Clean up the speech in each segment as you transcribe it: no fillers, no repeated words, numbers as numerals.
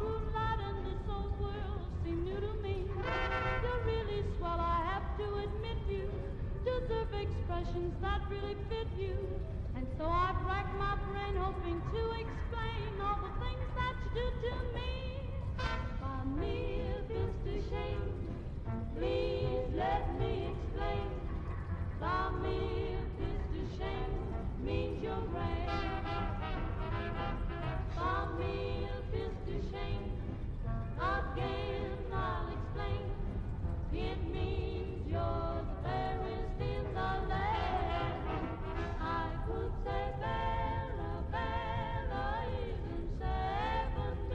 moonlight and this old world seem new to me. You're really swell, I have to admit you deserve expressions that really fit you. And so I've racked my brain hoping to explain all the things that you do to me. By me, if it's to shame, please let me explain. By me, if it's to shame, means you're great. By me, if it's to shame, again I'll explain. It means you're the fairest in the land. I could say Bella, Bella isn't 7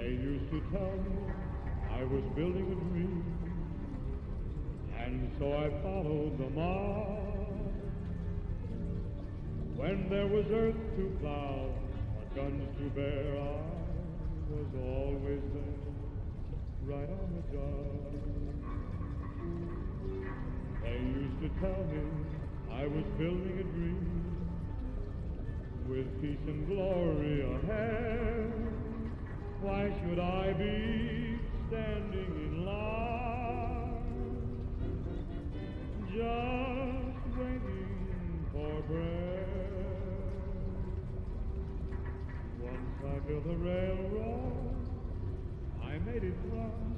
They used to tell me I was building a dream, and so I followed them on. When there was earth to plow or guns to bear, I was always there, right on the job. They used to tell me I was building a dream, with peace and glory ahead. Why should I be standing in line, just waiting for bread? Once I built a railroad, I made it run,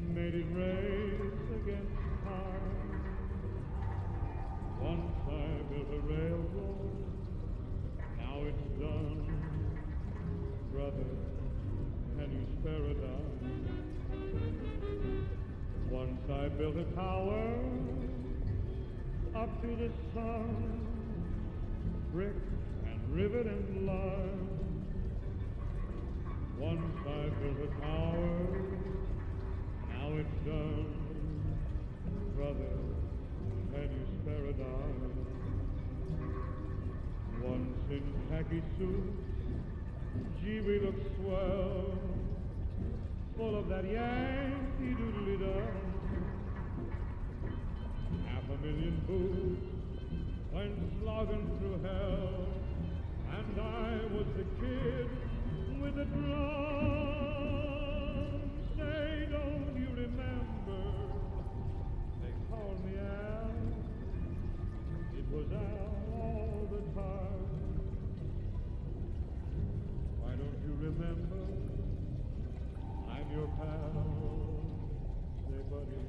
made it race against time. Once I built a railroad, now it's done. Brother, can you spare a dime? Once I built a tower up to the sun, brick and rivet and lime. Once I built a tower, now it's done. Brother, can you spare a dime? Once in khaki suits, gee, we look swell, full of that Yankee doodly-dum. 500,000 boots went slogging through hell, and I was the kid with the drum. Say, don't you remember, they called me Al, it was Al all the time. Why don't you remember, I'm your pal. Say, buddy,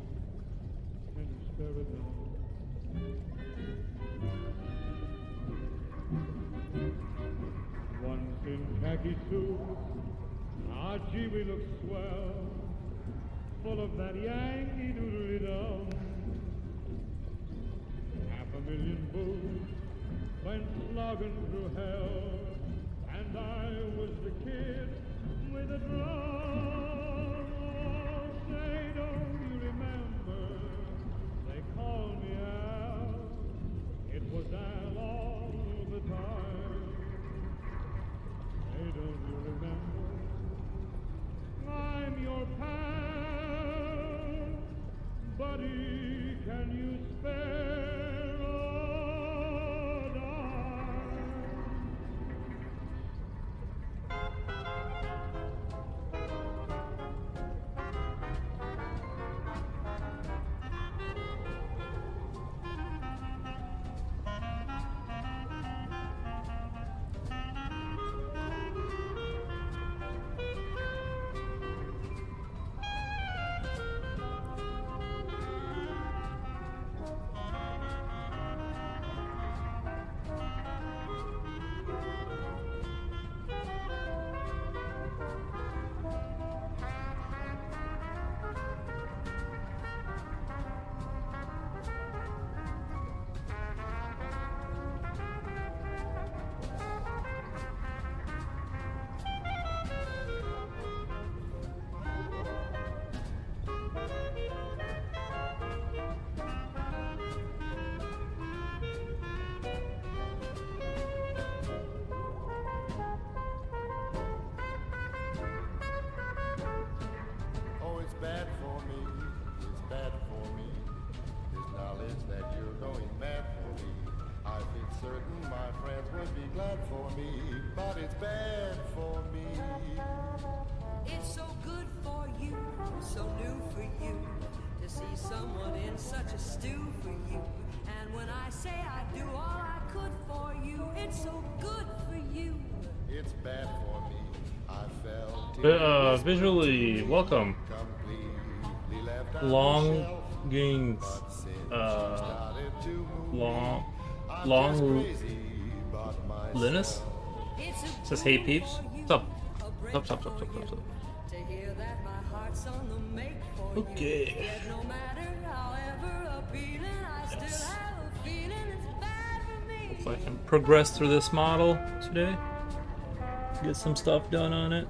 can you spare a dime? Once in khaki suits, ah, gee, we look swell, full of that Yankee doodly-dum. 500,000 boots went slogging through hell, and I was the kid with a drum. Oh, say, don't you remember, they called me Al, it was Al all the time. Hey, don't you remember, I'm your pal, buddy, can you spare a dime? Visually, welcome. Linus? It says, hey peeps. What's up? What's up? Okay. Yes. If I can progress through this model today, get some stuff done on it.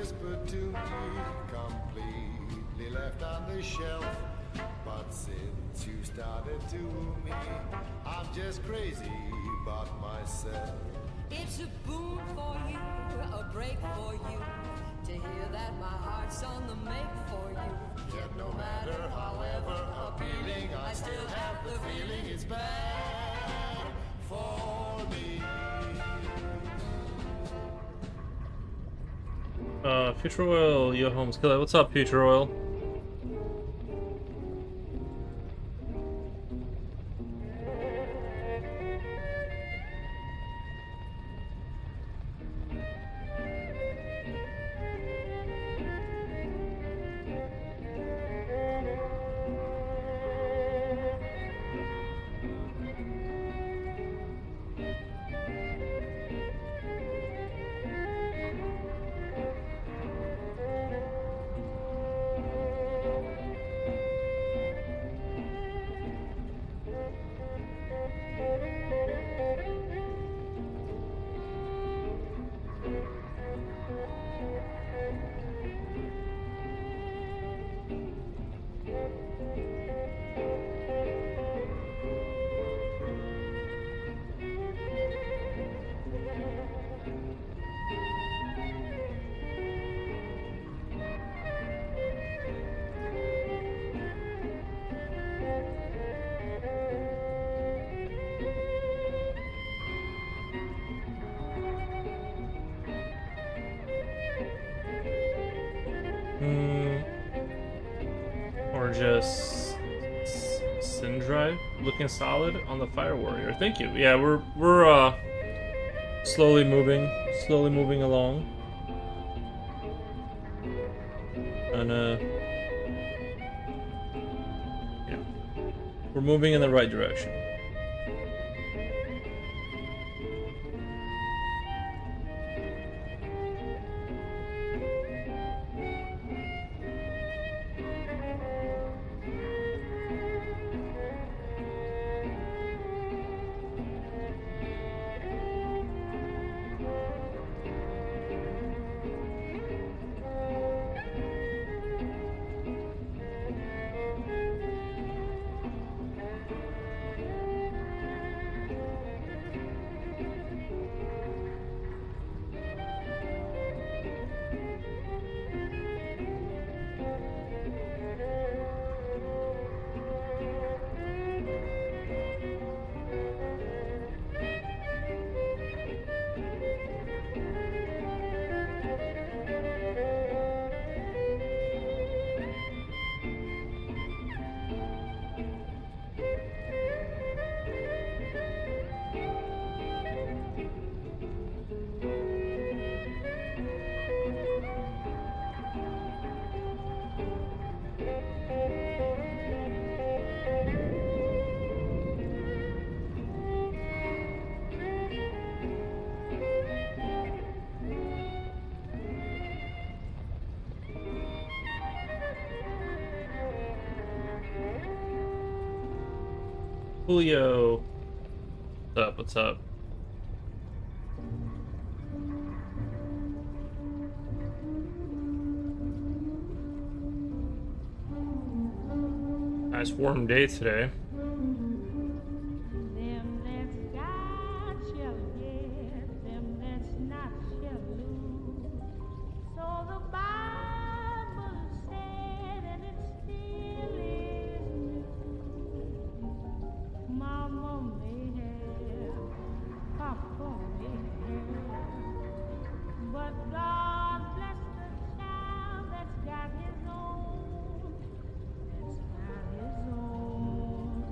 whispered to me, completely left on the shelf. But since you started to me, I'm just crazy about myself. It's a boon for you, a break for you, to hear that my heart's on the make for you. Yet no matter however appealing, I still have the feeling it's bad for me. Future Oil, Yo Holmes Killer. What's up, Future Oil? Or just Sindrive looking solid on the Fire Warrior. Thank you. Yeah, we're slowly moving along. And yeah, we're moving in the right direction. Julio, what's up? What's up? Nice warm day today. Them that's got shall get, them that's not shall lose. So the Bible said, and it still is new. Mama may have, Papa may have, but God bless the child that's got his own. That's got his own.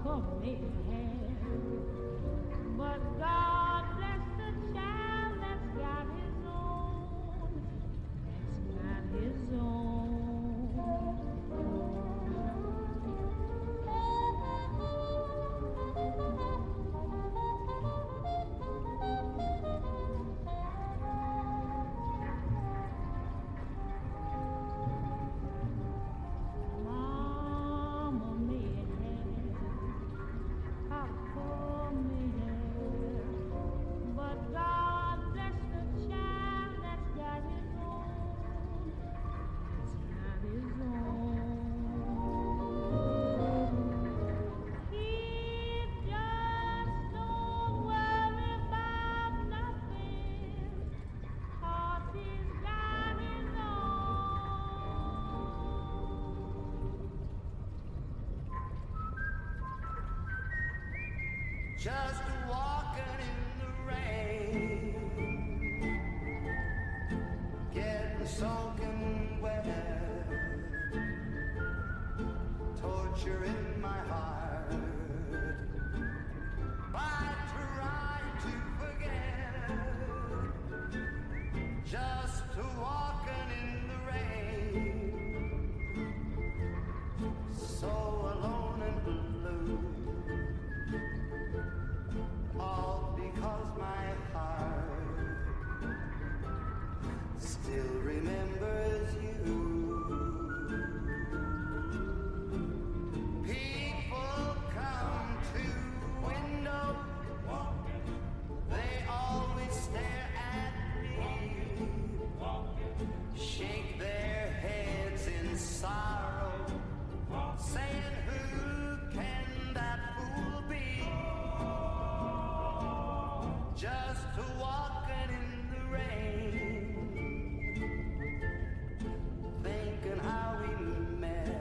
for me. But God bless the child that's got his own. That's got his own. Mama may have a poor man, but God bless the child that's got his own. That's got his own. He just don't worry about nothing, 'cause he's got his own. Just walking in the rain, getting soaking wet, torture in my heart. I try to forget, just walking in the rain, so alone and blue. All because my heart still remembers you. People come to window, they always stare at me, shake their heads in sorrow, saying, who can that fool be? Just walking in the rain, thinking how we met,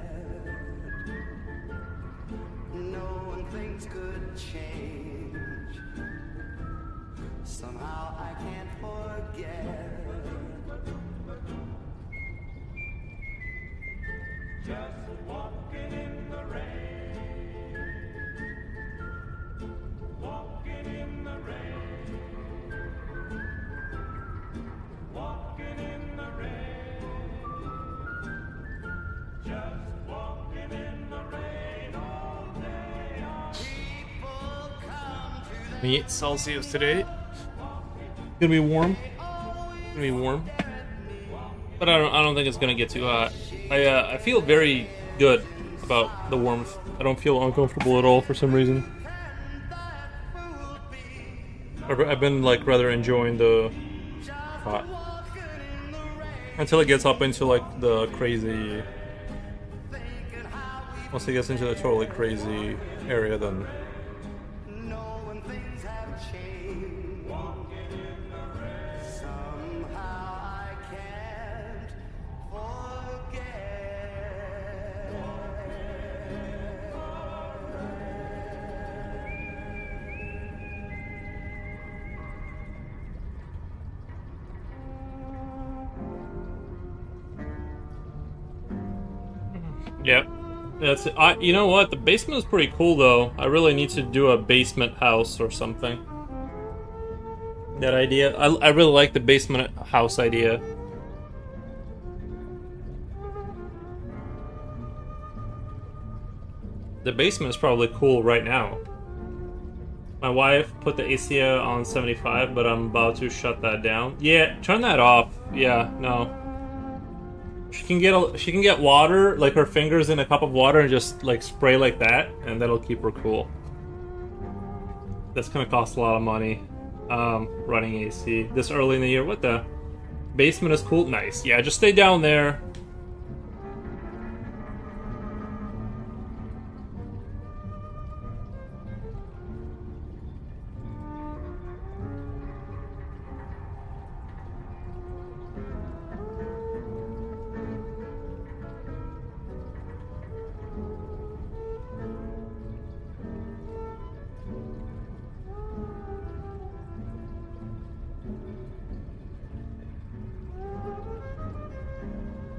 knowing things could change. Somehow I can't forget. Just walking in the rain, walking in the rain, walking in the rain, just walking in the rain all day. People come to the 28 Celsius today. Gonna be warm. Gonna be warm. But I don't think it's gonna get too hot. I feel very good about the warmth. I don't feel uncomfortable at all for some reason. I've been like rather enjoying the hot until it gets up into like the crazy. Once it gets into the totally crazy area, then knowing things have changed. Somehow I can't forget. yep. That's it. You know what? The basement is pretty cool, though. I really need to do a basement house or something. That idea. I really like the basement house idea. The basement is probably cool right now. My wife put the AC on 75, but I'm about to shut that down. Yeah, turn that off. Yeah, no. She can get water, like her fingers in a cup of water, and just like spray like that, and that'll keep her cool. That's gonna cost a lot of money. Running AC this early in the year. What the? Basement is cool. Nice. Yeah, just stay down there.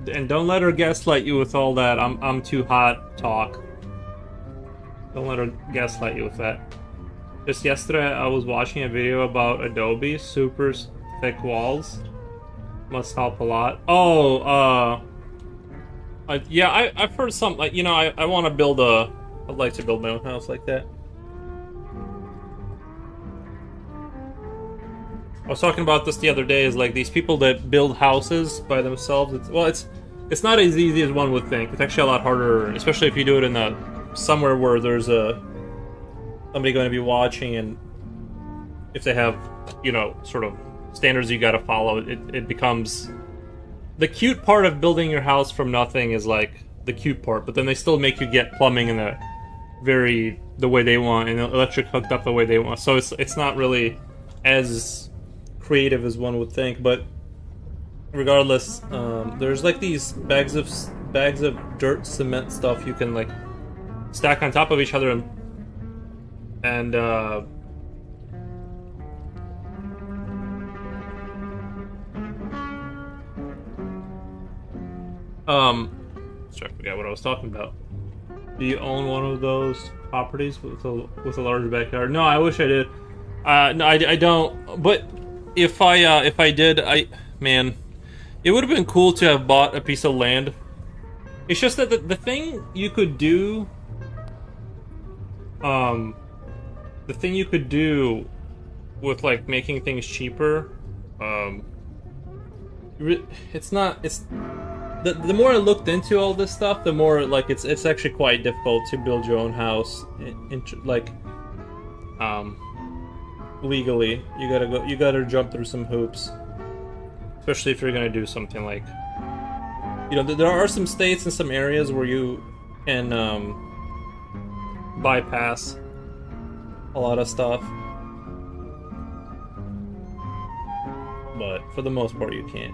And don't let her gaslight you with all that I'm too hot talk. Don't let her gaslight you with that. Just yesterday, I was watching a video about Adobe super thick walls. Must help a lot. Oh, yeah, I've heard some, like, you know, I want to build I'd like to build my own house like that. I was talking about this the other day, is like these people that build houses by themselves. It's not as easy as one would think. It's actually a lot harder, especially if you do it in somewhere where there's somebody going to be watching, and if they have, you know, sort of standards you got to follow, it becomes the cute part of building your house from nothing is like the cute part, but then they still make you get plumbing in the way they want, and electric hooked up the way they want. So it's not really as creative as one would think, but regardless, there's like these bags of dirt cement stuff you can like stack on top of each other, and sorry, I forgot what I was talking about. Do you own one of those properties with a large backyard? No, I wish I did. No, I don't. But if I did, man, it would have been cool to have bought a piece of land. It's just that the thing you could do, with like making things cheaper, the more I looked into all this stuff, the more like it's actually quite difficult to build your own house, legally. You gotta jump through some hoops, especially if you're gonna do something like, you know, there are some states and some areas where you can bypass a lot of stuff, but for the most part you can't.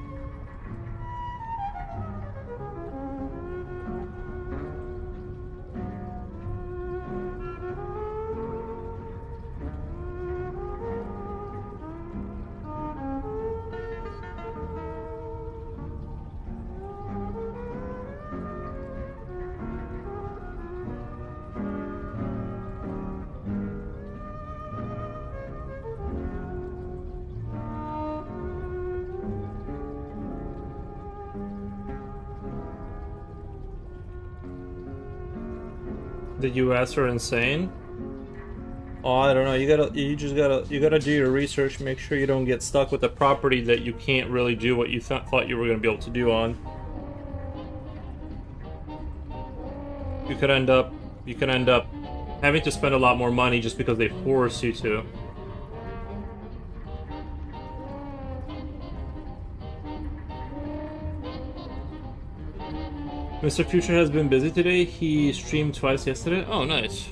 The US are insane. Oh, I don't know. You gotta do your research. Make sure you don't get stuck with a property that you can't really do what you thought you were gonna be able to do on. You could end up having to spend a lot more money just because they force you to. Mr. Future has been busy today. He streamed twice yesterday. Oh, nice.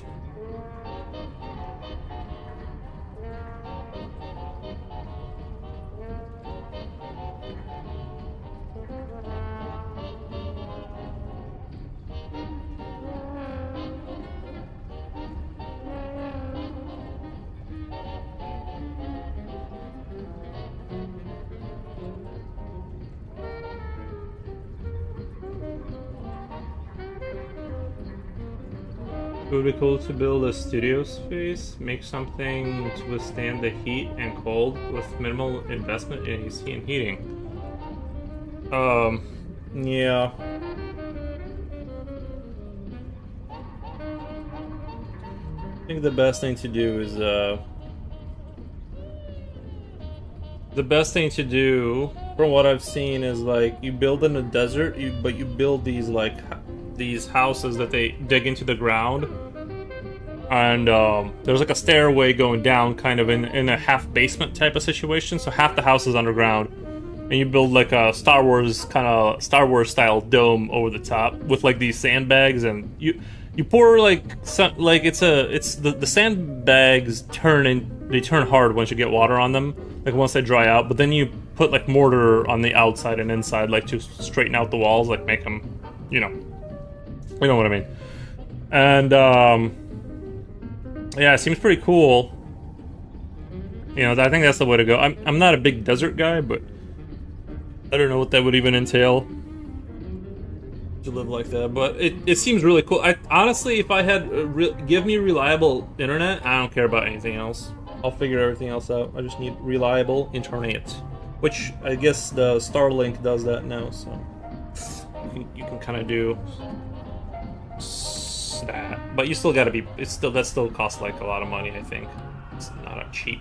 It would be cool to build a studio space, make something to withstand the heat and cold with minimal investment in AC and heating. Yeah. I think the best thing to do is, from what I've seen, is like you build in the desert, but you build these like these houses that they dig into the ground, and there's like a stairway going down, kind of in a half basement type of situation. So half the house is underground, and you build like a Star Wars style dome over the top with like these sandbags, and you pour the sandbags turn hard once you get water on them, like once they dry out. But then you put like mortar on the outside and inside, like to straighten out the walls, like make them, you know what I mean. And yeah, it seems pretty cool. You know, I think that's the way to go. I'm not a big desert guy, but I don't know what that would even entail. to live like that, but it seems really cool. I honestly, if I had give me reliable internet, I don't care about anything else. I'll figure everything else out. I just need reliable internet, which I guess the Starlink does that now. So you can kind of do that, but you still got to be. That still costs like a lot of money. I think it's not a cheap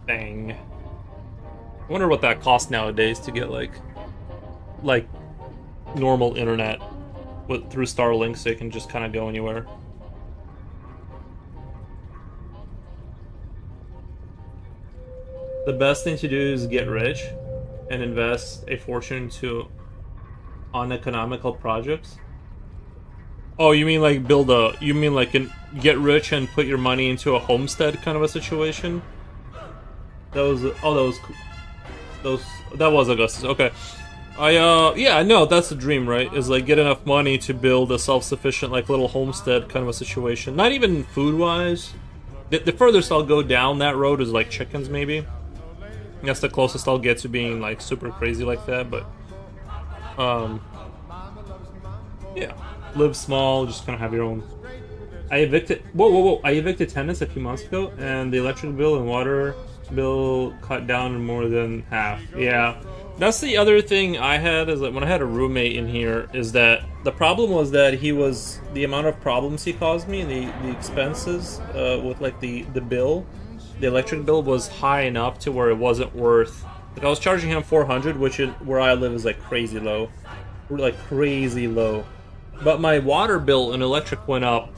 thing. I wonder what that costs nowadays to get like normal internet through Starlink, so you can just kind of go anywhere. The best thing to do is get rich and invest a fortune to uneconomical projects. Oh, you mean like get rich and put your money into a homestead kind of a situation? That was Augustus. Okay. Yeah, no, that's the dream, right? Is like get enough money to build a self-sufficient like little homestead kind of a situation. Not even food-wise. The furthest I'll go down that road is like chickens, maybe. That's the closest I'll get to being like super crazy like that, but yeah, live small, just kind of have your own. I evicted. Whoa! I evicted tenants a few months ago, and the electric bill and water bill cut down more than half. Yeah. That's the other thing I had, is that when I had a roommate in here, is that the problem was that the amount of problems he caused me, the expenses with like the bill, the electric bill was high enough to where it wasn't worth. Like I was charging him 400, which where I live is like crazy low, But my water bill and electric went up,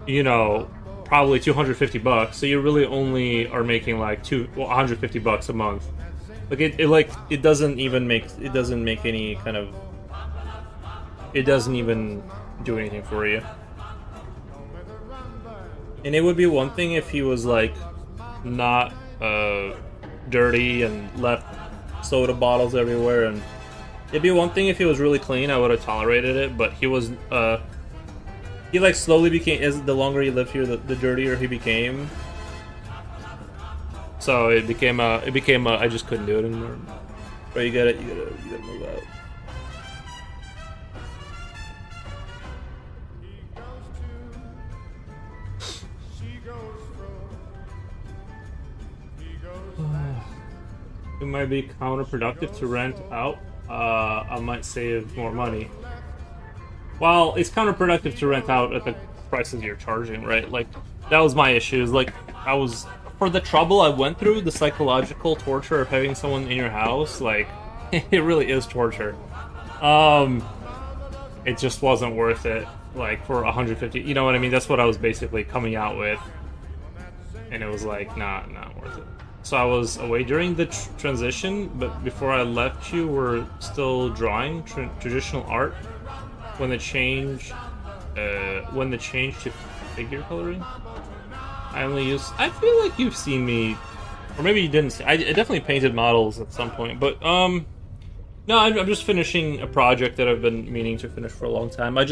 probably $250. So you really only are making like $150 a month. Like it doesn't even make any kind of. It doesn't even do anything for you. And it would be one thing if he was like not dirty and left soda bottles everywhere, and it'd be one thing if he was really clean. I would have tolerated it, but he was he like slowly became, as the longer he lived here, the dirtier he became. So it became a I just couldn't do it anymore. But you gotta move out. It might be counterproductive to rent out. I might save more money. Well, it's counterproductive to rent out at the prices you're charging, right? Like, that was my issue. Is like, for the trouble I went through, the psychological torture of having someone in your house, like, it really is torture. It just wasn't worth it, like, for 150, you know what I mean? That's what I was basically coming out with. And it was like, not worth it. So I was away during the transition, but before I left, you were still drawing traditional art. When the change to figure coloring, I feel like you've seen me, or maybe you didn't see. I definitely painted models at some point, but no, I'm just finishing a project that I've been meaning to finish for a long time. I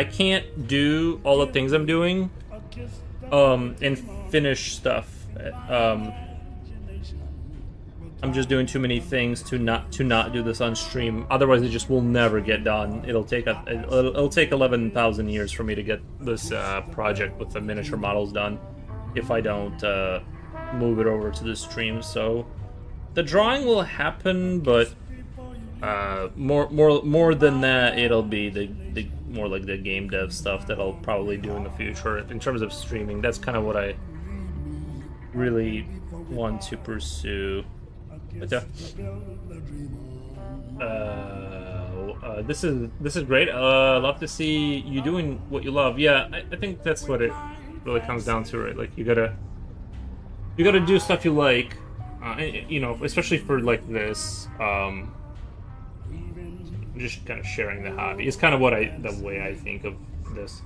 can't do all the things I'm doing, and finish stuff. I'm just doing too many things to not do this on stream. Otherwise, it just will never get done. It'll take 11,000 years for me to get this project with the miniature models done if I don't move it over to the stream. So the drawing will happen, but more than that, it'll be the more like the game dev stuff that I'll probably do in the future. In terms of streaming, that's kind of what I really want to pursue. But this is great. Love to see you doing what you love. Yeah, I think that's what it really comes down to, right? Like you gotta do stuff you like, especially for like this. Just kind of sharing the hobby. It's kind of the way I think of this.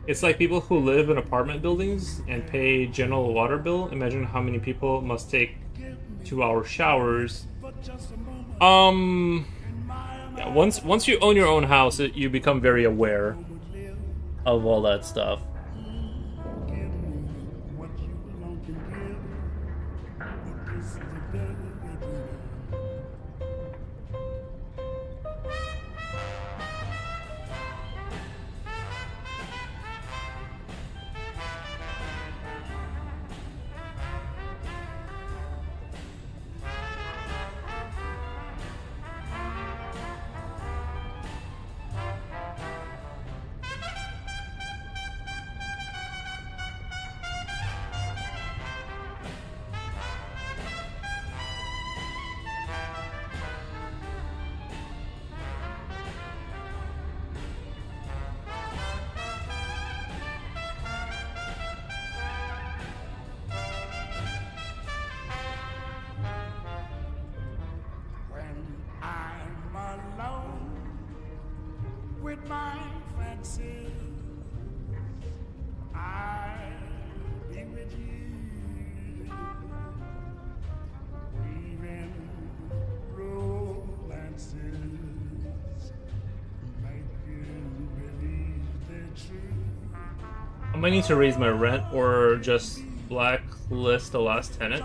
It's like people who live in apartment buildings and pay general water bill. Imagine how many people must take 2-hour showers. Yeah, once you own your own house, you become very aware of all that stuff. my fancy. I'll be with you, weaving romances, make you believe they're true. I might need to raise my rent or just blacklist the last tenant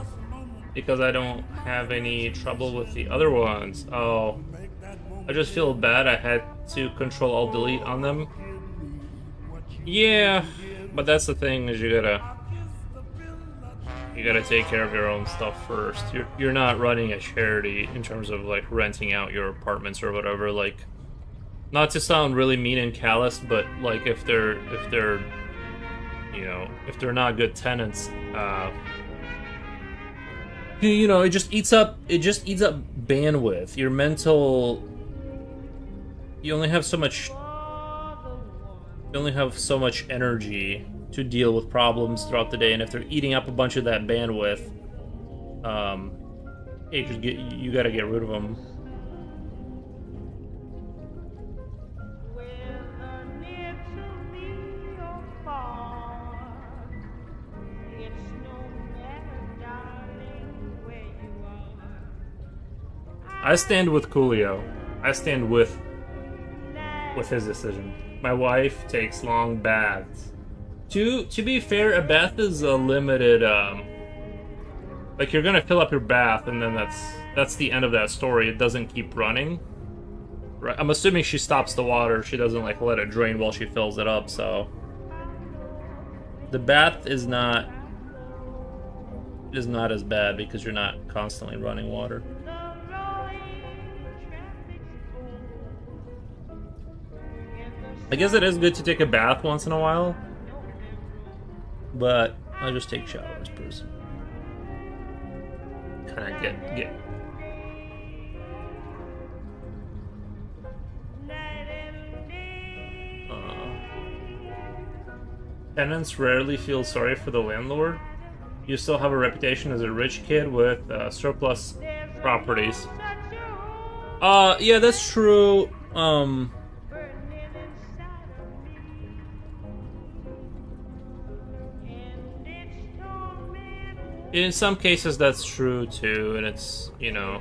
because I don't have any trouble with the other ones. Oh, I just feel bad I had to Control Alt Delete on them. Yeah, but that's the thing is you gotta take care of your own stuff first. You're not running a charity in terms of like renting out your apartments or whatever. Like, not to sound really mean and callous, but like if they're you know, if they're not good tenants, you know, it just eats up bandwidth. Your mental, you only have so much energy to deal with problems throughout the day, and if they're eating up a bunch of that bandwidth, you gotta get rid of them. I stand with Coolio. I stand with his decision. My wife takes long baths. To be fair, a bath is a limited, like you're gonna fill up your bath and then that's the end of that story. It doesn't keep running. Right? I'm assuming she stops the water. She doesn't like let it drain while she fills it up, so the bath is not as bad because you're not constantly running water. I guess it is good to take a bath once in a while, but I just take showers personally. Kind of get. Tenants rarely feel sorry for the landlord. You still have a reputation as a rich kid with surplus properties. Yeah, that's true. In some cases, that's true too, and it's, you know.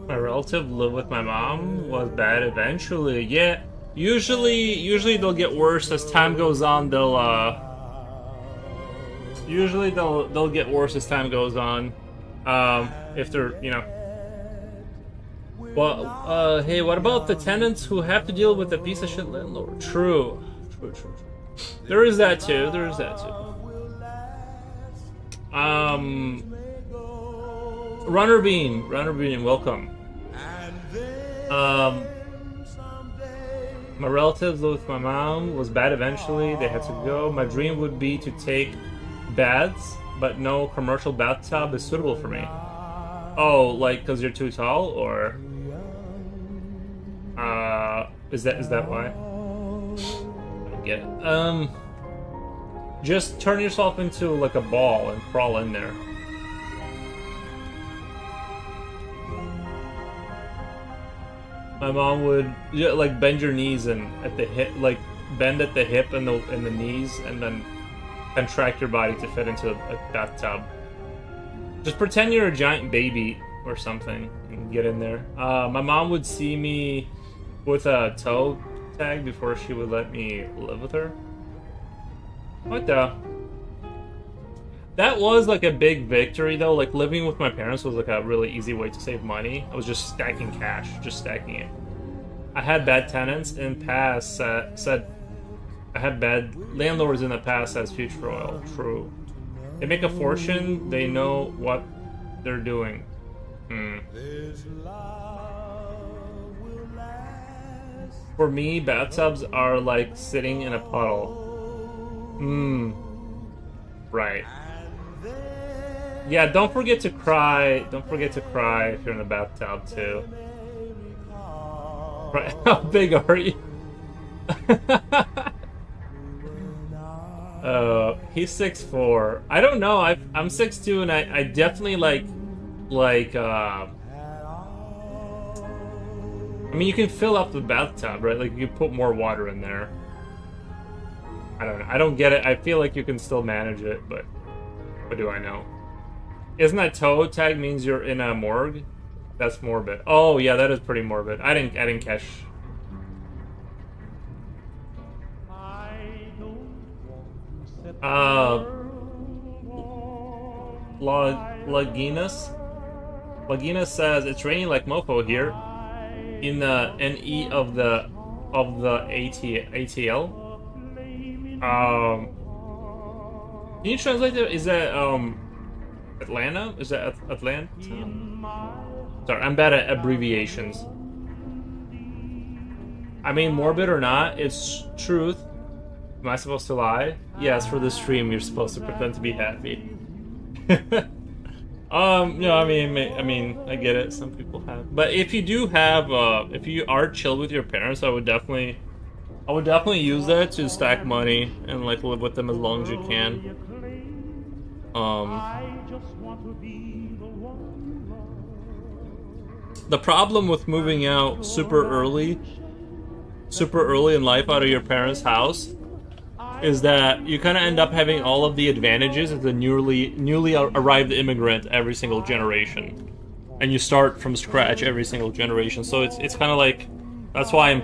My relative lived with my mom was bad eventually. Yeah, usually they'll get worse as time goes on. Usually they'll get worse as time goes on. If they're, you know. Well, hey, what about the tenants who have to deal with a piece of shit landlord? True. There is that too. Runner Bean, welcome. My relatives lived with my mom. Was bad eventually. They had to go. My dream would be to take baths, but no commercial bathtub is suitable for me. Oh, like because you're too tall, or is that why? I don't get it. Just turn yourself into like a ball and crawl in there. My mom would like bend your knees and at the hip, like bend at the hip and the knees, and then contract your body to fit into a bathtub. Just pretend you're a giant baby or something and get in there. My mom would see me with a toe tag before she would let me live with her. What the? That was like a big victory though. Like living with my parents was like a really easy way to save money. I was just stacking cash, just stacking it. I had bad tenants in the past said I had bad landlords in the past as future oil. True. They make a fortune. They know what they're doing. For me, bathtubs are like sitting in a puddle. Right. Yeah, don't forget to cry. Don't forget to cry if you're in a bathtub too. Right. How big are you? He's 6'4". I don't know. I'm 6'2", and I definitely like. I mean, you can fill up the bathtub, right? Like you can put more water in there. I don't know. I don't get it. I feel like you can still manage it, but what do I know? Isn't that toe tag means you're in a morgue? That's morbid. Oh yeah, that is pretty morbid. I didn't catch. Laginas says it's raining like mofo here in the NE of the ATL. Can you translate it? Is that Atlanta? Is that Atlanta? Sorry, I'm bad at abbreviations. I mean, morbid or not, it's truth. Am I supposed to lie? Yes, for the stream, you're supposed to pretend to be happy. No, I mean, I get it. Some people have, but if you do have, if you are chill with your parents, I would definitely use that to stack money and like live with them as long as you can. The problem with moving out super early in life out of your parents' house is that you kind of end up having all of the advantages as a newly arrived immigrant every single generation, and you start from scratch every single generation. So it's kind of like, that's why I'm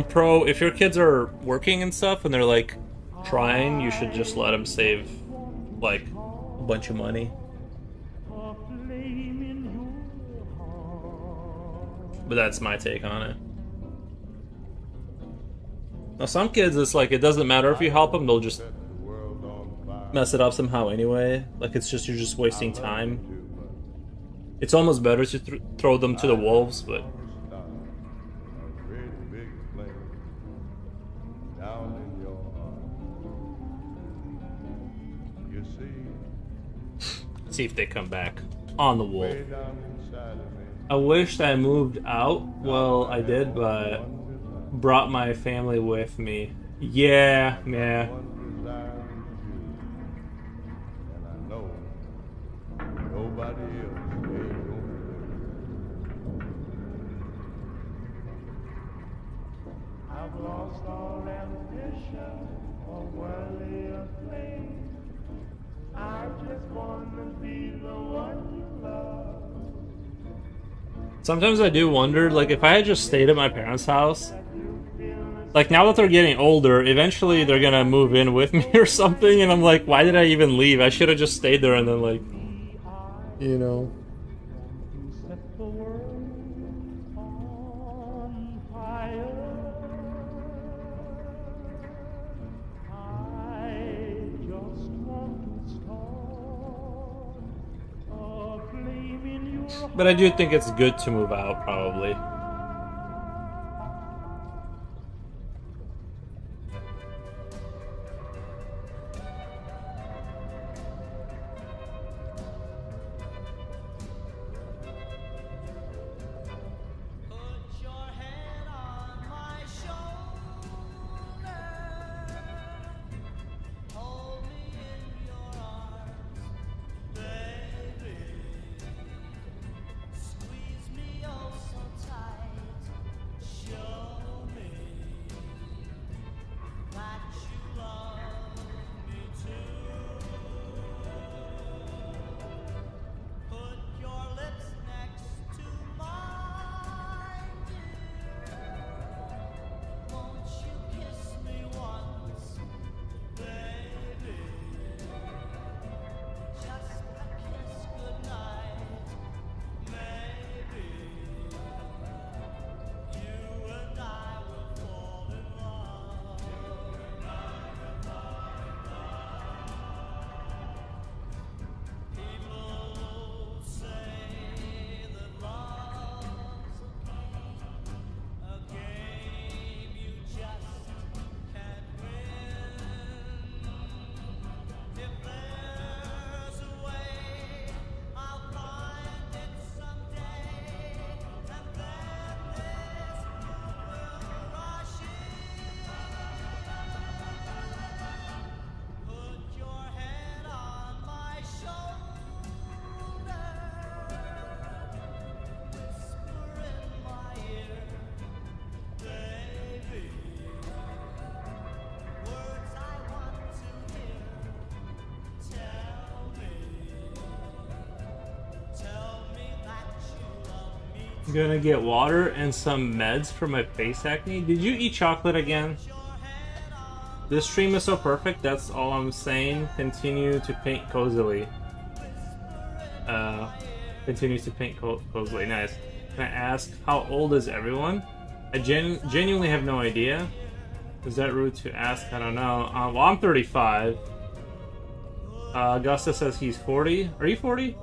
pro. If your kids are working and stuff and they're like trying, you should just let them save like a bunch of money. But that's my take on it. Now some kids, it's like it doesn't matter if you help them; they'll just mess it up somehow anyway. Like it's just, you're just wasting time. It's almost better to throw them to the wolves, but. Let's see if they come back on the wolf. I wished I moved out. Well, I did, but brought my family with me. Yeah. I've lost all ambition or worldly acclaim. I just want to be the one you love. Sometimes I do wonder, like, if I had just stayed at my parents' house, like, now that they're getting older, eventually they're gonna move in with me or something, and I'm like, why did I even leave? I should have just stayed there and then, like, you know. But I do think it's good to move out, probably. Gonna get water and some meds for my face acne. Did you eat chocolate again? This stream is so perfect, that's all I'm saying. Continue to paint cozily. Continues to paint cozily. Nice. Can I ask, how old is everyone? I genuinely have no idea. Is that rude to ask? I don't know. Well, I'm 35. Augusta says he's 40. Are you 40?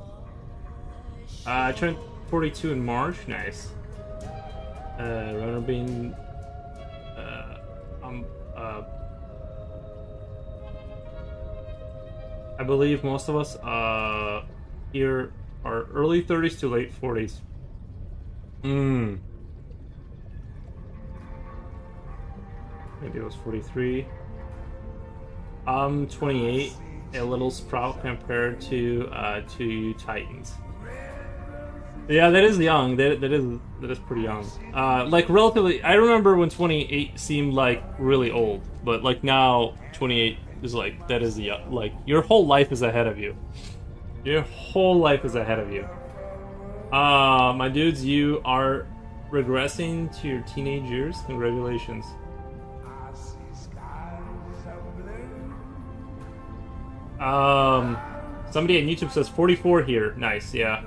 I turned 42 in March. Nice. Runner bean. I believe most of us here are early 30s to late 40s. Maybe it was 43. I'm 28, a little sprout compared to you Titans. Yeah, that is young. That is pretty young. Like relatively, I remember when 28 seemed like really old, but like now 28 is like that is like your whole life is ahead of you. Your whole life is ahead of you. My dudes, you are regressing to your teenage years. Congratulations. Somebody on YouTube says 44 here. Nice, yeah.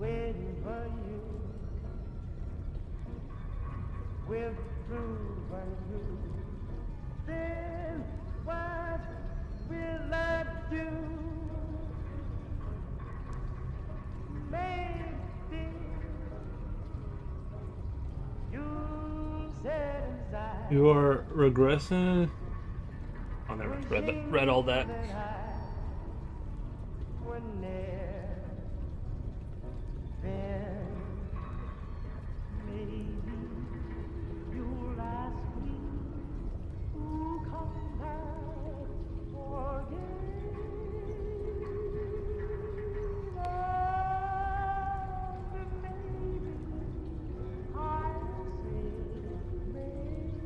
waiting for you. We're through and through. Then what will I do? Maybe you said inside. You are regressing. I never read all that. When there, then maybe you'll ask me who come back again. And maybe I'll say maybe.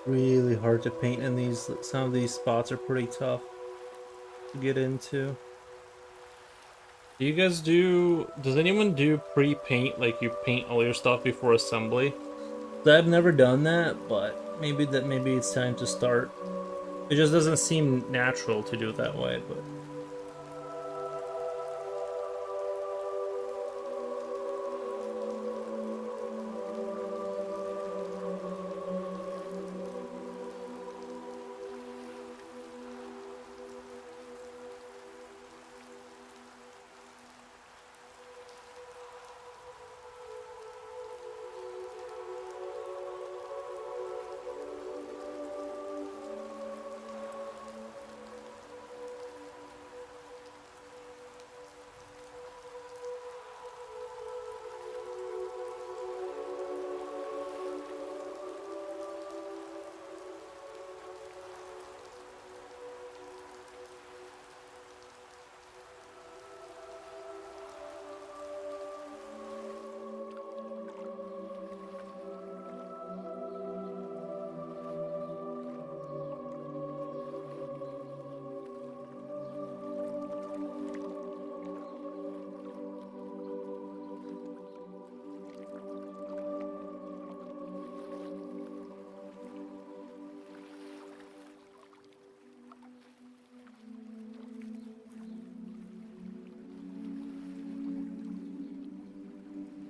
Really hard to paint in these. Some of these spots are pretty tough to get into. Do you guys do? Does anyone do pre-paint? Like you paint all your stuff before assembly? I've never done that, but maybe it's time to start. It just doesn't seem natural to do it that way, but.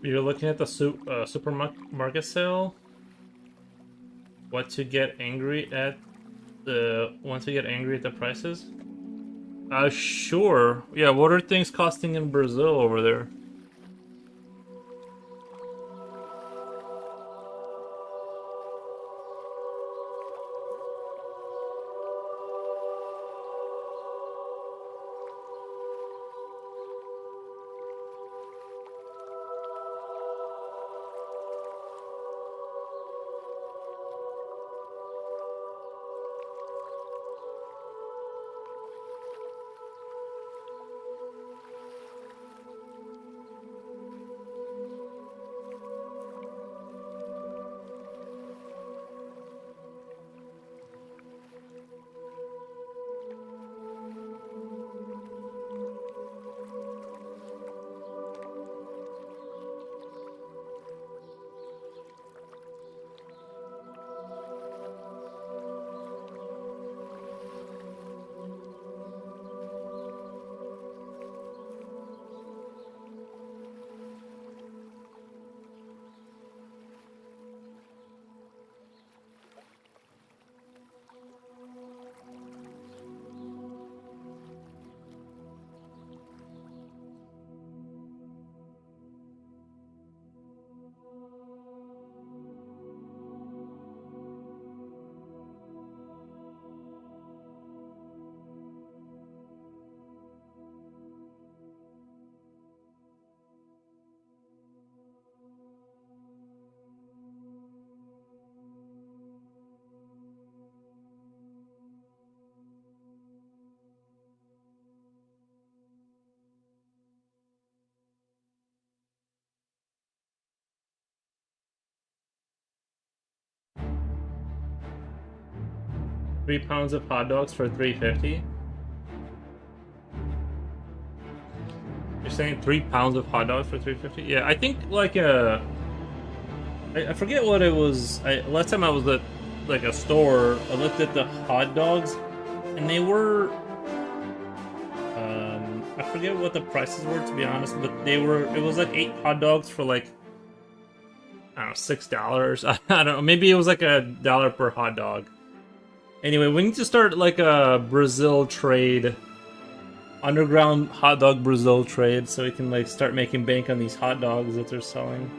You're looking at the supermarket sale. What to get angry at the prices? Sure. Yeah, what are things costing in Brazil over there? £3 of hot dogs for $3.50. You're saying £3 of hot dogs for $3.50? Yeah, I think like I forget what it was. Last time I was at like a store, I looked at the hot dogs, and they were I forget what the prices were, to be honest, but they were. It was like 8 hot dogs for like, I don't know, $6. I don't know. Maybe it was like $1 per hot dog. Anyway, we need to start like a Brazil trade, underground hot dog Brazil trade, so we can like start making bank on these hot dogs that they're selling.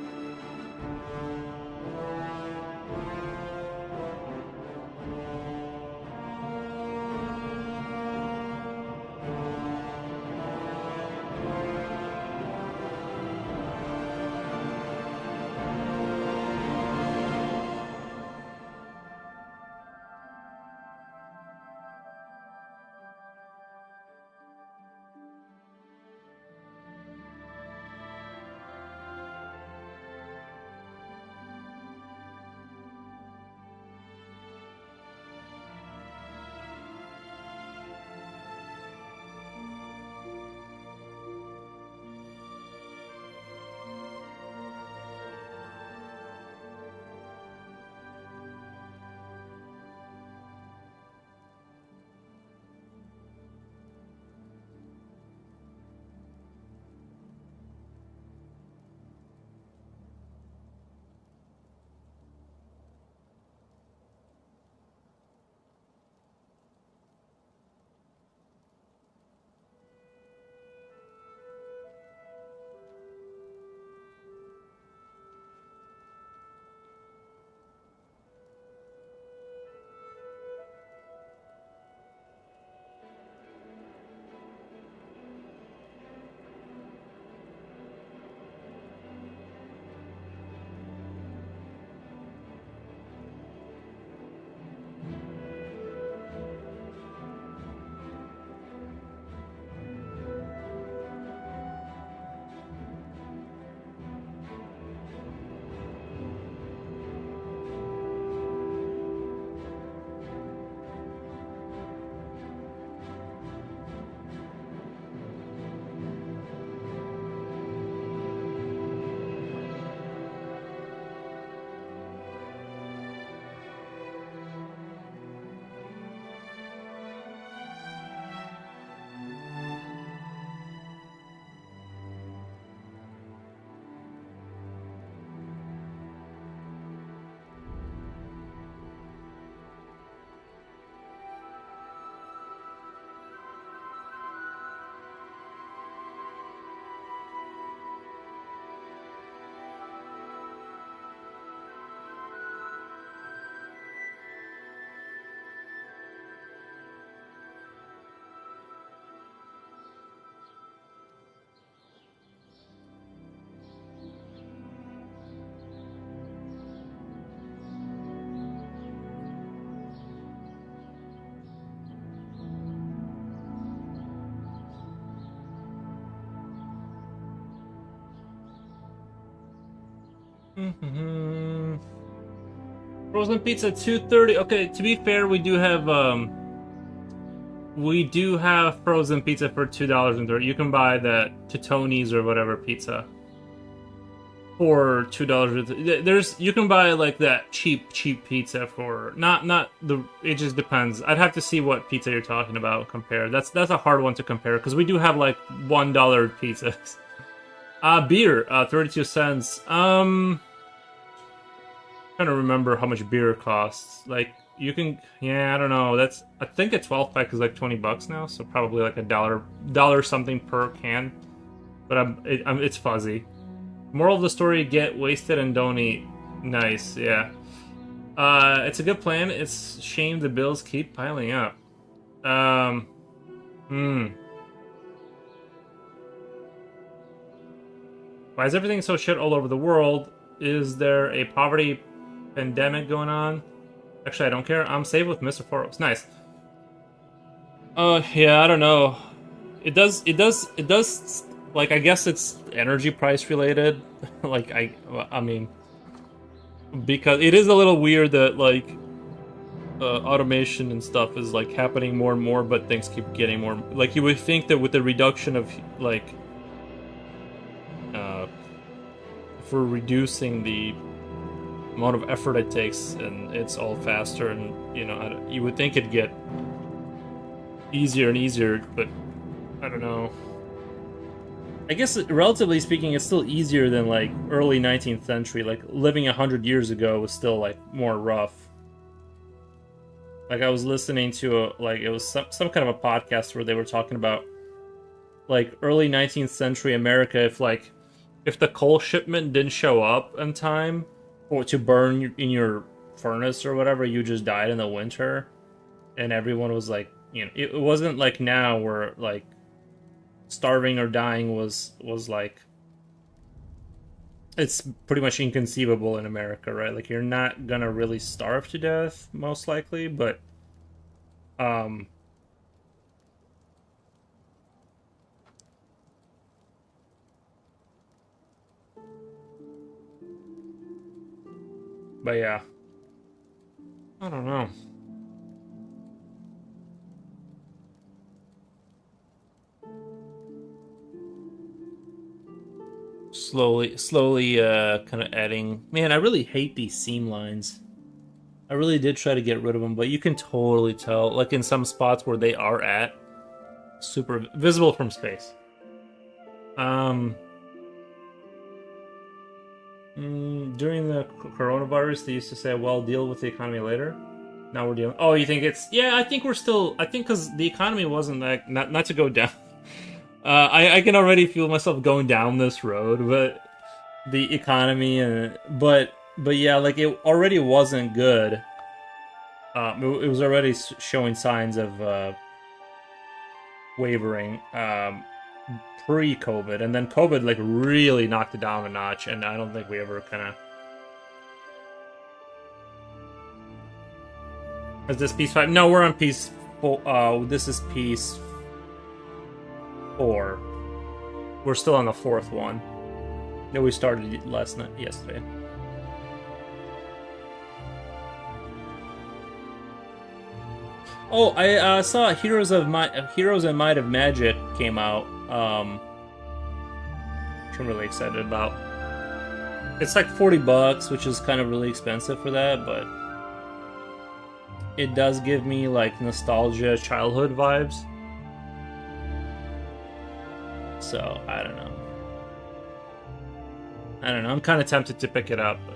Frozen pizza 230. Okay, to be fair, we do have frozen pizza for $2.30. You can buy that to Tony's or whatever pizza for $2. You can buy like that cheap pizza for not the. It just depends. I'd have to see what pizza you're talking about. Compare. That's a hard one to compare because we do have like $1 pizzas. Beer, 32 cents. Trying to remember how much beer costs. Like you can, yeah, I don't know. I think a 12 pack is like $20 now, so probably like $1 something per can. But it's fuzzy. Moral of the story: get wasted and don't eat. Nice, yeah. It's a good plan. It's shame the bills keep piling up. Why is everything so shit all over the world? Is there a poverty pandemic going on? Actually, I don't care. I'm safe with Mr. Foros. Nice. Yeah, I don't know. It does. Like, I guess it's energy price related. Like, I mean, because it is a little weird that like automation and stuff is like happening more and more, but things keep getting more. Like, you would think that with the reduction of like for reducing the amount of effort it takes, and it's all faster, and you know, you would think it'd get easier and easier, but I don't know. I guess, relatively speaking, it's still easier than like early 19th century. Like living 100 years ago was still like more rough. Like I was listening to it was some kind of a podcast where they were talking about like early 19th century America. If the coal shipment didn't show up in time or to burn in your furnace or whatever, you just died in the winter, and everyone was like, you know, it wasn't like now where like starving or dying was like, it's pretty much inconceivable in America, right? Like you're not gonna really starve to death most likely, but yeah, I don't know. Slowly, kind of adding. Man, I really hate these seam lines. I really did try to get rid of them, but you can totally tell, like in some spots where they are at, super visible from space. During the coronavirus, they used to say, "Well, deal with the economy later." Now we're dealing. Oh, you think it's? Yeah, I think we're still. I think because the economy wasn't like not to go down. I can already feel myself going down this road, but the economy but yeah, like it already wasn't good. It was already showing signs of wavering pre-COVID, and then COVID like really knocked it down a notch, and I don't think we ever kind of. Is this piece 5? No, we're on piece 4. This is piece 4. We're still on the 4th one. No, we started yesterday. Oh, I saw Heroes and Might of Magic came out. Which I'm really excited about. It's like $40, which is kind of really expensive for that, but it does give me like nostalgia, childhood vibes. So I don't know. I'm kind of tempted to pick it up, but.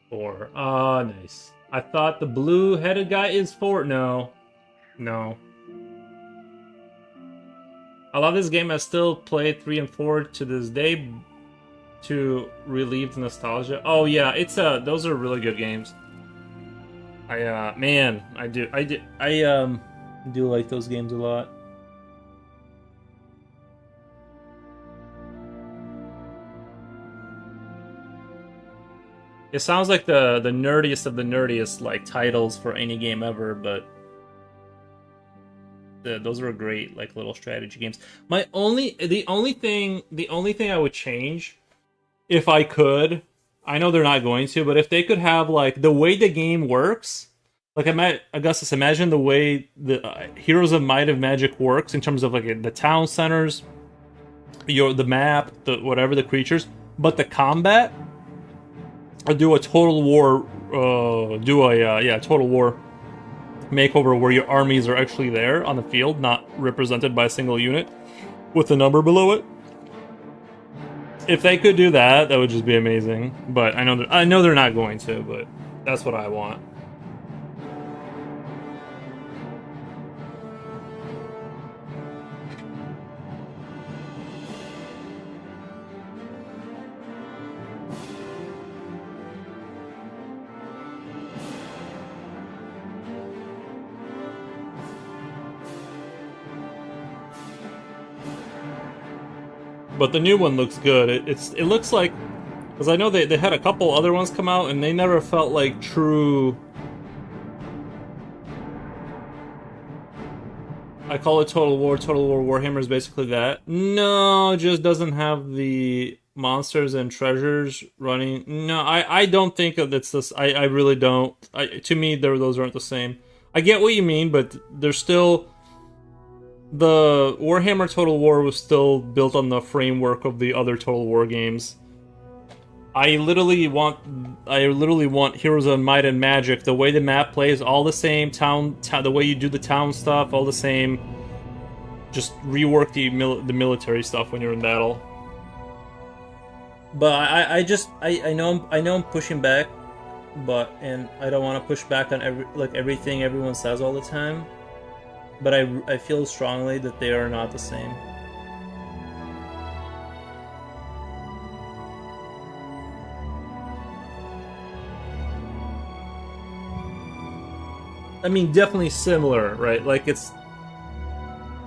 Four. Oh, nice. I thought the blue-headed guy is 4. No. I love this game. I still play 3 and 4 to this day to relieve the nostalgia. Oh yeah, those are really good games. I do like those games a lot. It sounds like the nerdiest of the nerdiest like titles for any game ever, but those were great like little strategy games. The only thing I would change if I could, I know they're not going to, but if they could have like the way the game works, like Augustus, imagine the way the Heroes of Might and Magic works in terms of like the town centers, the map, the whatever the creatures, but the combat, or do a Total War, Total War makeover where your armies are actually there on the field, not represented by a single unit with a number below it. If they could do that, that would just be amazing. But I know they're not going to, but that's what I want. But the new one looks good. It looks like, because I know they had a couple other ones come out and they never felt like true. I call it Total War. Total War Warhammer is basically that. No, it just doesn't have the monsters and treasures running. No, I don't think it's this. I really don't. To me, those aren't the same. I get what you mean, but they're still. The Warhammer Total War was still built on the framework of the other Total War games. I literally want Heroes of Might and Magic. The way the map plays, all the same. The way you do the town stuff, all the same. Just rework the military stuff when you're in battle. But I know I'm pushing back, and I don't want to push back on everything everyone says all the time. But I feel strongly that they are not the same. I mean, definitely similar, right? Like they're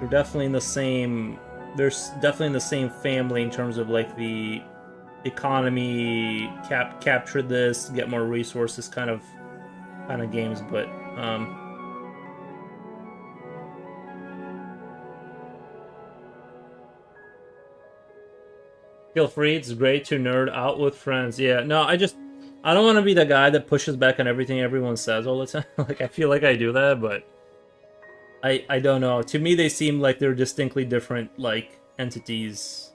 definitely in the same. They're definitely in the same family in terms of like the economy, capture this, get more resources, kind of games, but. Feel free, it's great to nerd out with friends. Yeah, no, I don't want to be the guy that pushes back on everything everyone says all the time. Like, I feel like I do that, but I don't know. To me, they seem like they're distinctly different, like, entities.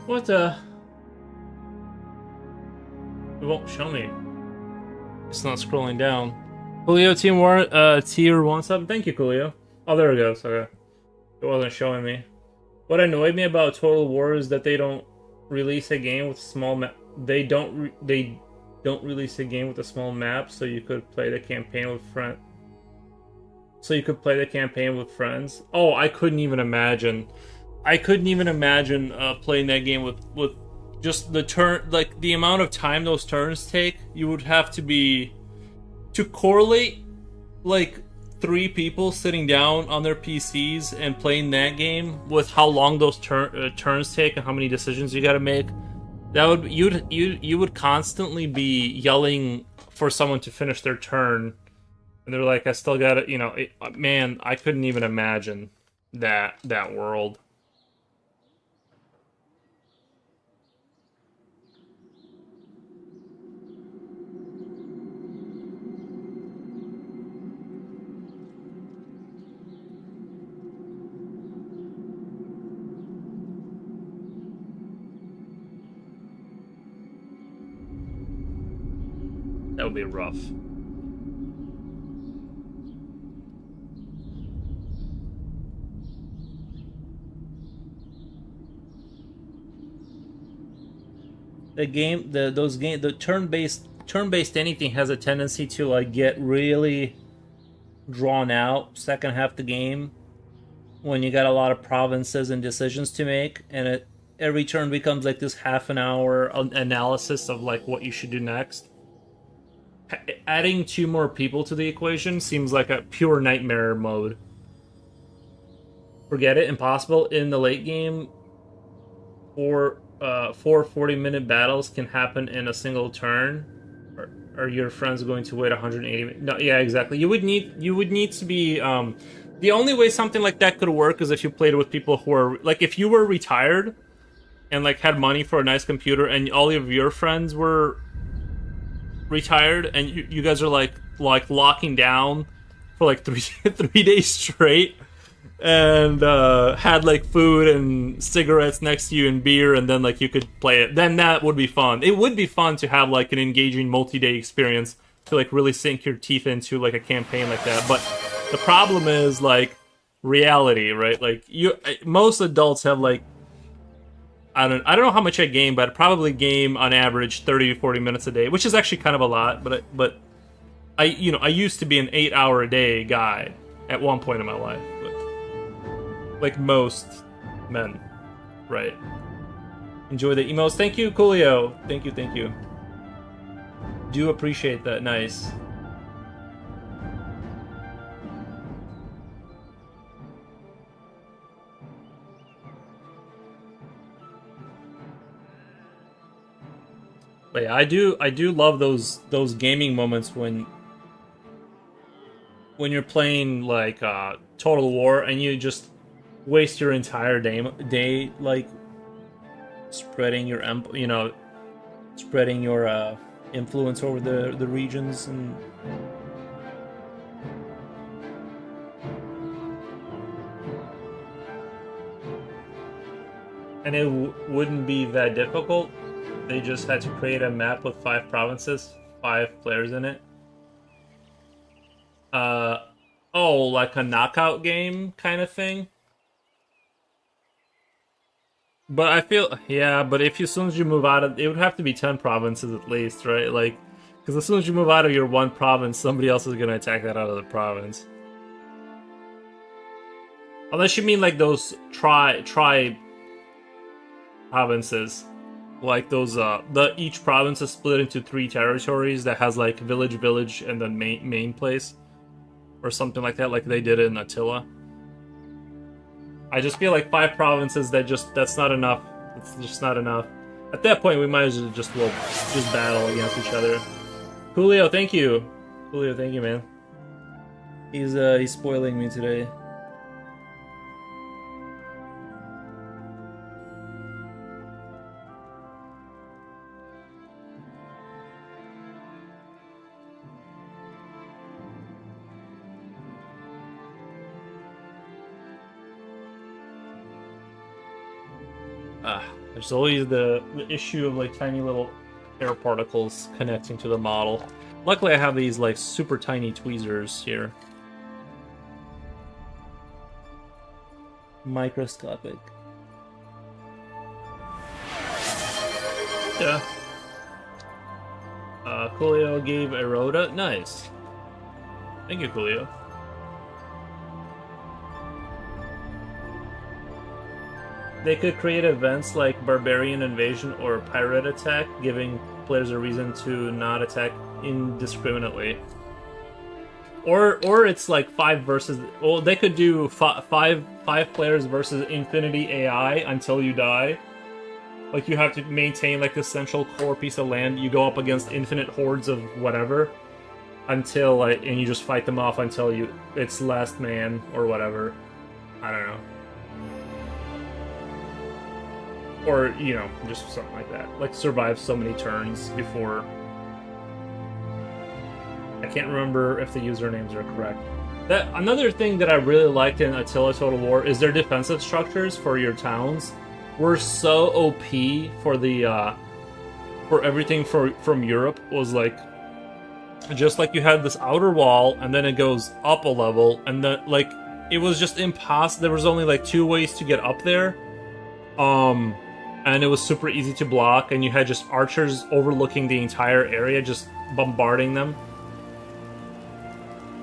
What the? It won't show me. It's not scrolling down. Coolio Team War tier 1 sub. Thank you, Coolio. Oh, there it goes. Okay. It wasn't showing me. What annoyed me about Total War is that they don't release a game with small map. They don't release a game with a small map, so you could play the campaign with friends. so you could play the campaign with friends. Oh, I couldn't even imagine. I couldn't even imagine playing that game with just the turn, like the amount of time those turns take. You would have to be to correlate like 3 people sitting down on their PCs and playing that game with how long those turns take and how many decisions you got to make. That would you would constantly be yelling for someone to finish their turn, and they're like, "I still got it." You know, man, I couldn't even imagine that world. That would be rough. The turn-based anything has a tendency to like get really drawn out second half the game when you got a lot of provinces and decisions to make, and every turn becomes like this half an hour analysis of like what you should do next. Adding 2 more people to the equation seems like a pure nightmare mode. Forget it, impossible. In the late game, 4 40-minute battles can happen in a single turn. Are your friends going to wait 180 minutes? No, yeah, exactly. You would need to be the only way something like that could work is if you played with people who are like, if you were retired and like had money for a nice computer and all of your friends were retired and you guys are like locking down for like 3 days straight and had like food and cigarettes next to you and beer, and then like you could play it, then that would be fun. It would be fun to have like an engaging multi-day experience to like really sink your teeth into like a campaign like that. But the problem is like reality, right? Like most adults have like I don't know how much I game, but I probably game on average 30 to 40 minutes a day, which is actually kind of a lot. But I used to be an 8-hour a day guy at one point in my life, but like most men, right? Enjoy the emails. Thank you, Coolio. Thank you. Do appreciate that. Nice. But yeah, I do love those gaming moments when you're playing like Total War and you just waste your entire day like spreading your influence over the regions, and it wouldn't be that difficult. They just had to create a map with 5 provinces, 5 players in it. Like a knockout game kind of thing. But I feel, yeah, but as soon as you move out of, it would have to be 10 provinces at least, right? Like, because as soon as you move out of your one province, somebody else is going to attack that other province. Unless you mean like those tri provinces. Like those, each province is split into 3 territories that has like village, and then main place. Or something like that, like they did in Attila. I just feel like 5 provinces, that's not enough. It's just not enough. At that point, we might as well just battle against each other. Julio, thank you. Julio, thank you, man. He's spoiling me today. There's always the issue of like tiny little air particles connecting to the model. Luckily I have these like super tiny tweezers here. Microscopic. Yeah. Coolio gave Eroda. Nice. Thank you, Coolio. They could create events like Barbarian Invasion or Pirate Attack, giving players a reason to not attack indiscriminately. Or it's like 5 versus... Well, they could do five players versus infinity AI until you die. Like, you have to maintain, like, the central core piece of land. You go up against infinite hordes of whatever. Until, like, and you just fight them off until it's last man or whatever. I don't know. Or, you know, just something like that. Like, survive so many turns before... I can't remember if the usernames are correct. Another thing that I really liked in Attila Total War is their defensive structures for your towns were so OP for the for everything from Europe. Was like just like you had this outer wall and then it goes up a level and then like it was just impossible. There was only like 2 ways to get up there. And it was super easy to block, and you had just archers overlooking the entire area, just bombarding them.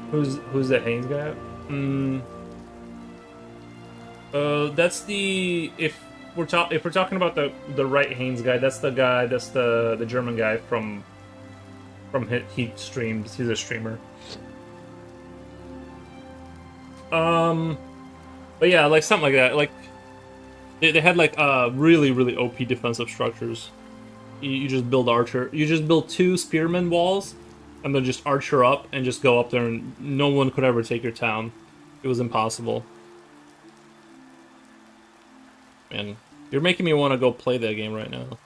Who's that Haynes guy? That's the if we're talking about the right Haynes guy, that's the guy, that's the German guy from he streams. He's a streamer. But yeah, like something like that. Like they had like really really OP defensive structures. You just build archer. You just build 2 spearman walls. And then just archer up and just go up there, and no one could ever take your town. It was impossible. Man, you're making me want to go play that game right now.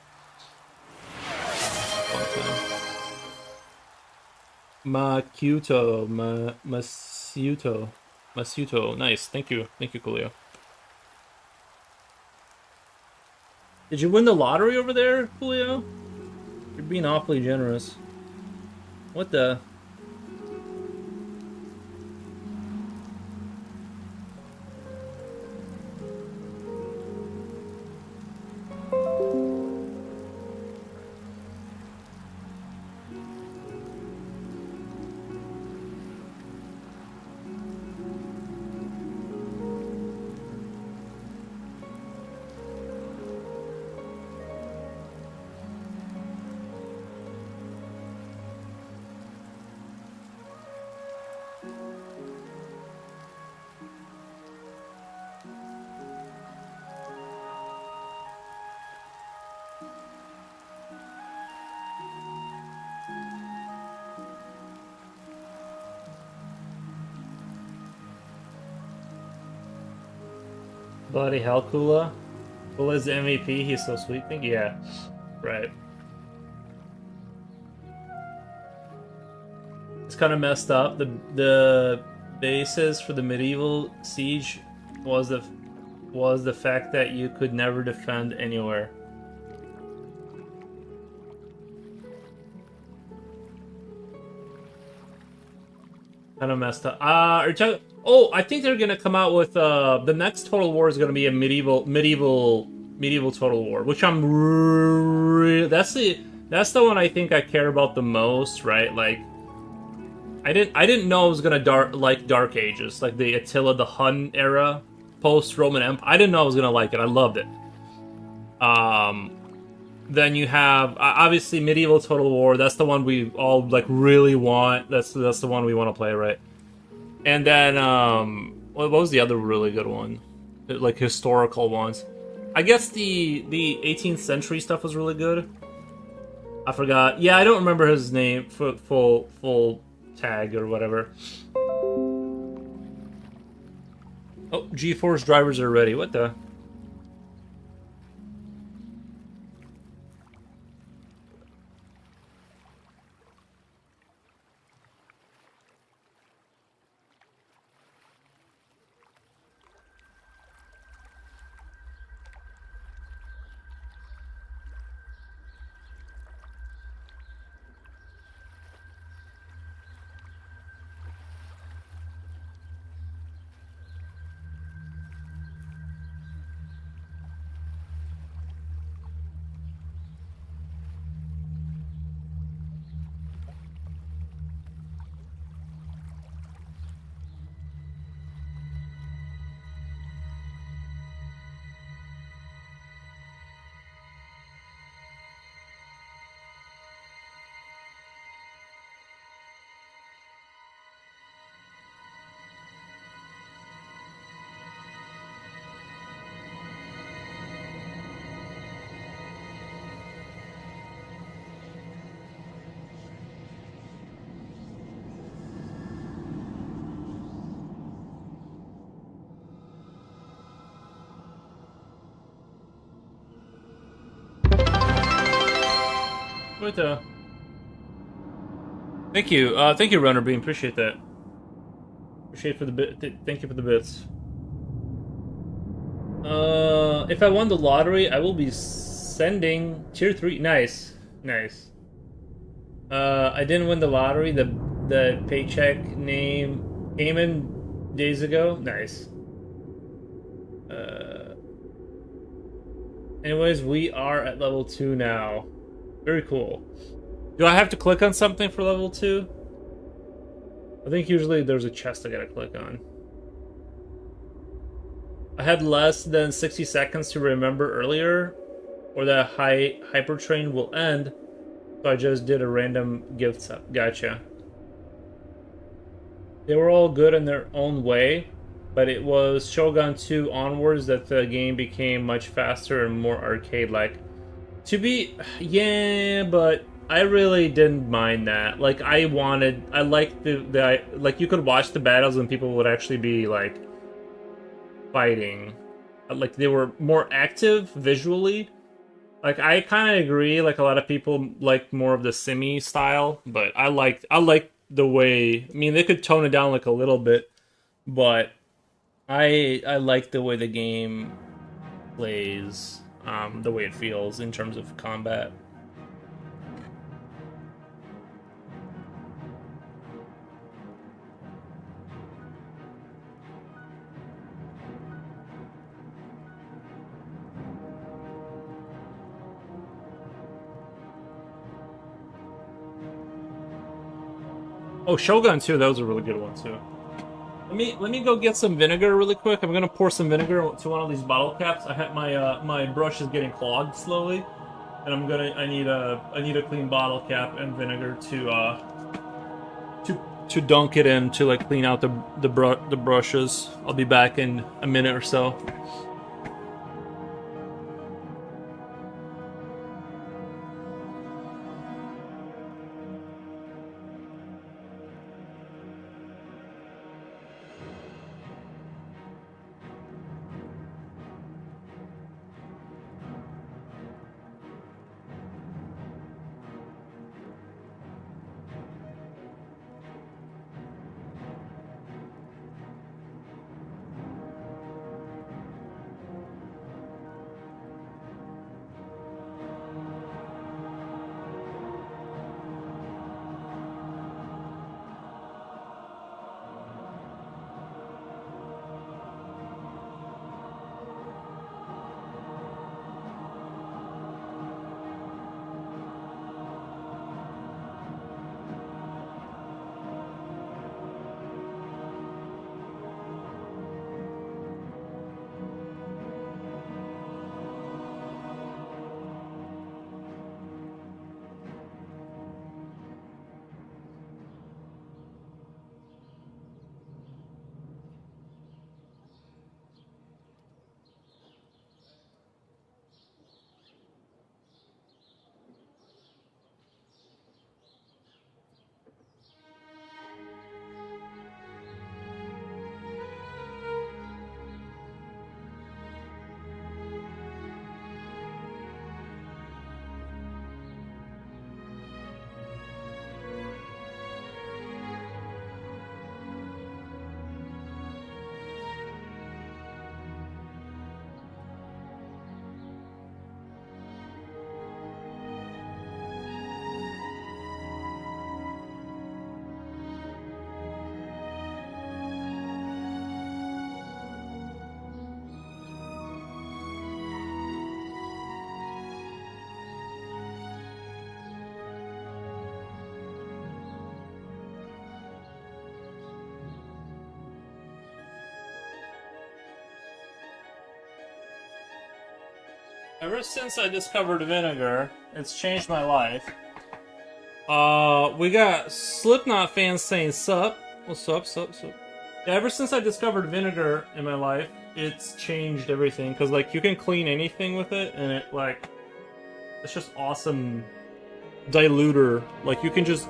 Masuto. Nice, thank you, Coolio. Did you win the lottery over there, Coolio? You're being awfully generous. What the? Bloody hell, Kula. Kula's the MVP, he's so sweet. Yeah, right. It's kind of messed up. The basis for the medieval siege was the fact that you could never defend anywhere. Kind of messed up. Oh, I think they're gonna come out with the next Total War is gonna be a medieval Total War, which I'm that's the one I think I care about the most, right? Like, I didn't know it was gonna like Dark Ages, like the Attila the Hun era, post Roman Empire. I didn't know I was gonna like it. I loved it. Then you have obviously medieval Total War. That's the one we all like really want. That's the one we want to play, right? And then what was the other really good one? Like historical ones. I guess the 18th century stuff was really good. I forgot. Yeah, I don't remember his name. Full tag or whatever. Oh, GeForce drivers are ready. What the? Wait, thank you, Runner Beam. Appreciate that. Appreciate for the bit. Thank you for the bits. If I won the lottery, I will be sending tier 3. Nice, nice. I didn't win the lottery. The paycheck name came in days ago. Nice. Anyways, we are at level 2 now. Very cool. Do I have to click on something for level 2? I think usually there's a chest I gotta click on. I had less than 60 seconds to remember earlier, or the hyper train will end, so I just did a random gift set. Gotcha. They were all good in their own way, but it was Shogun 2 onwards that the game became much faster and more arcade-like. Yeah, but I really didn't mind that. Like, I liked like, you could watch the battles and people would actually be, like, fighting. Like, they were more active visually. Like, I kind of agree, like, a lot of people like more of the simmy style, but I like the way, I mean, they could tone it down, like, a little bit, but I like the way the game plays, the way it feels in terms of combat. Oh, Shogun 2, that was a really good one too. Let me go get some vinegar really quick. I'm gonna pour some vinegar to one of these bottle caps. I have my brush is getting clogged slowly, and I need a clean bottle cap and vinegar to dunk it in to, like, clean out the brushes. I'll be back in a minute or so. Ever since I discovered vinegar, it's changed my life. We got Slipknot fans saying sup. What's up, sup. Yeah, ever since I discovered vinegar in my life, it's changed everything. Cause, like, you can clean anything with it, and it, like, it's just awesome diluter. Like, you can just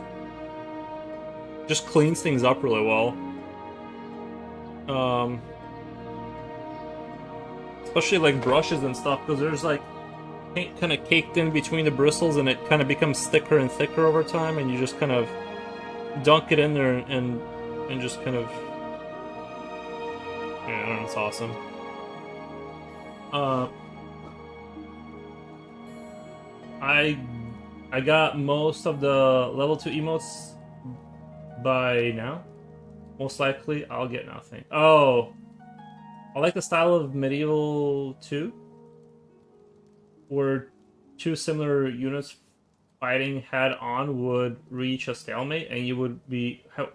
cleans things up really well. Especially, like, brushes and stuff, because there's, like, paint kind of caked in between the bristles, and it kind of becomes thicker and thicker over time, and you just kind of dunk it in there and just kind of, yeah, I don't know, it's awesome. I got most of the level 2 emotes by now. Most likely, I'll get nothing. Oh, I like the style of Medieval 2, where two similar units fighting head-on would reach a stalemate, and you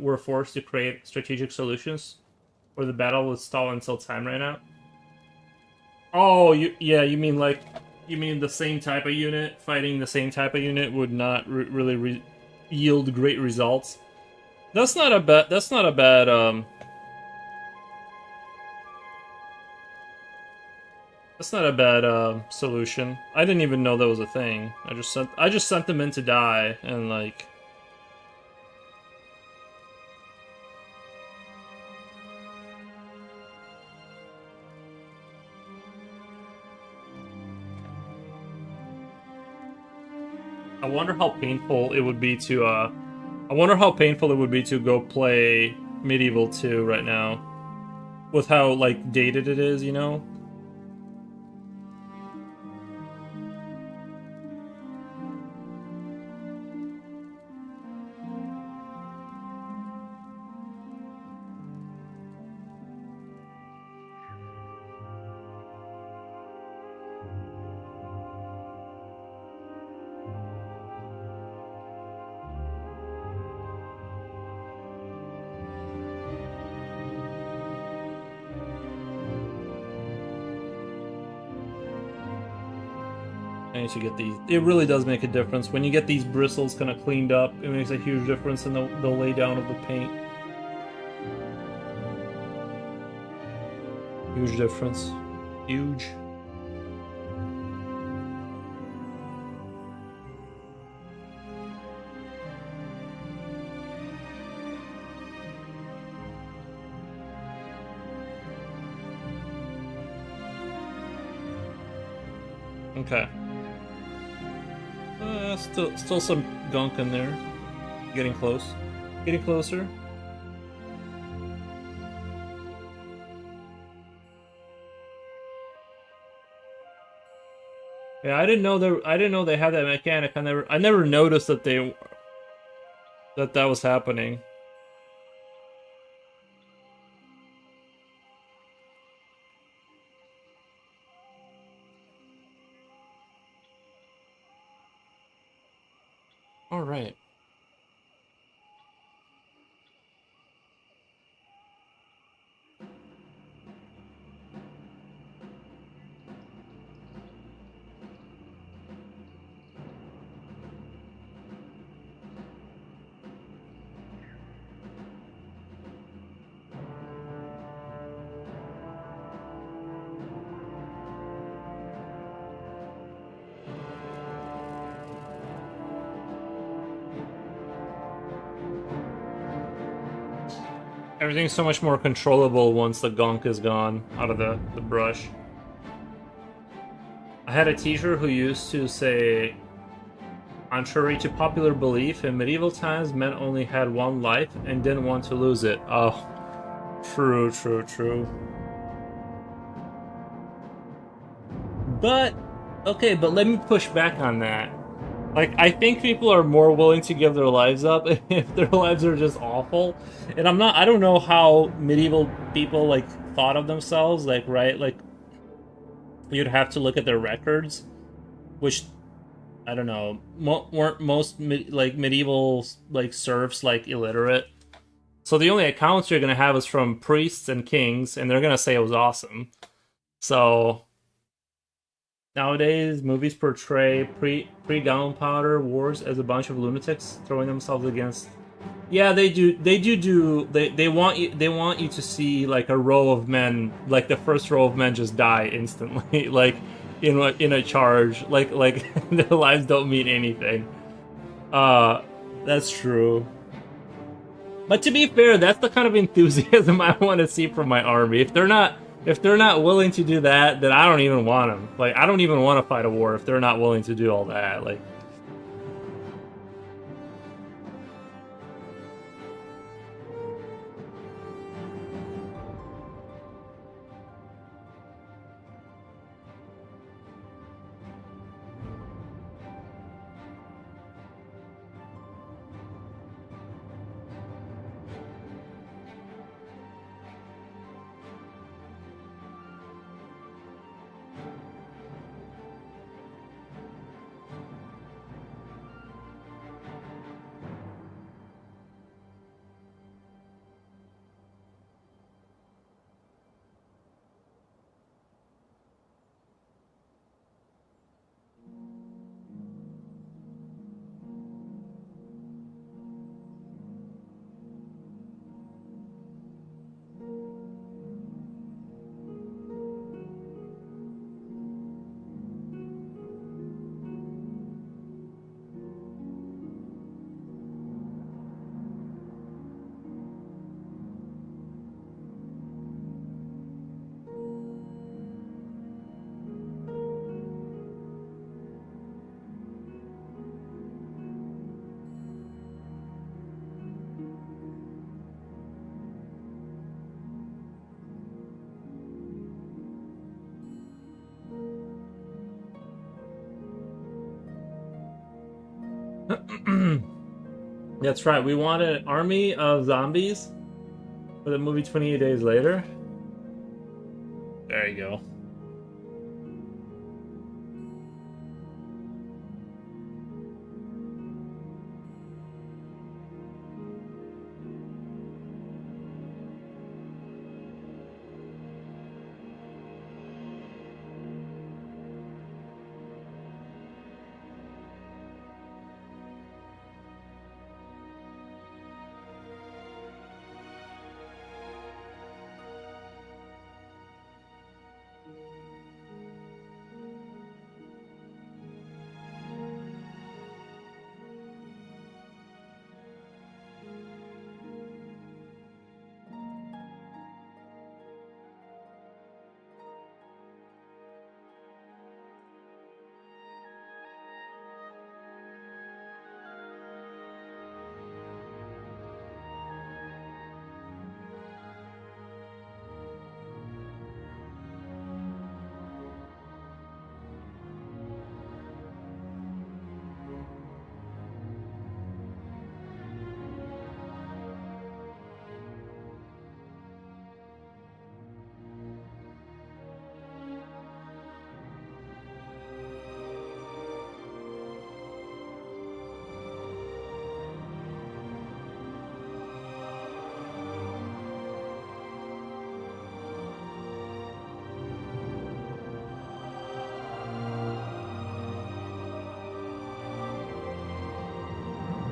were forced to create strategic solutions, where the battle would stall until time ran out. Oh, you mean the same type of unit fighting the same type of unit would not really yield great results. That's not a bad solution. I didn't even know that was a thing. I just sent them in to die, and like, I wonder how painful it would be to go play Medieval 2 right now, with how like dated it is, you know? I need to get these. It really does make a difference when you get these bristles kind of cleaned up. It makes a huge difference in the lay down of the paint. Huge difference. Huge. Okay. Still some gunk in there. Getting close. Getting closer. Yeah, I didn't know they had that mechanic. I never noticed that that was happening. All right. Everything's so much more controllable once the gunk is gone out of the brush. I had a teacher who used to say, contrary to popular belief, in medieval times men only had one life and didn't want to lose it. Oh, true. But, okay, but let me push back on that. Like, I think people are more willing to give their lives up if their lives are just awful. And I don't know how medieval people, like, thought of themselves, like, right? Like, you'd have to look at their records, which, I don't know, weren't most, medieval, like, serfs, like, illiterate. So the only accounts you're gonna have is from priests and kings, and they're gonna say it was awesome. So nowadays, movies portray pre-gunpowder wars as a bunch of lunatics throwing themselves against. Yeah, they do. They want you to see like a row of men, like the first row of men just die instantly, like in a charge, like their lives don't mean anything. That's true. But to be fair, that's the kind of enthusiasm I want to see from my army. If they're not If they're not willing to do that, then I don't even want them. Like, I don't even want to fight a war if they're not willing to do all that. Like, that's right. We want an army of zombies for the movie 28 Days Later. There you go.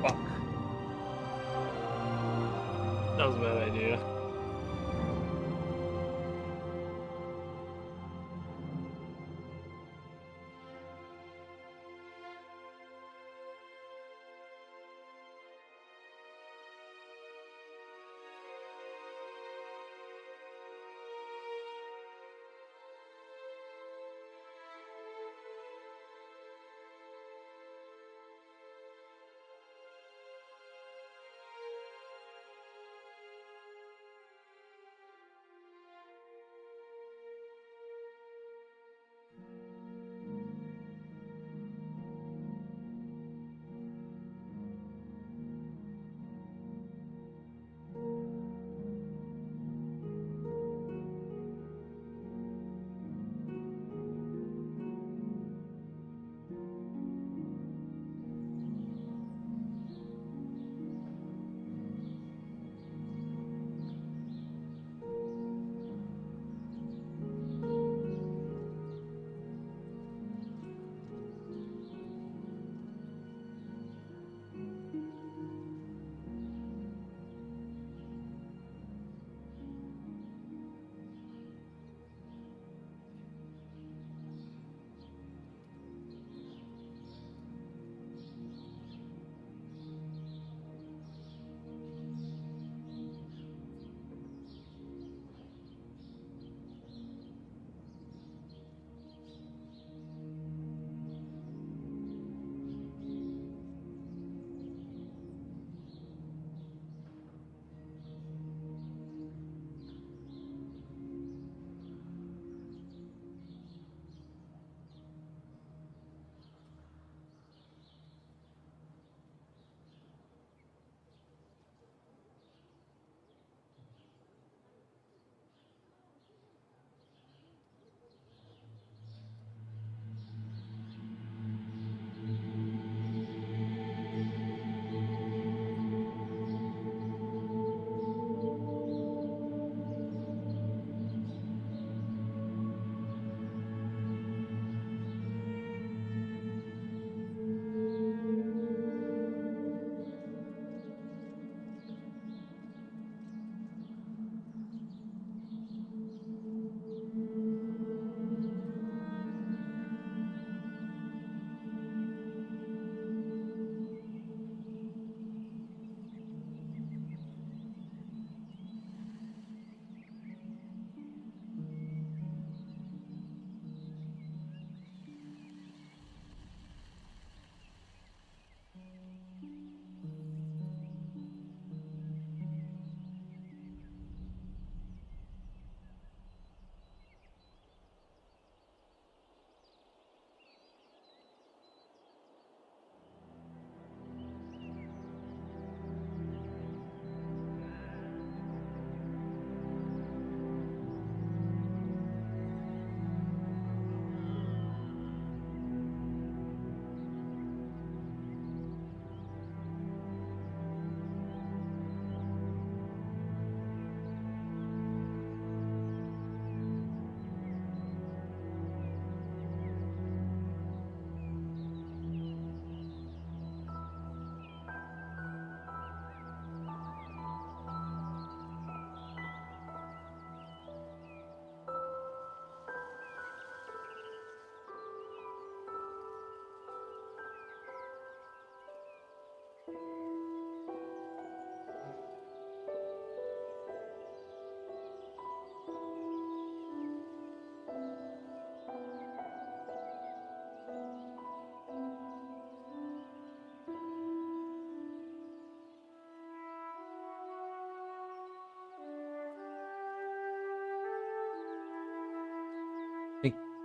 Fuck. That was a bad idea.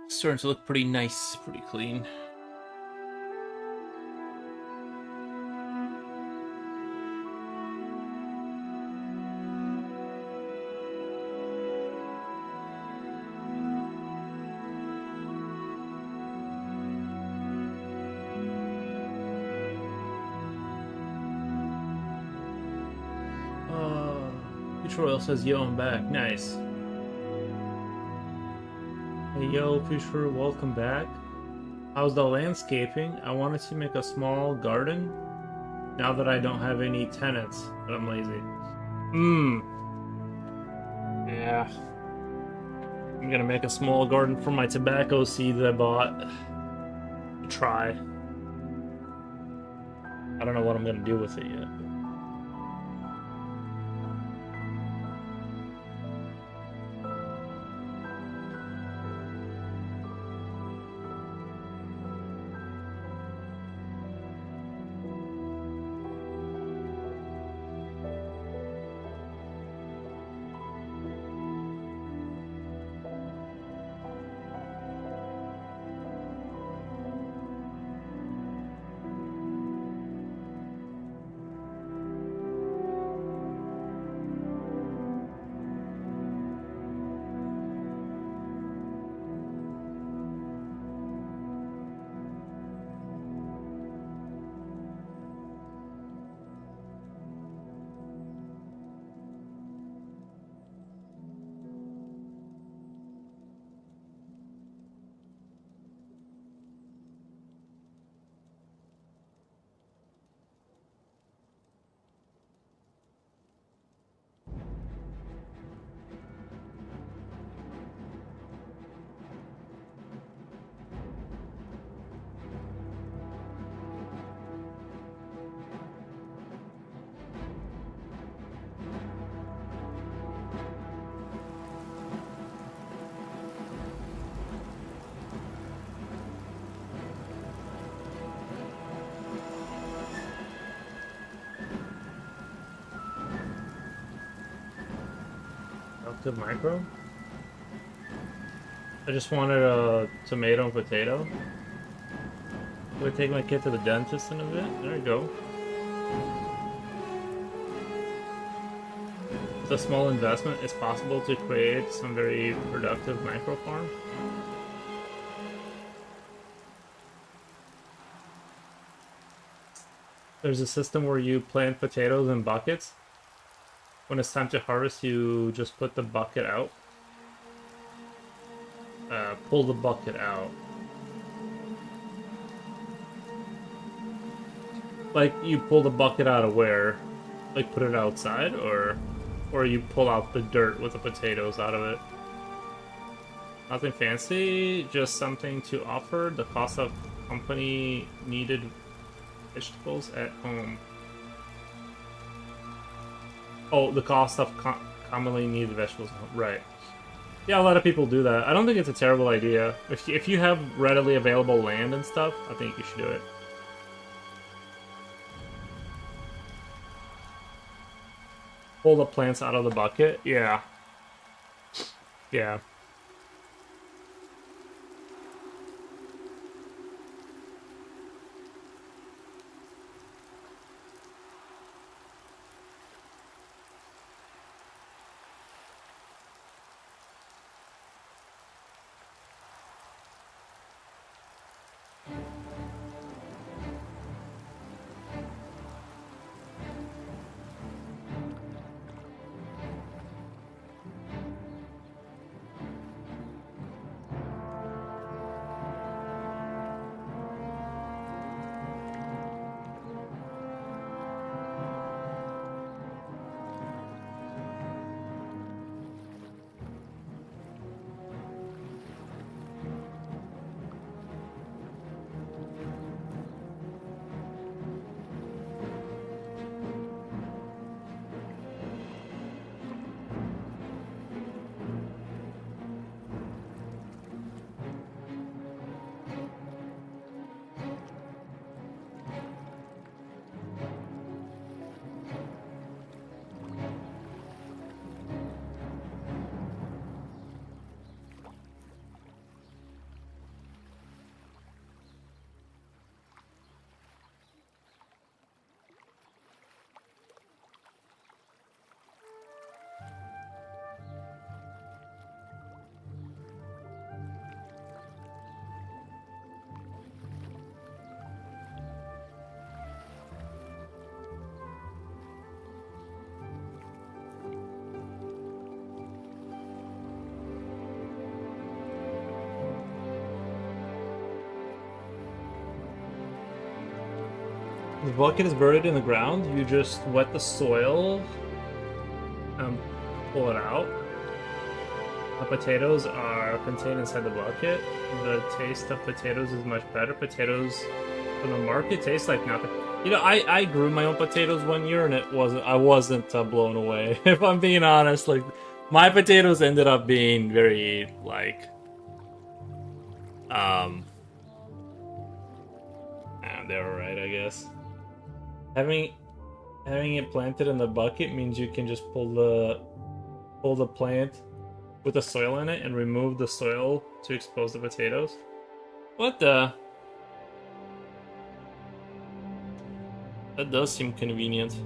Starting to look pretty nice, pretty clean. Future Royal says, yo, I'm back. Nice. Hey, yo, Future, welcome back. How's the landscaping? I wanted to make a small garden now that I don't have any tenants, but I'm lazy. Yeah. I'm gonna make a small garden for my tobacco seeds I bought. To try. I don't know what I'm gonna do with it yet. Good micro? I just wanted a tomato and potato. I'm gonna take my kid to the dentist in a bit. There you go. With a small investment, it's possible to create some very productive micro farm. There's a system where you plant potatoes in buckets. When it's time to harvest, you just put the bucket out. Pull the bucket out. Like, you pull the bucket out of where? Like, put it outside, or you pull out the dirt with the potatoes out of it? Nothing fancy, just something to offer. The cost of company needed vegetables at home. Oh, the cost of commonly needed vegetables. Right. Yeah, a lot of people do that. I don't think it's a terrible idea. If you have readily available land and stuff, I think you should do it. Pull the plants out of the bucket? Yeah. Yeah. The bucket is buried in the ground. You just wet the soil and pull it out. The potatoes are contained inside the bucket. The taste of potatoes is much better. Potatoes from the market taste like nothing. You know, I grew my own potatoes one year and I wasn't blown away. If I'm being honest, like my potatoes ended up being very like they were right, I guess. Having it planted in the bucket means you can just pull the plant with the soil in it and remove the soil to expose the potatoes. What the? That does seem convenient.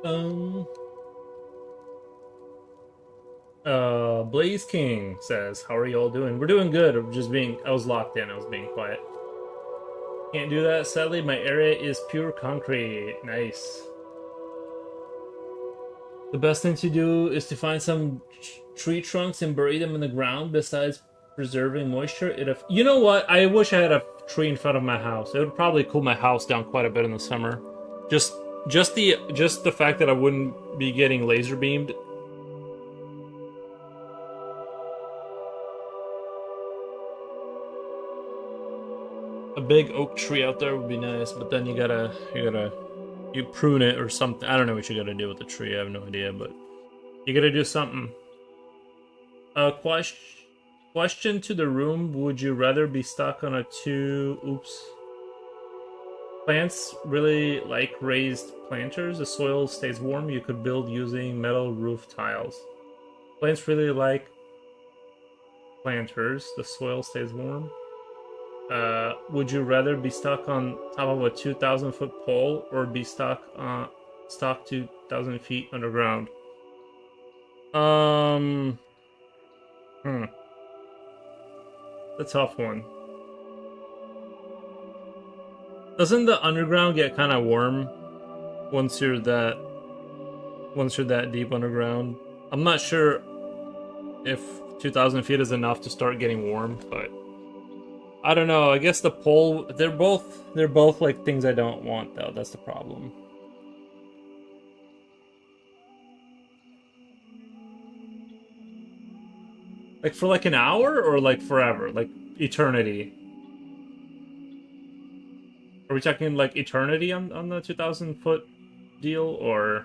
Um. Blaze King says, "How are you all doing?" We're doing good. I was locked in. I was being quiet. Can't do that. Sadly, my area is pure concrete. Nice. The best thing to do is to find some tree trunks and bury them in the ground. Besides preserving moisture, you know what? I wish I had a tree in front of my house. It would probably cool my house down quite a bit in the summer. Just the fact that I wouldn't be getting laser beamed. A big oak tree out there would be nice, but then you prune it or something. I don't know what you gotta do with the tree. I have no idea, but you gotta do something. Question to the room: would you rather be stuck on a Plants really like raised planters. The soil stays warm. You could build using metal roof tiles. Plants really like planters. The soil stays warm. Would you rather be stuck on top of a 2,000-foot pole or be stuck 2,000 feet underground? The tough one. Doesn't the underground get kind of warm once you're that deep underground? I'm not sure if 2,000 feet is enough to start getting warm, but I don't know. I guess the pole, they're both like things I don't want though. That's the problem. Like for like an hour or like forever, like eternity. Are we talking like eternity on the 2,000-foot deal, or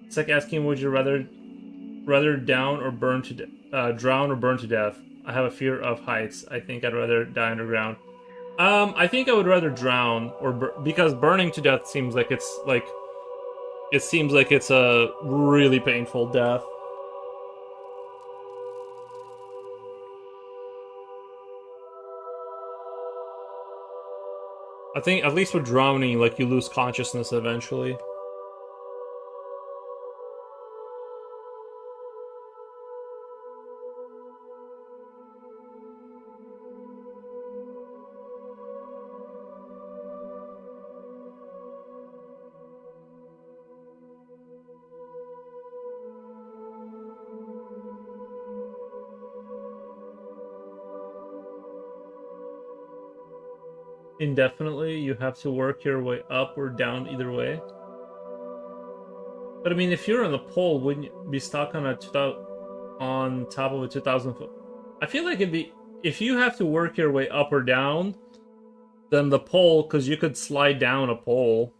it's like asking would you rather drown or burn to death? I have a fear of heights. I think I'd rather die underground. I think I would rather drown because burning to death seems like it's a really painful death. I think at least with drowning, like you lose consciousness eventually. Indefinitely, you have to work your way up or down either way. But I mean, if you're on the pole, wouldn't you be stuck on on top of a 2,000-foot? I feel like if you have to work your way up or down, then the pole, because you could slide down a pole.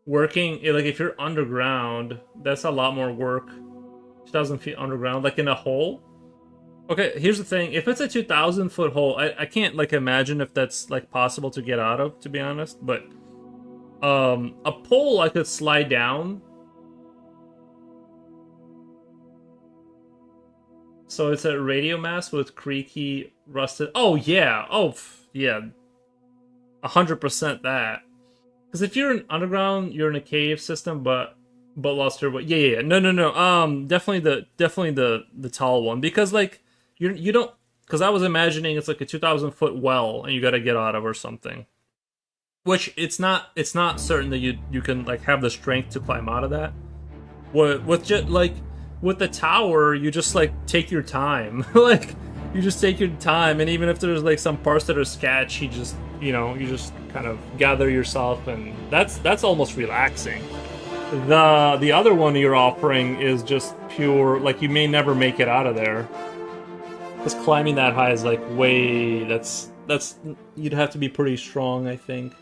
Working like if you're underground, that's a lot more work. 2,000 feet underground, like in a hole. Okay, here's the thing. If it's a 2,000-foot hole, I can't like imagine if that's like possible to get out of, to be honest. But a pole I could slide down. So it's a radio mast with creaky, rusted. Oh yeah, yeah, 100% that. Because if you're in underground, you're in a cave system, but lost your way. Yeah. No. Definitely the tall one, because like. You don't, because I was imagining it's like a 2,000-foot well and you got to get out of or something. Which it's not certain that you can like have the strength to climb out of that. With just like with the tower, you just like take your time. Like you just take your time, and even if there's like some parts that are sketchy, you just kind of gather yourself, and that's almost relaxing. The other one you're offering is just pure, like you may never make it out of there. Because climbing that high is like way, that's you'd have to be pretty strong, I think.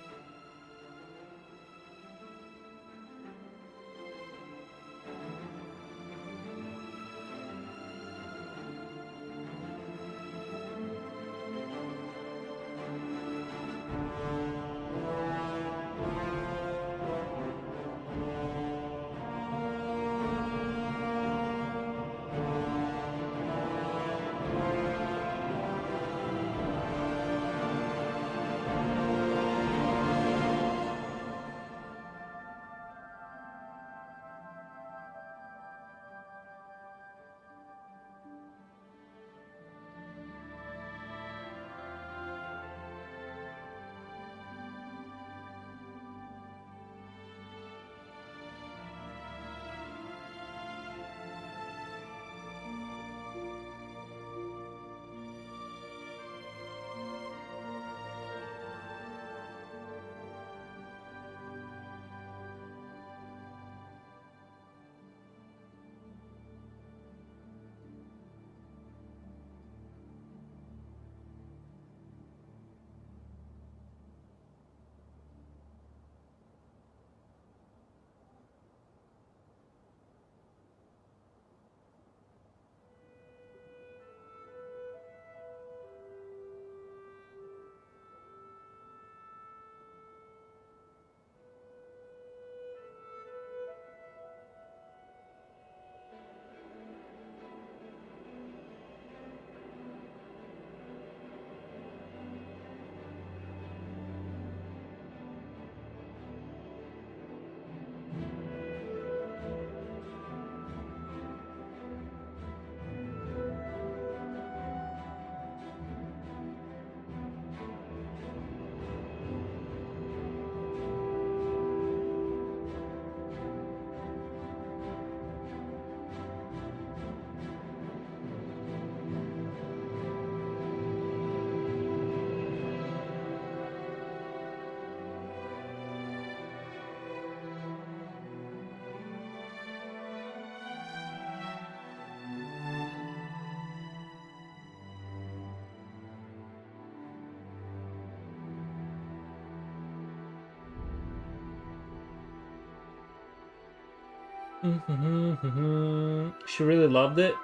She really loved it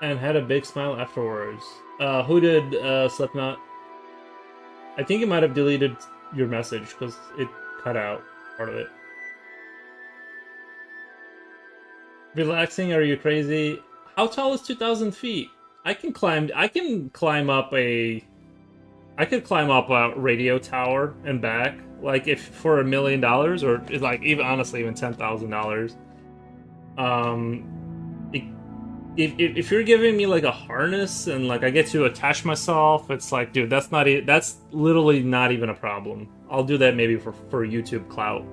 and had a big smile afterwards. Who did Slipknot? I think you might have deleted your message because it cut out part of it. Relaxing? Are you crazy? How tall is 2,000 feet? I can climb. I can climb up a. I could climb up a radio tower and back, like if for $1 million, or like even honestly even $10,000. It, if you're giving me like a harness and like I get to attach myself, it's like, dude, that's literally not even a problem. I'll do that maybe for YouTube clout.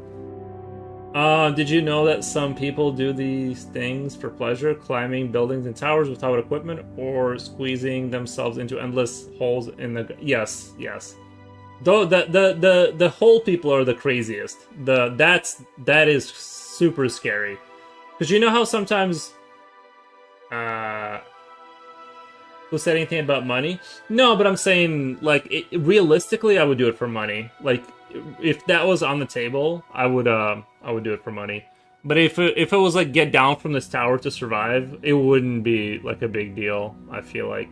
Did you know that some people do these things for pleasure, climbing buildings and towers without equipment, or squeezing themselves into endless holes in the? Yes, yes. Though the hole people are the craziest. That is super scary, because you know how sometimes. Who said anything about money? No, but I'm saying like realistically, I would do it for money. Like if that was on the table, I would do it for money. But if it was like get down from this tower to survive, it wouldn't be like a big deal. I feel like,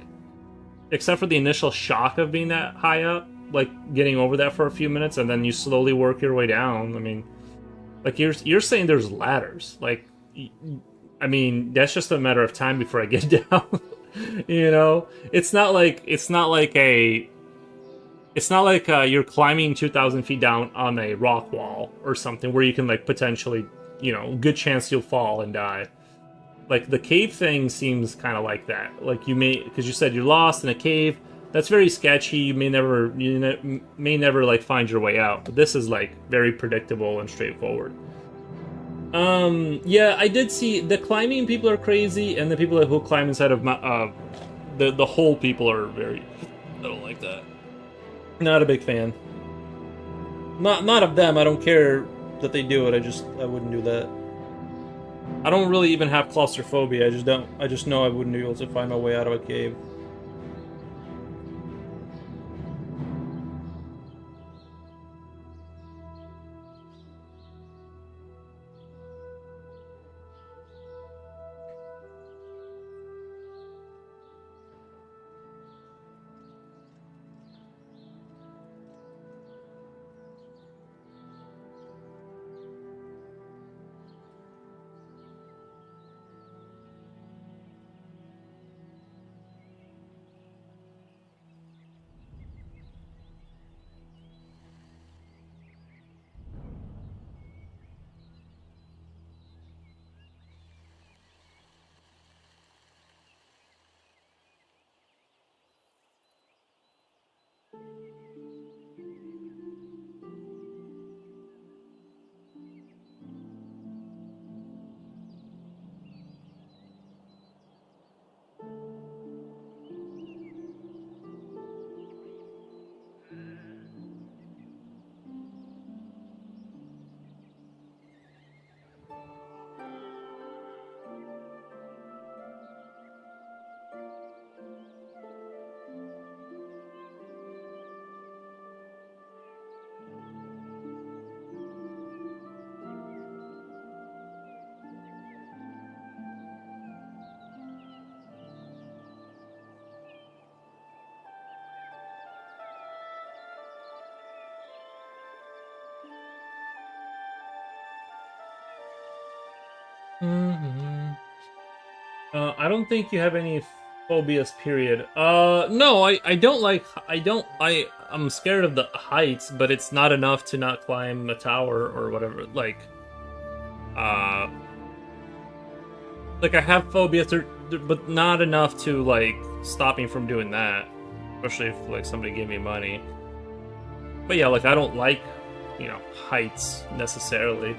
except for the initial shock of being that high up, like getting over that for a few minutes, and then you slowly work your way down. I mean, like you're saying there's ladders. Like, I mean, that's just a matter of time before I get down. You know, it's not like you're climbing 2,000 feet down on a rock wall or something where you can like potentially, you know, good chance you'll fall and die. Like the cave thing seems kind of like that. Like you may, because you said you're lost in a cave. That's very sketchy. You may never like find your way out. But this is like very predictable and straightforward. Yeah, I did see the climbing people are crazy, and the people who climb inside of the hole people are very. I don't like that. Not a big fan. Not of them. I don't care that they do it. I wouldn't do that. I don't really even have claustrophobia. I just know I wouldn't be able to find my way out of a cave. I don't think you have any phobias, period. No, I don't like, I'm scared of the heights, but it's not enough to not climb a tower or whatever. Uh, like I have phobias, but not enough to, like, stop me from doing that. Especially if, like, somebody gave me money. But yeah, like, I don't like, you know, heights, necessarily.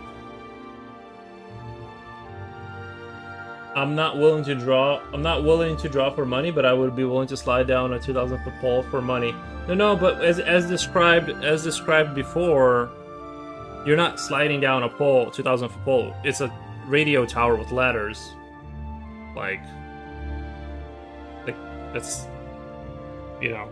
I'm not willing to draw for money, but I would be willing to slide down a 2,000-foot pole for money. No, but as described before, you're not sliding down a pole, 2,000-foot pole. It's a radio tower with ladders. Like that's, you know.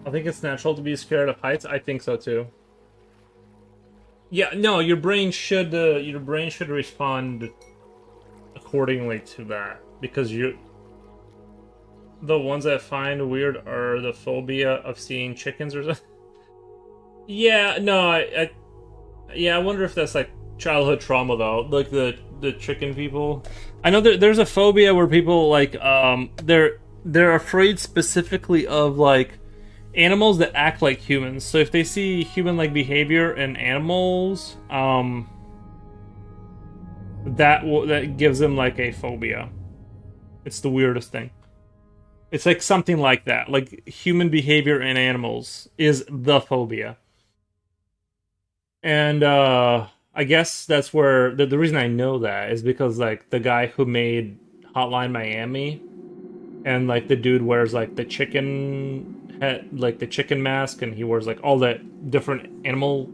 I think it's natural to be scared of heights. I think so too. Yeah, no, your brain should respond accordingly to that, because the ones that find weird are the phobia of seeing chickens or something. Yeah, no, I wonder if that's like childhood trauma though, like the chicken people. I know there's a phobia where people like they're afraid specifically of like animals that act like humans. So if they see human-like behavior in animals, that gives them like a phobia. It's the weirdest thing. It's like something like that. Like human behavior in animals is the phobia. And I guess that's where the reason I know that is because like the guy who made Hotline Miami, and like the dude wears like the chicken head, like the chicken mask, and he wears like all that different animal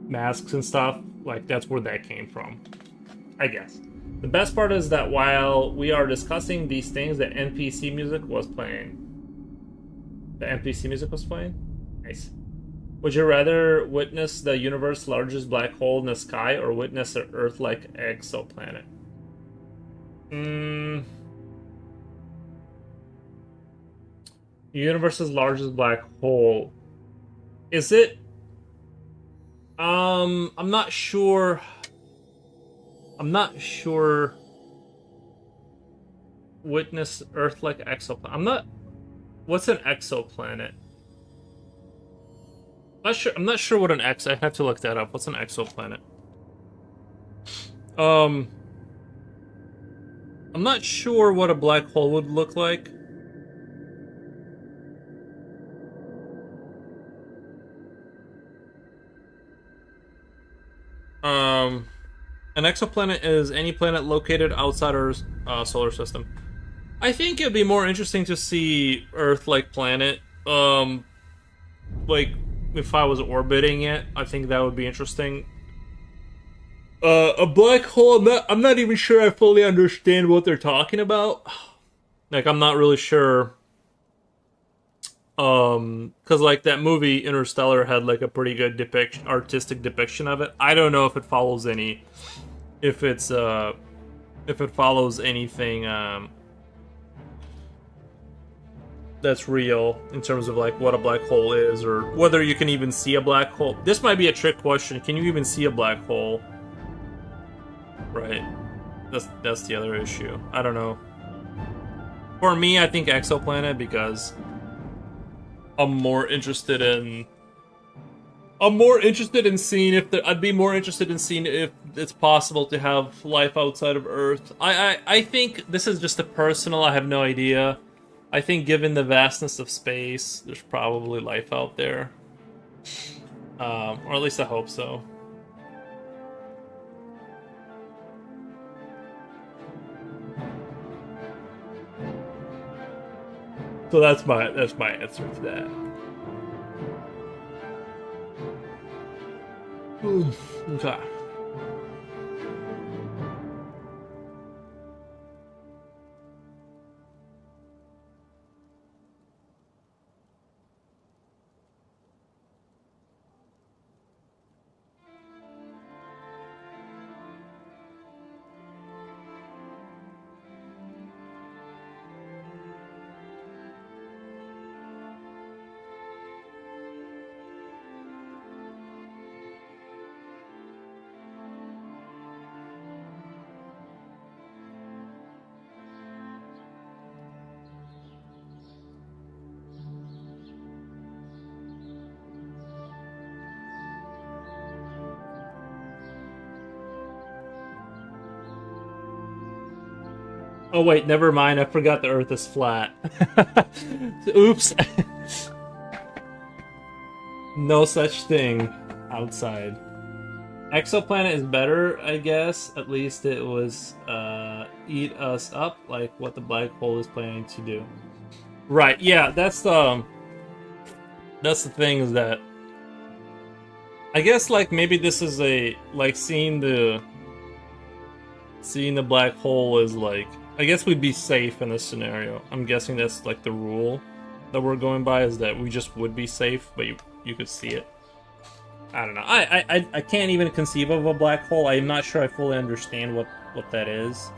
masks and stuff. Like that's where that came from, I guess. The best part is that while we are discussing these things, the NPC music was playing. The NPC music was playing? Nice. Would you rather witness the universe's largest black hole in the sky or witness an Earth-like exoplanet? The universe's largest black hole. Is it? I'm not sure. I'm not sure. Witness Earth-like exoplanet. I'm not. What's an exoplanet? I'm not sure what an I have to look that up. What's an exoplanet? I'm not sure what a black hole would look like. An exoplanet is any planet located outside our solar system. I think it'd be more interesting to see Earth-like planet. Like if I was orbiting it, I think that would be interesting. A black hole, I'm not even sure I fully understand what they're talking about. Like, I'm not really sure. Because like that movie Interstellar had like a pretty good artistic depiction of it. I don't know if it follows if it follows anything, that's real in terms of like what a black hole is, or whether you can even see a black hole. This might be a trick question. Can you even see a black hole? Right. That's the other issue. I don't know. For me, I think exoplanet because I'm more interested in seeing if I'd be more interested in seeing if it's possible to have life outside of Earth. I think this is just a personal, I have no idea. I think given the vastness of space, there's probably life out there. Or at least I hope so. So that's my answer to that. Okay. Oh wait, never mind. I forgot the Earth is flat. Oops. No such thing outside. Exoplanet is better, I guess. At least it was eat us up, like what the black hole is planning to do. Right? Yeah, that's the thing is that I guess like maybe this is like seeing the black hole is like. I guess we'd be safe in this scenario. I'm guessing that's like the rule. that we're going by is that we just would be safe, but you could see it. I don't know. I can't even conceive of a black hole. I'm not sure I fully understand what that is.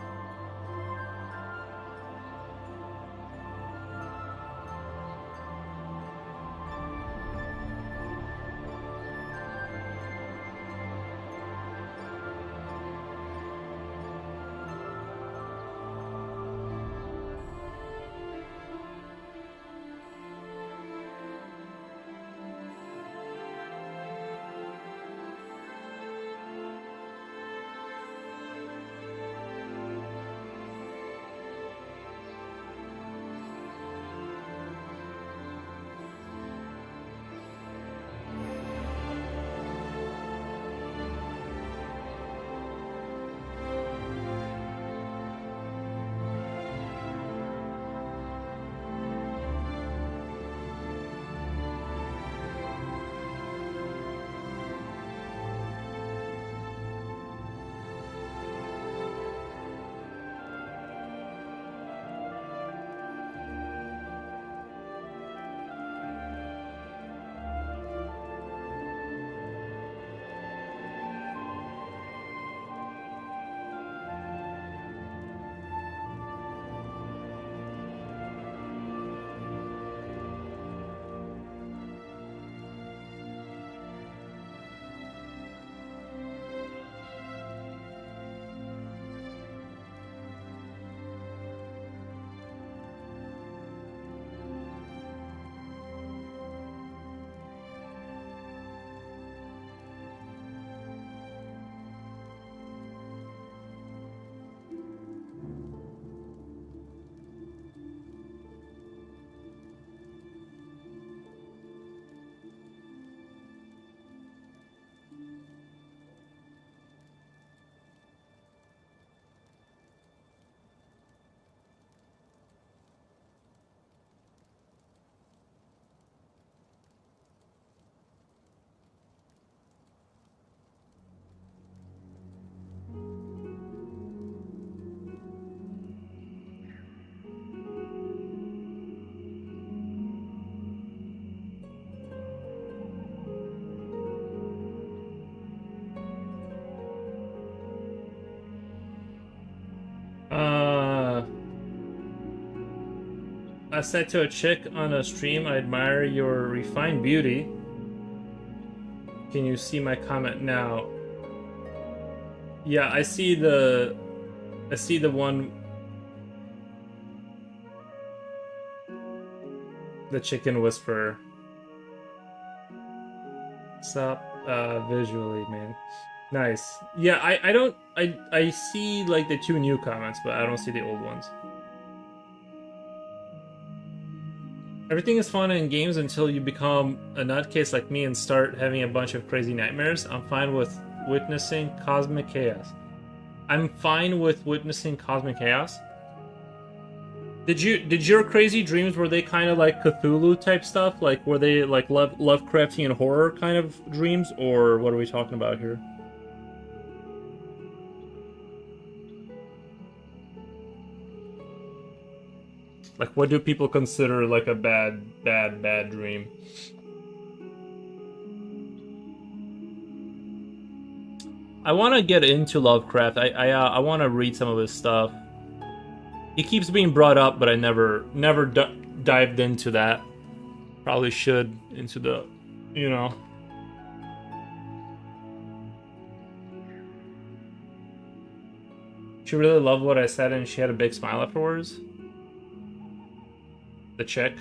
I said to a chick on a stream, I admire your refined beauty. Can you see my comment now? Yeah, I see the one, the chicken whisperer. Stop visually, man. Nice. Yeah, I see like the 2 new comments, but I don't see the old ones. Everything is fun in games until you become a nutcase like me and start having a bunch of crazy nightmares. I'm fine with witnessing cosmic chaos. I'm fine with witnessing cosmic chaos. Did your crazy dreams, were they kind of like Cthulhu type stuff? Like were they like Lovecraftian horror kind of dreams, or what are we talking about here? Like, what do people consider like a bad dream? I want to get into Lovecraft. I want to read some of his stuff. He keeps being brought up, but I never dived into that. Probably should into the, you know. She really loved what I said, and she had a big smile afterwards. The chick.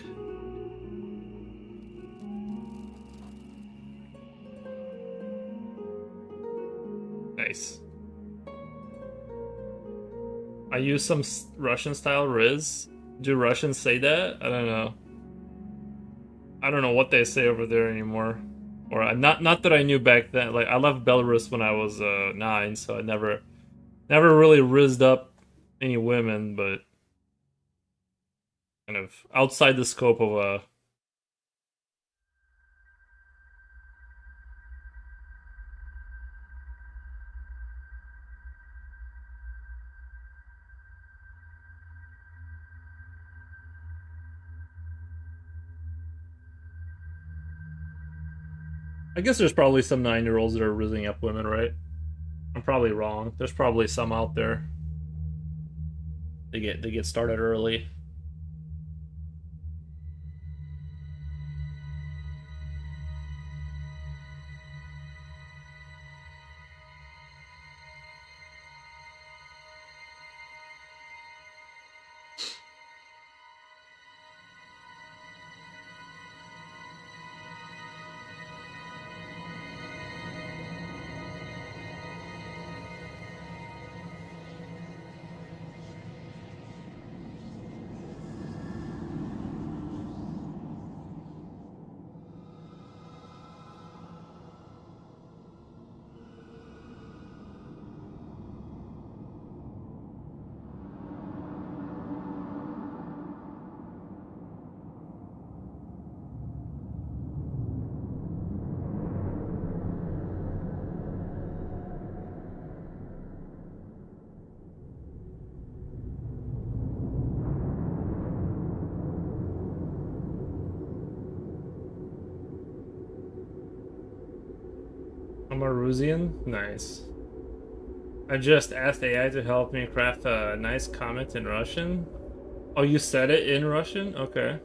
Nice. I use some Russian style Riz. Do Russians say that? I don't know. I don't know what they say over there anymore. Or not that I knew back then. Like, I left Belarus when I was 9, so I never really rizzed up any women, but kind of outside the scope of a. I guess there's probably some 9-year-olds that are rizzing up women, right? I'm probably wrong. There's probably some out there. They get started early. I'm a Rusian? Nice. I just asked AI to help me craft a nice comment in Russian. Oh, you said it in Russian? Okay.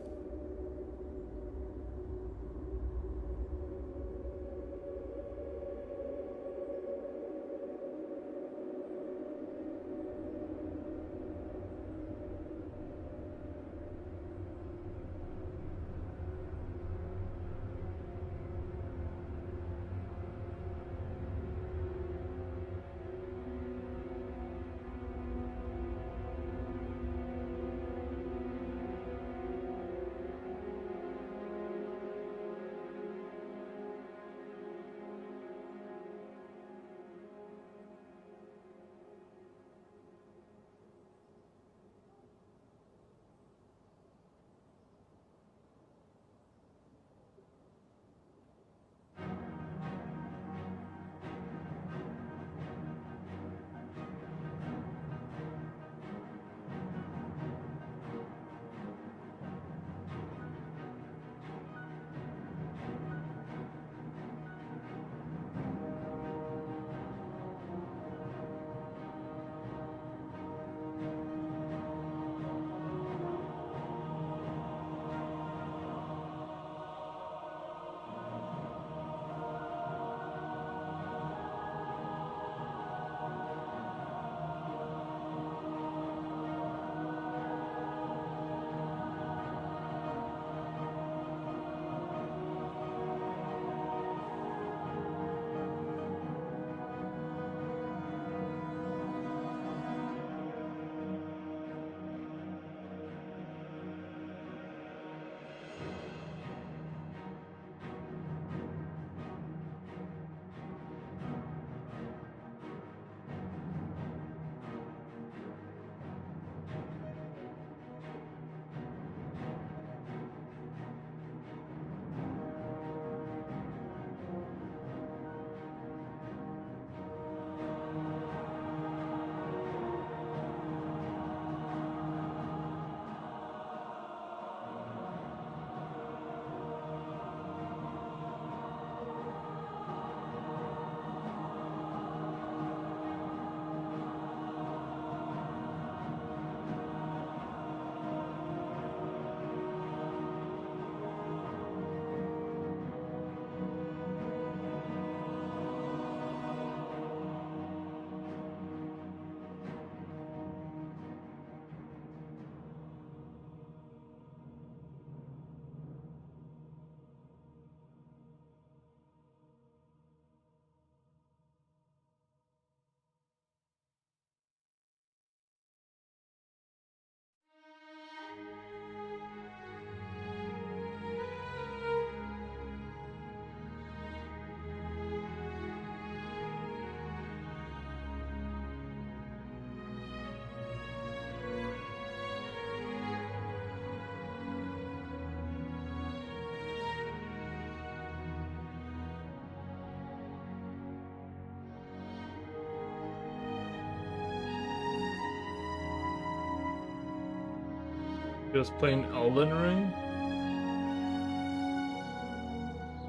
He was playing Elden Ring?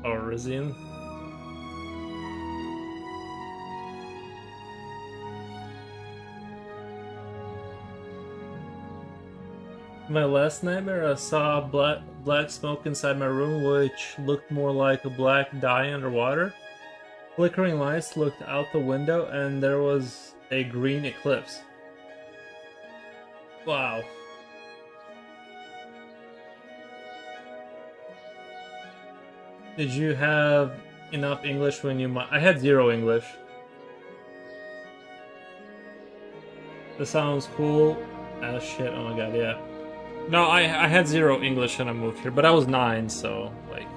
Or Rizian? My last nightmare, I saw black smoke inside my room, which looked more like a black dye underwater. Flickering lights looked out the window, and there was a green eclipse. Wow. Did you have enough English when you... I had 0 English. This sounds cool as shit. Oh my god, yeah. No, I had 0 English when I moved here, but I was 9, so like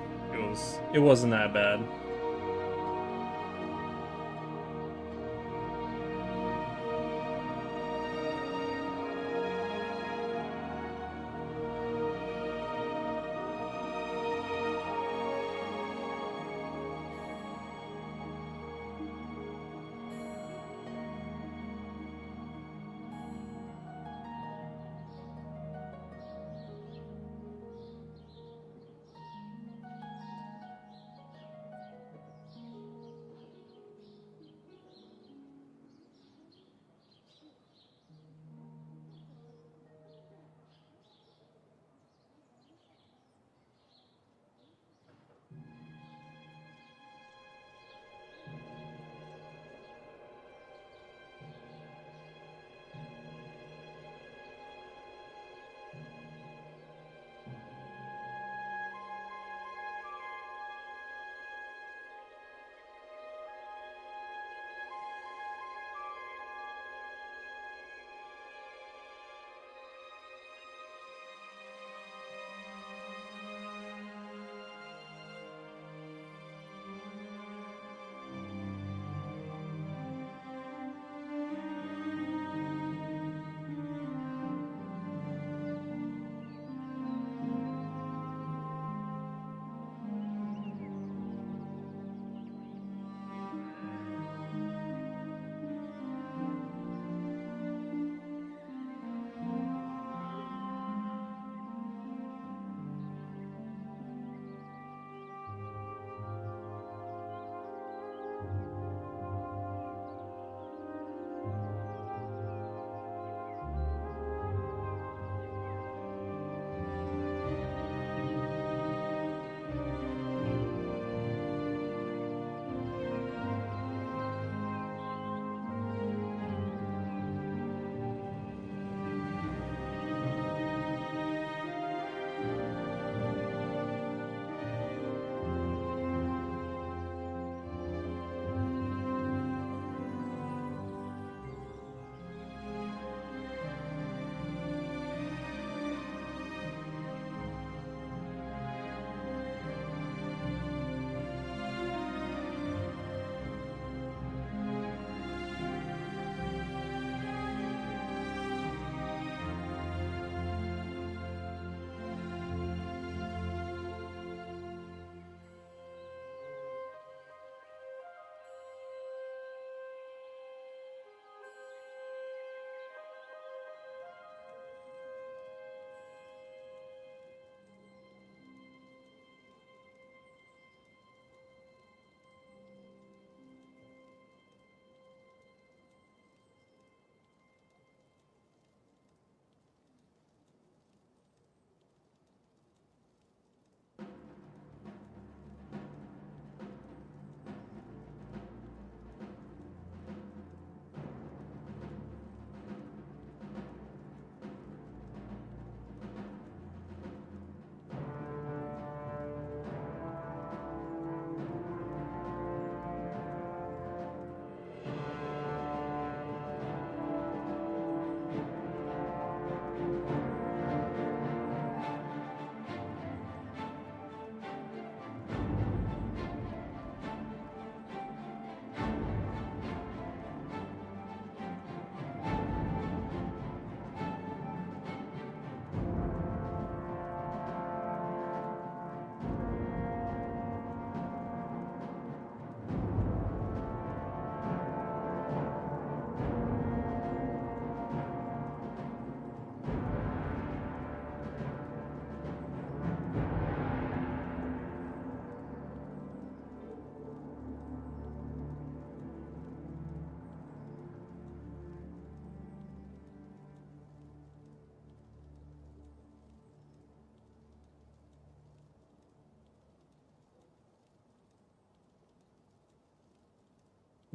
it wasn't that bad.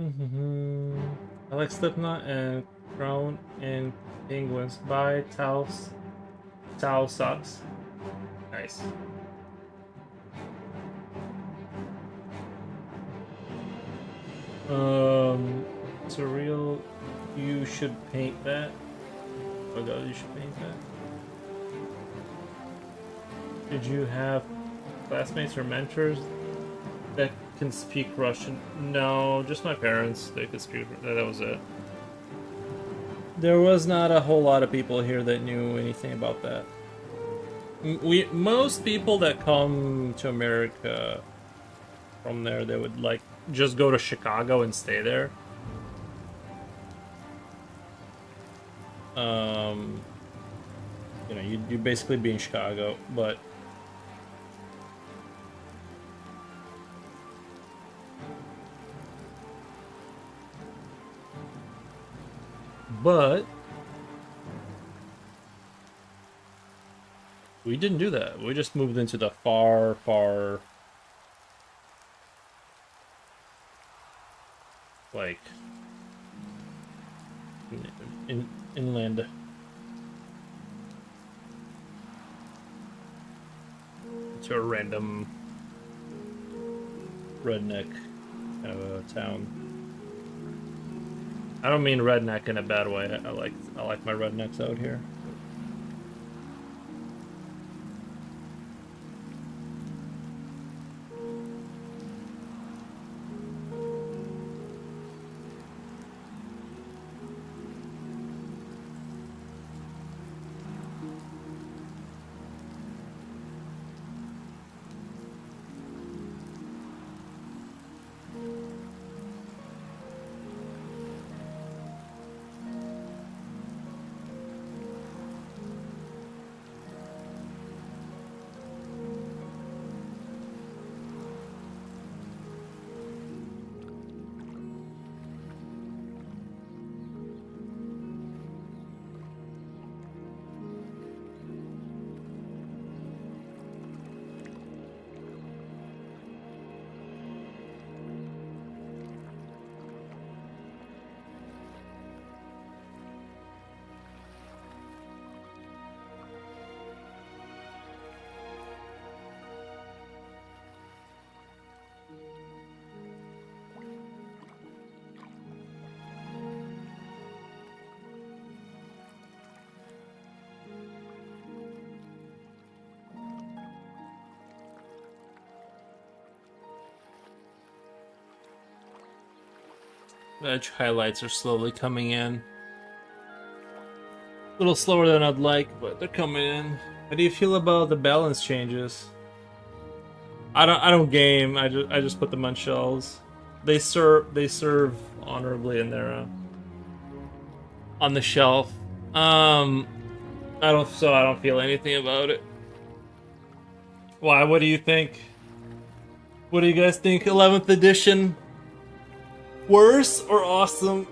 I like Slipknot and Crown and Penguins. Bye, Taos. Tao sucks. Nice. Surreal. You should paint that. Oh god, you should paint that. Did you have classmates or mentors that can speak Russian? No, just my parents. They could speak. That was it. There was not a whole lot of people here that knew anything about that. Most people that come to America from there, they would like just go to Chicago and stay there. You know, you basically be in Chicago, but we didn't do that. We just moved into the far, like, inland. To a random redneck kind of a town. I don't mean redneck in a bad way. I like my rednecks out here. Edge highlights are slowly coming in. A little slower than I'd like, but they're coming in. How do you feel about the balance changes? I don't game. I just put them on shelves. They serve honorably in their on the shelf. I don't feel anything about it. Why? What do you think? What do you guys think? 11th edition? Worse or awesome?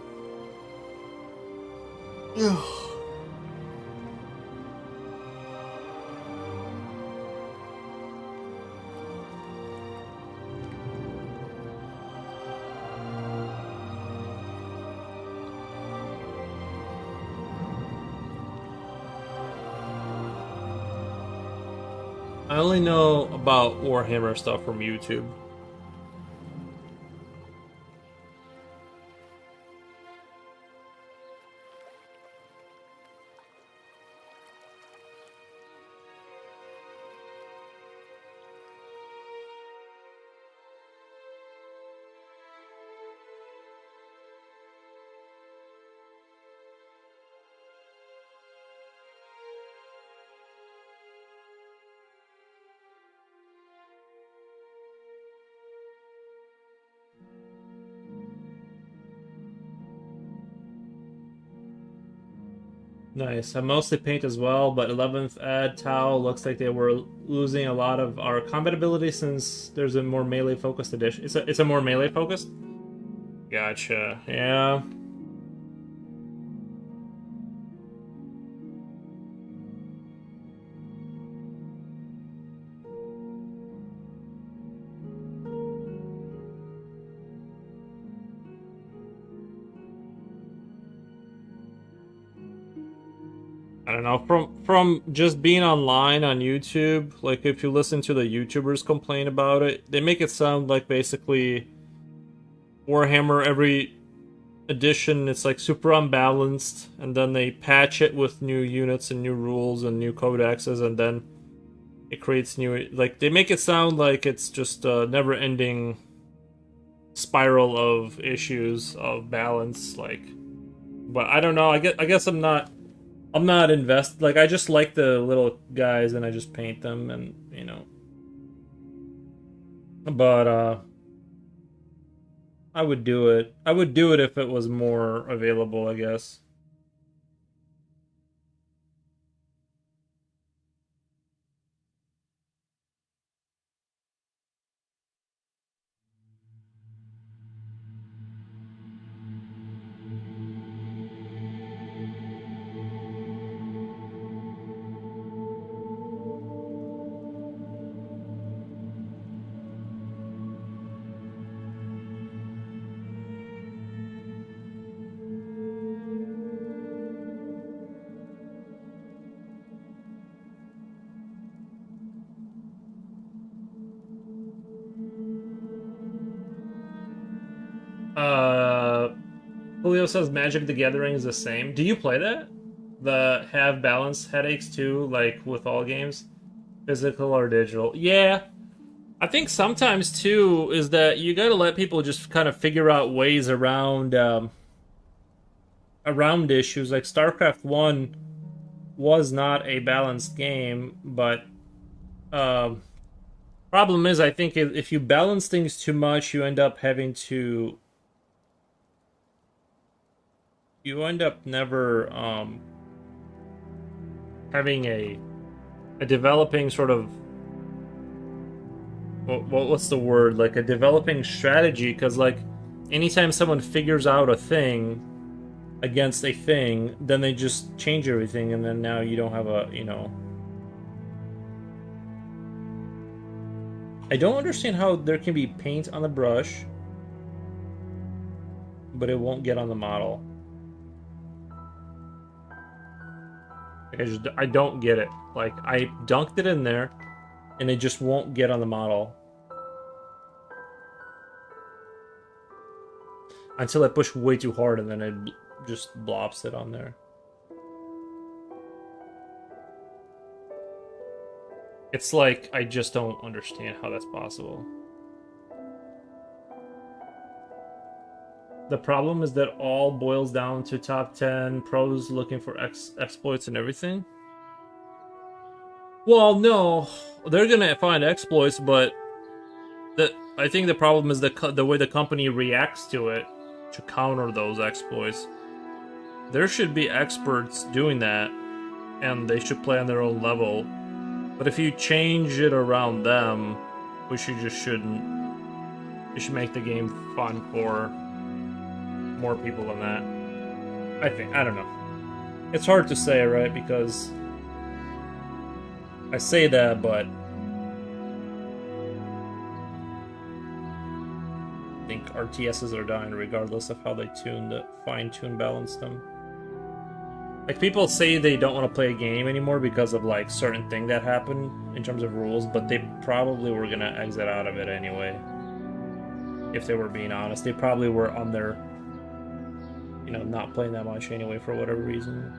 Ugh. I only know about WarHammer stuff from YouTube. Nice. I mostly paint as well, but 11th Ad Tau looks like they were losing a lot of our combat ability since there's a more melee focused edition. It's a more melee focused? Gotcha. Yeah. I don't know, from just being online on YouTube, like if you listen to the YouTubers complain about it, they make it sound like basically Warhammer every edition it's like super unbalanced, and then they patch it with new units and new rules and new codexes, and then it creates new, like they make it sound like it's just a never-ending spiral of issues of balance, like. But I don't know. I guess I'm not invested. Like I just like the little guys and I just paint them, and you know. But I would do it. I would do it if it was more available, I guess. Uh Julio says Magic the Gathering is the same. Do you play that? The have balance headaches too, like with all games? Physical or digital? Yeah. I think sometimes too is that you gotta let people just kind of figure out ways around around issues. Like StarCraft 1 was not a balanced game, but um problem is I think if you balance things too much, you end up never having a developing sort of what's the word, like a developing strategy, because like anytime someone figures out a thing against a thing, then they just change everything, and then now you don't have a, you know. I don't understand how there can be paint on the brush but it won't get on the model. I don't get it. Like, I dunked it in there, and it just won't get on the model. Until I push way too hard, and then it just blobs it on there. It's like, I just don't understand how that's possible. The problem is that all boils down to top 10 pros looking for exploits and everything. Well, no, they're gonna find exploits, but I think the problem is the way the company reacts to it to counter those exploits. There should be experts doing that, and they should play on their own level. But if you change it around them, shouldn't. You should make the game fun for more people than that. I don't know. It's hard to say, right? Because I say that, but I think RTSs are dying regardless of how they fine-tune balance them. Like, people say they don't want to play a game anymore because of, like, certain thing that happened in terms of rules, but they probably were gonna exit out of it anyway. If they were being honest. They probably were on their, you know, not playing that much anyway for whatever reason.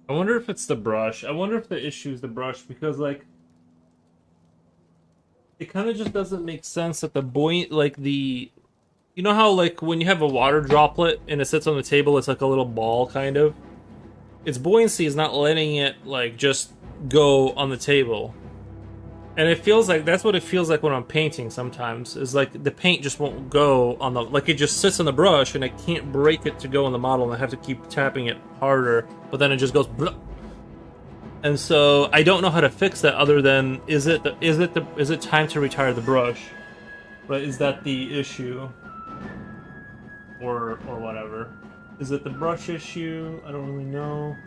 I wonder if it's the brush. I wonder if the issue is the brush, because, like, It kind of just doesn't make sense that the buoyant, like the, you know how like when you have a water droplet and it sits on the table, it's like a little ball kind of. Its buoyancy is not letting it like just go on the table. And it feels like that's what it feels like when I'm painting sometimes. Is like the paint just won't go on the, like it just sits on the brush and I can't break it to go on the model and I have to keep tapping it harder, but then it just goes blah. And so I don't know how to fix that other than is it time to retire the brush? But is that the issue? Or whatever. Is it the brush issue? I don't really know.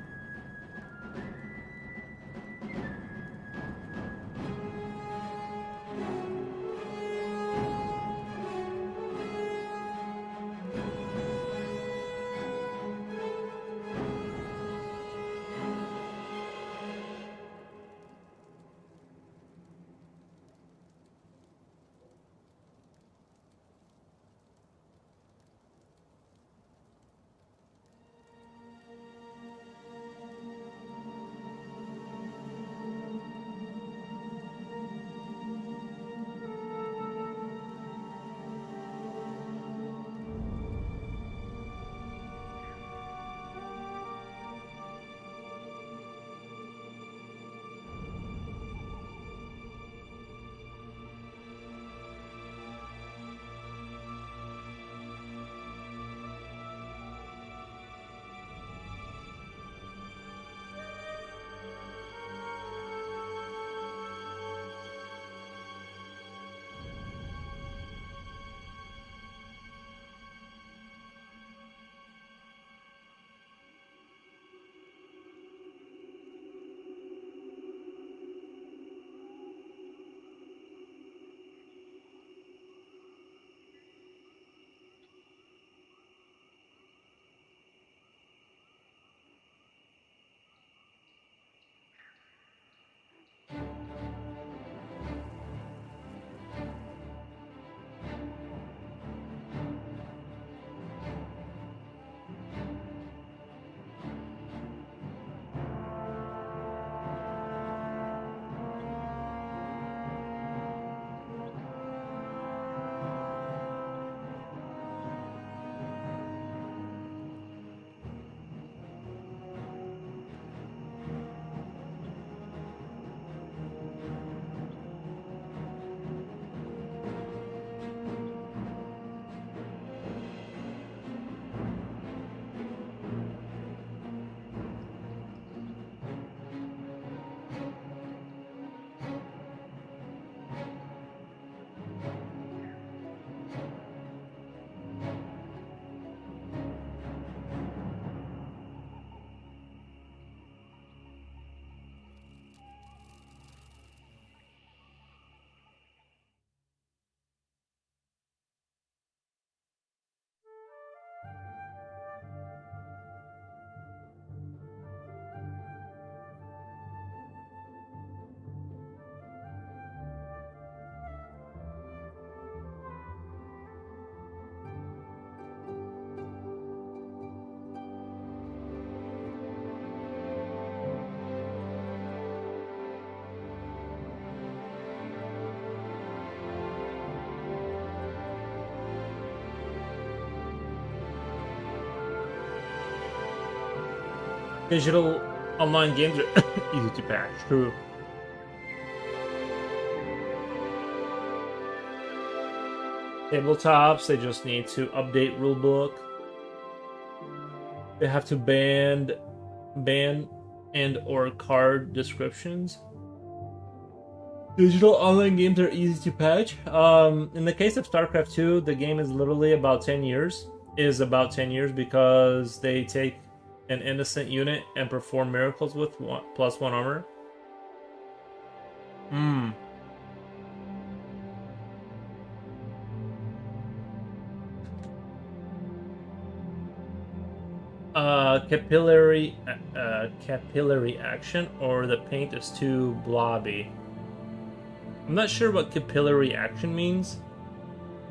Digital online games are easy to patch. True. Tabletops, they just need to update rulebook. They have to ban and or card descriptions. Digital online games are easy to patch. In the case of StarCraft 2, the game is literally about 10 years. Is about 10 years because they take an innocent unit and perform miracles with +1 armor. Capillary action, or the paint is too blobby. I'm not sure what capillary action means.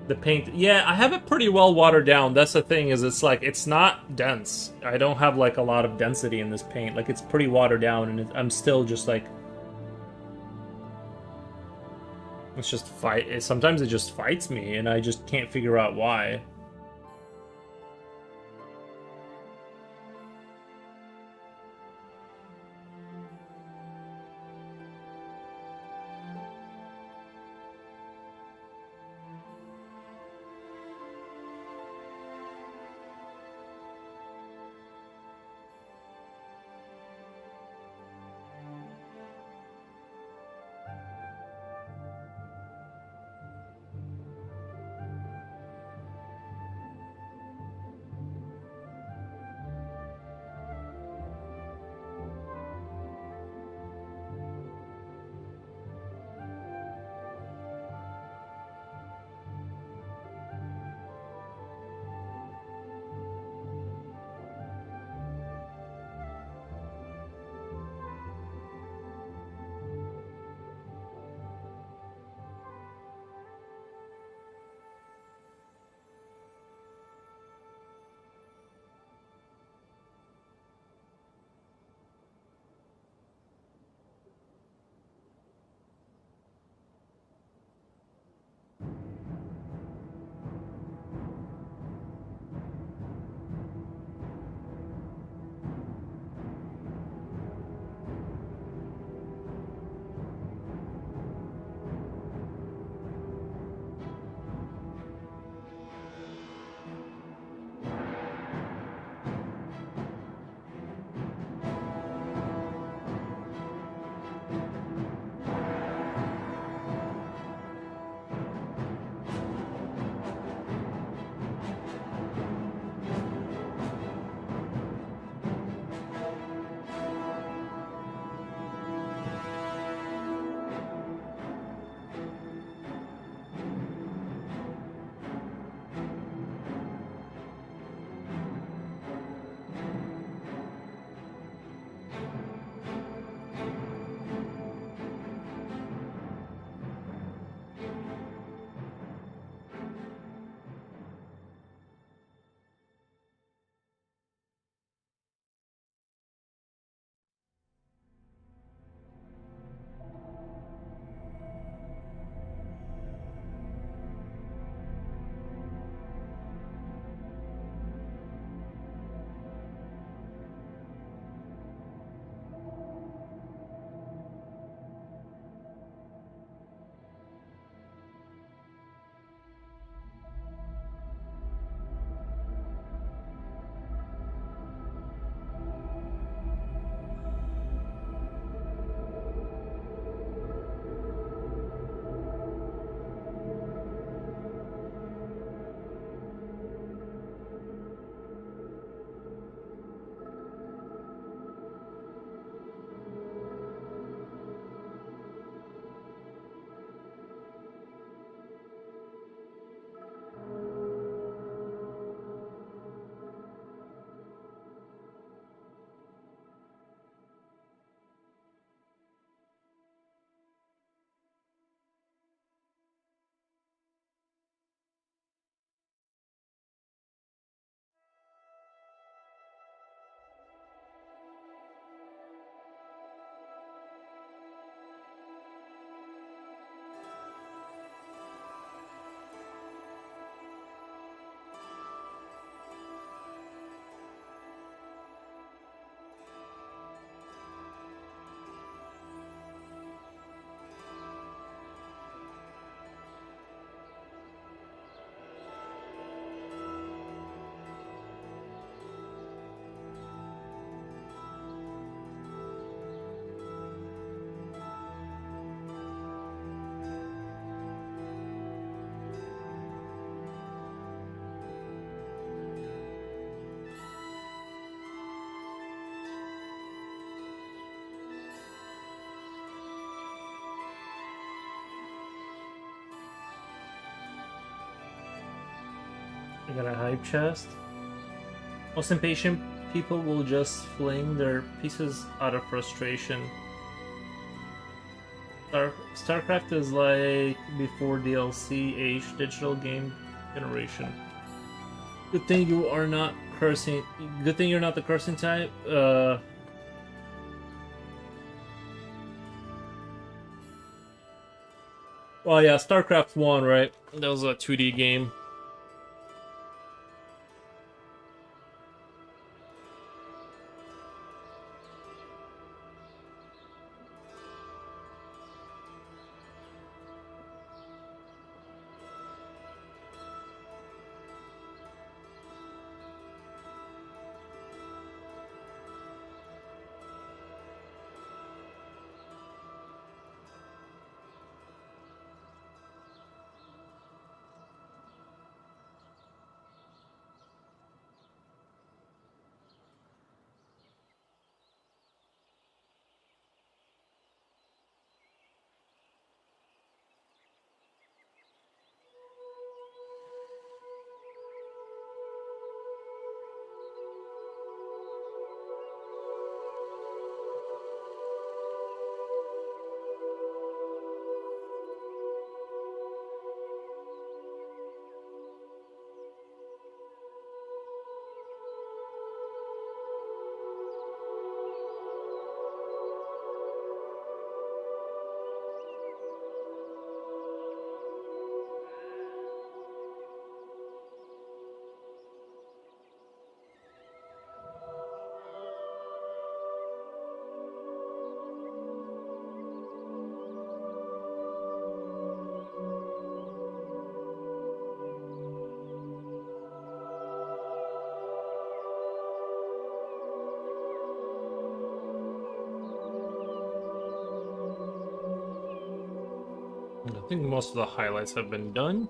The paint, yeah, I have it pretty well watered down. That's the thing, is it's like, it's not dense. I don't have like a lot of density in this paint. Like, it's pretty watered down, and I'm still just like... It's just fight. Sometimes it just fights me, and I just can't figure out why. I got a hype chest. Most impatient people will just fling their pieces out of frustration. StarCraft is like before DLC age digital game generation. Good thing you are not cursing. Good thing you're not the cursing type. Well, yeah, StarCraft 1, right? That was a 2D game. I think most of the highlights have been done.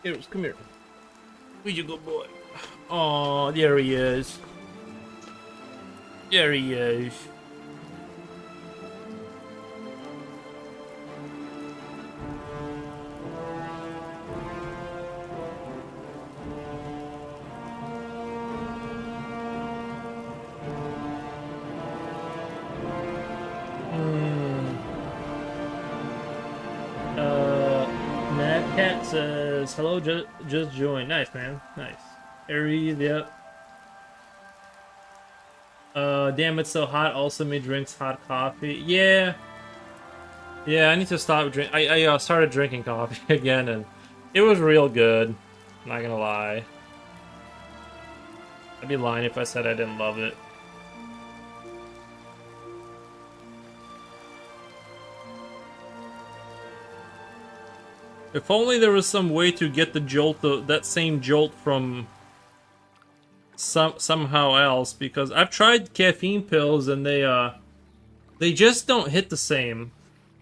Here's, come here. Where'd you go, boy? Oh, there he is. There he is. Matt Cat says, hello, just joined. Nice, man. Nice. Aries, yep. Damn, it's so hot. Also, me drinks hot coffee. Yeah. Yeah, I need to stop drink. I started drinking coffee again, and it was real good. Not gonna lie. I'd be lying if I said I didn't love it. If only there was some way to get the jolt, that same jolt from somehow else, because I've tried caffeine pills and they just don't hit the same,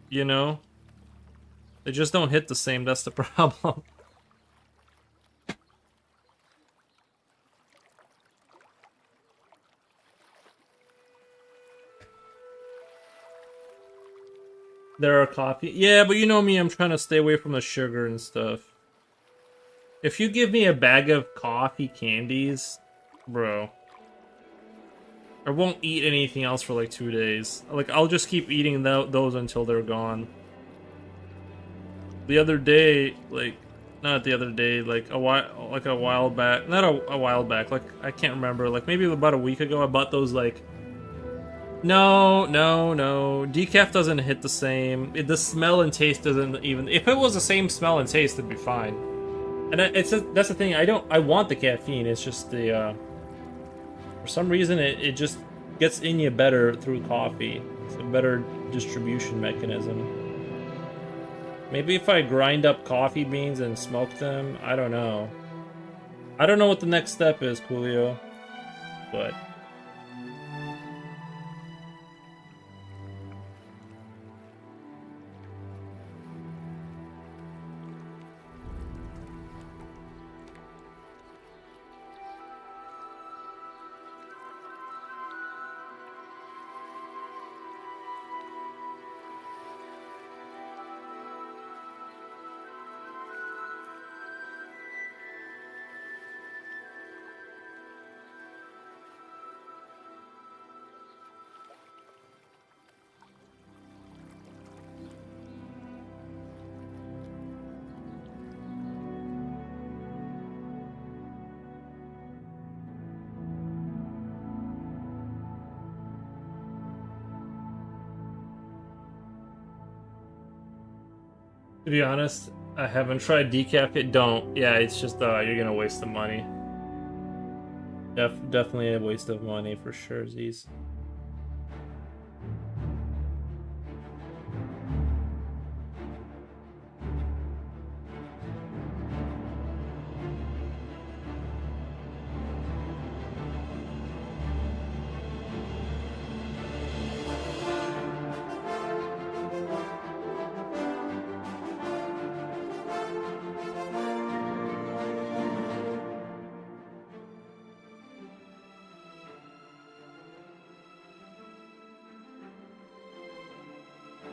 you know? They just don't hit the same, that's the problem. There are coffee. Yeah, but you know me, I'm trying to stay away from the sugar and stuff. If you give me a bag of coffee candies, bro, I won't eat anything else for like 2 days. Like, I'll just keep eating those until they're gone. The other day, like, not the other day, like a while back, not a while back, like, I can't remember, like maybe about a week ago, I bought those, like, no, decaf doesn't hit the same. The smell and taste doesn't even, if it was the same smell and taste, it'd be fine. And that's the thing, I want the caffeine, it's just the, for some reason, it just gets in you better through coffee. It's a better distribution mechanism. Maybe if I grind up coffee beans and smoke them, I don't know. I don't know what the next step is, Coolio, but... To be honest, I haven't tried decaf yet. Don't. Yeah, it's just, you're gonna waste the money. Definitely a waste of money for sure, Z's.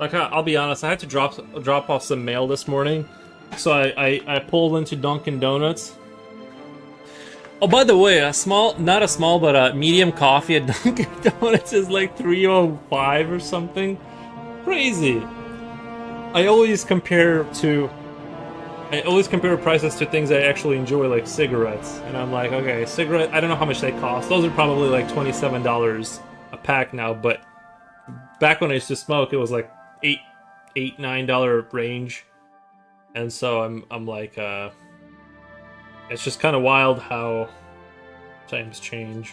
Like, I'll be honest, I had to drop off some mail this morning, so I pulled into Dunkin' Donuts. Oh, by the way, not a small, but a medium coffee at Dunkin' Donuts is like $3.05 or something. Crazy. I always compare prices to things I actually enjoy, like cigarettes, and I'm like, okay, cigarette. I don't know how much they cost. Those are probably like $27 a pack now, but back when I used to smoke, it was like $9 range, and so I'm like, it's just kind of wild how times change.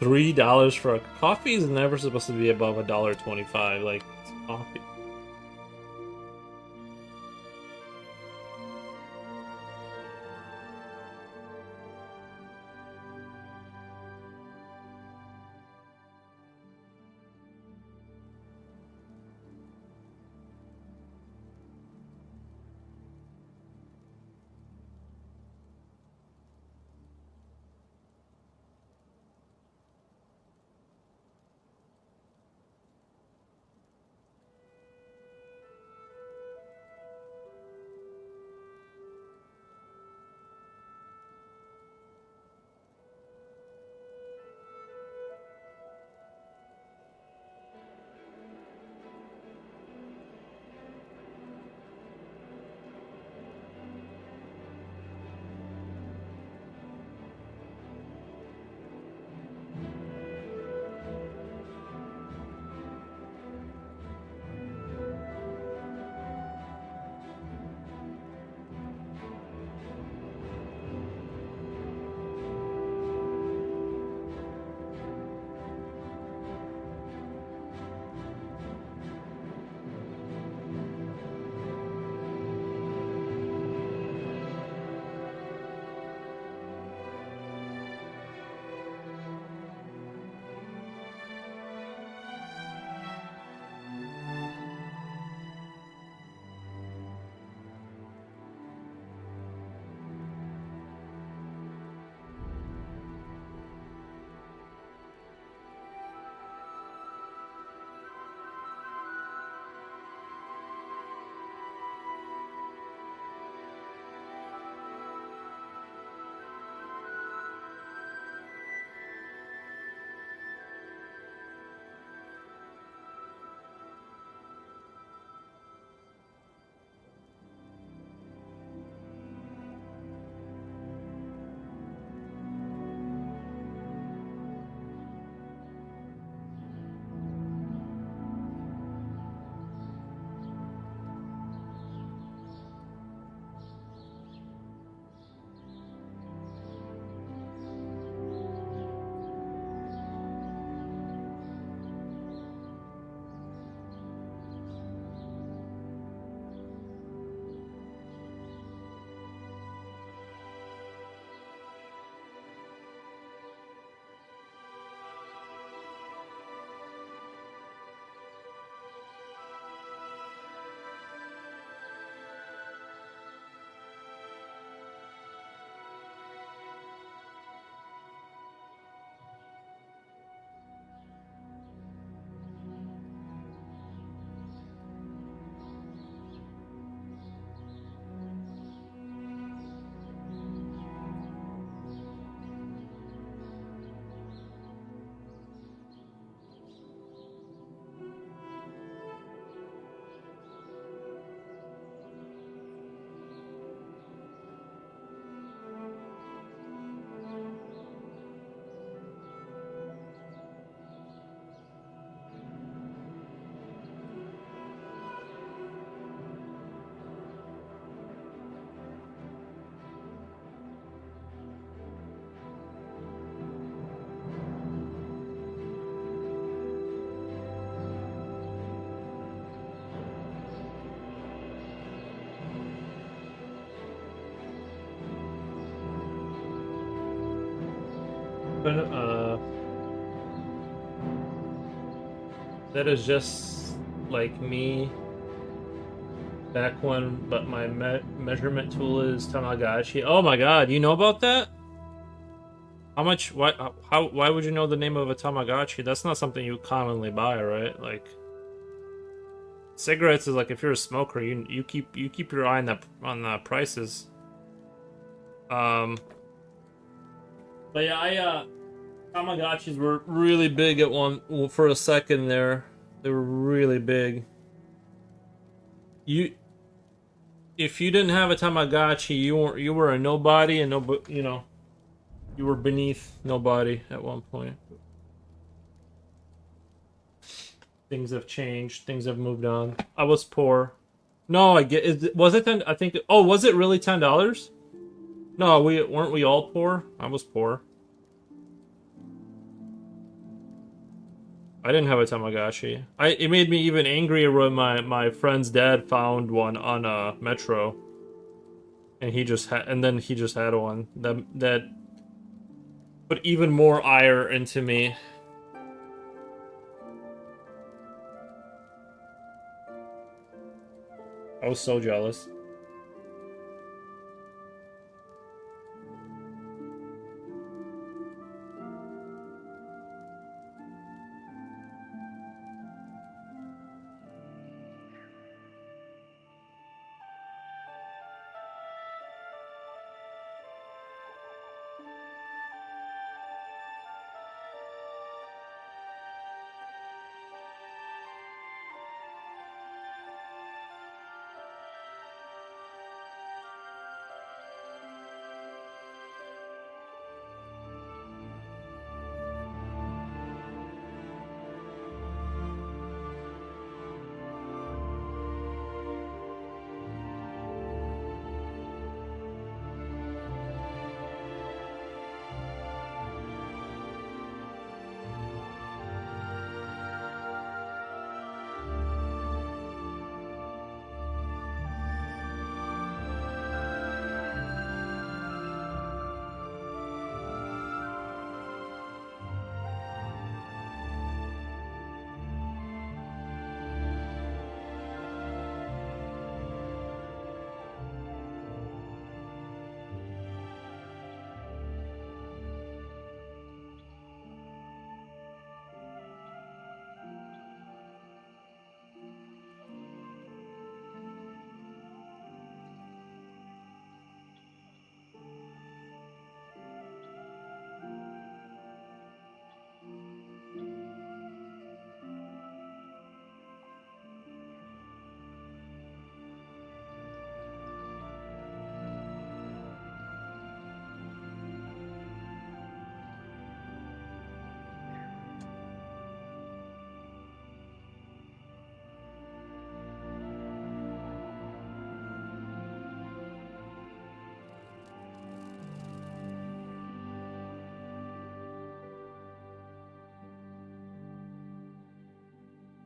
$3 for a coffee is never supposed to be above $1.25. Like, it's coffee. But, that is just like me back when, but my measurement tool is Tamagotchi. Oh my god, you know about that? How much? Why? How? Why would you know the name of a Tamagotchi? That's not something you commonly buy, right? Like cigarettes is like if you're a smoker, you keep your eye on the prices. But yeah, Tamagotchis were really big at for a second there. They were really big. You if you didn't have a Tamagotchi, you were a nobody, and you were beneath nobody at one point. Things have changed. Things have moved on. I was poor. No, I get. Was it 10? I think. Oh, was it really $10? No, weren't we all poor? I was poor. I didn't have a Tamagotchi. It made me even angrier when my friend's dad found one on a Metro, and then he just had one that put even more ire into me. I was so jealous.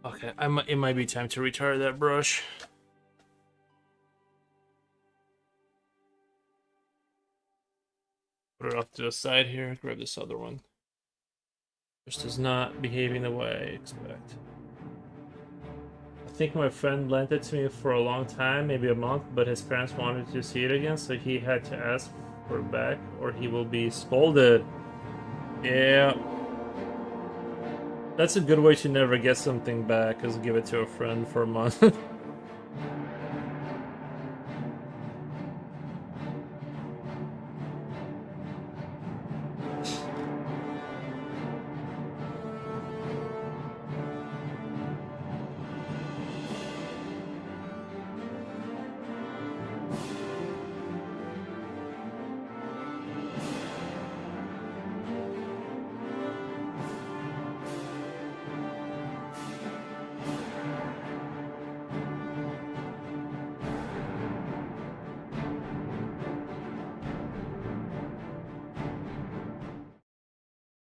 Okay, it might be time to retire that brush. Put it off to the side here. Grab this other one. Just is not behaving the way I expect. I think my friend lent it to me for a long time, maybe a month, but his parents wanted to see it again, so he had to ask for it back, or he will be scolded. Yeah. That's a good way to never get something back, is give it to a friend for a month.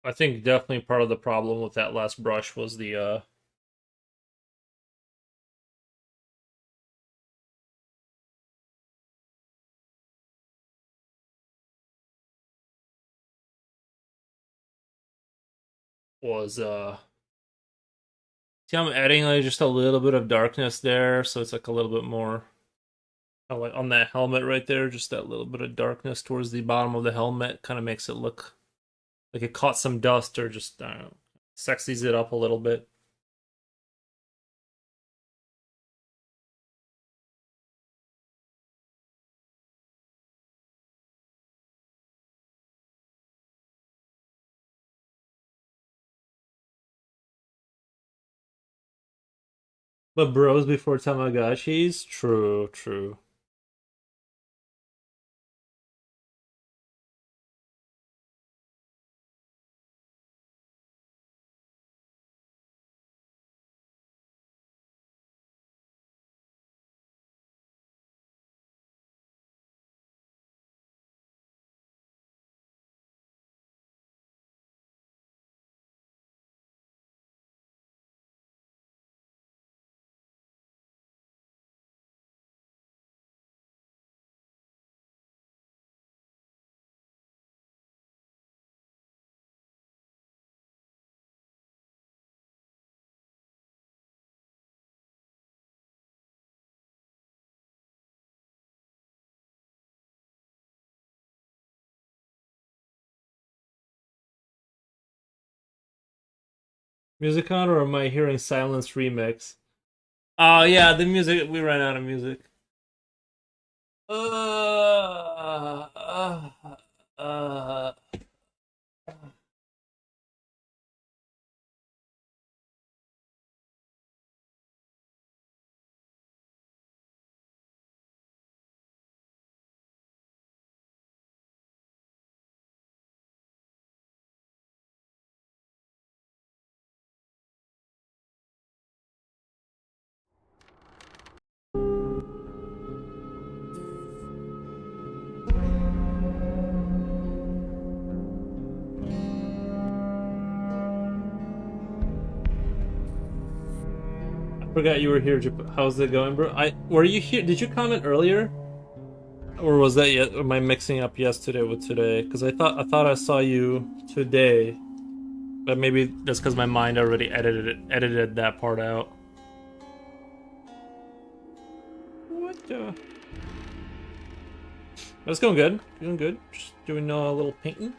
I think definitely part of the problem with that last brush was the was see, I'm adding like just a little bit of darkness there, so it's like a little bit more like on that helmet right there, just that little bit of darkness towards the bottom of the helmet kind of makes it look like it caught some dust or just I don't know, sexies it up a little bit. But bros before Tamagotchis? True, true. Musicon or am I hearing Silence remix? Oh yeah, the music we ran out of music. Uh, uh, uh. Forgot you were here. How's it going, bro? Were you here? Did you comment earlier, or was that yet? Am I mixing up yesterday with today? Because I thought I saw you today, but maybe that's because my mind already edited that part out. What the? That's going good. Doing good. Just doing a little painting.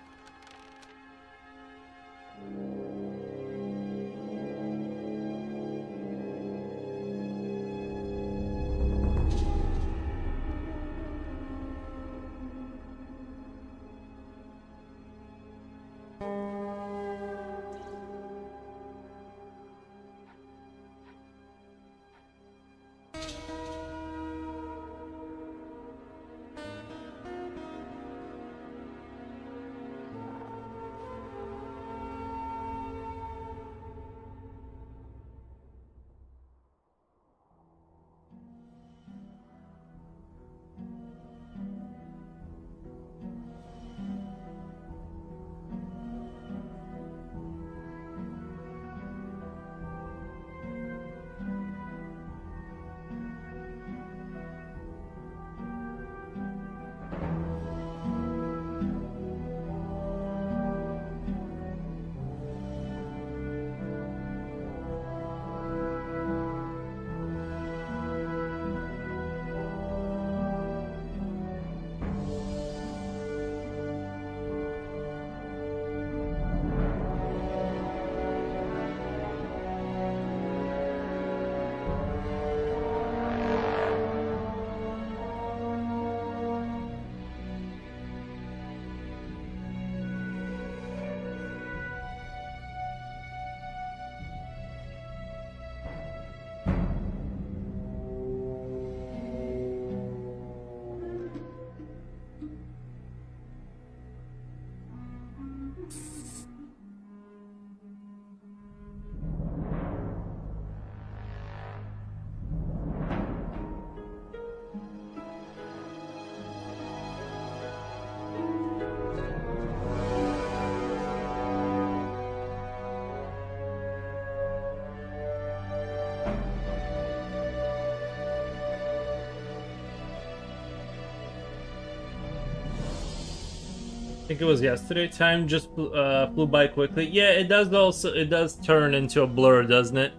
think it was yesterday. Time just flew by quickly. Yeah, it does turn into a blur, doesn't it?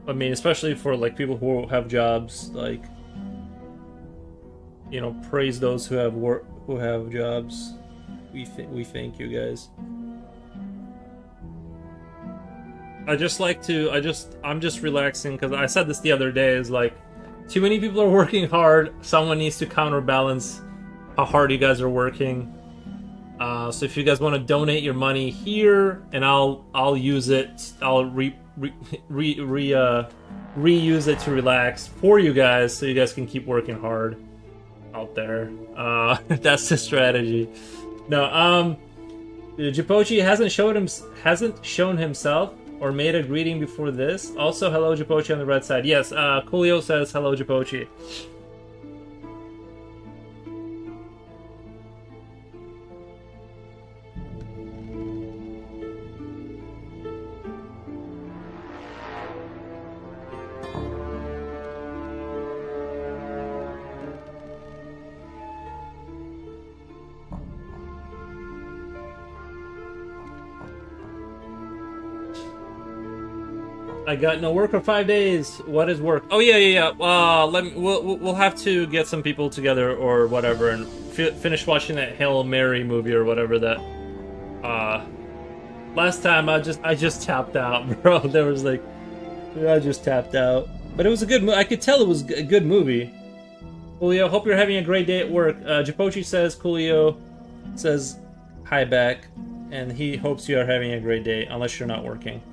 I mean, especially for like people who have jobs, like, you know, praise those who have jobs. We thank you guys. I'm just relaxing because I said this the other day, is like, too many people are working hard. Someone needs to counterbalance how hard you guys are working. So if you guys want to donate your money here, and I'll use it. I'll reuse it to relax for you guys, so you guys can keep working hard out there. That's the strategy. No, Japochi hasn't shown himself or made a greeting before this. Also, hello Japochi on the red side. Yes, Coolio says hello Japochi. I got no work for 5 days. What is work? Oh yeah. We'll have to get some people together or whatever and finish watching that Hail Mary movie or whatever that. Last time I just tapped out, bro. There was like, I just tapped out. But it was a good movie. I could tell it was a good movie. Coolio, hope you're having a great day at work. Japochi says Coolio says hi back, and he hopes you are having a great day unless you're not working.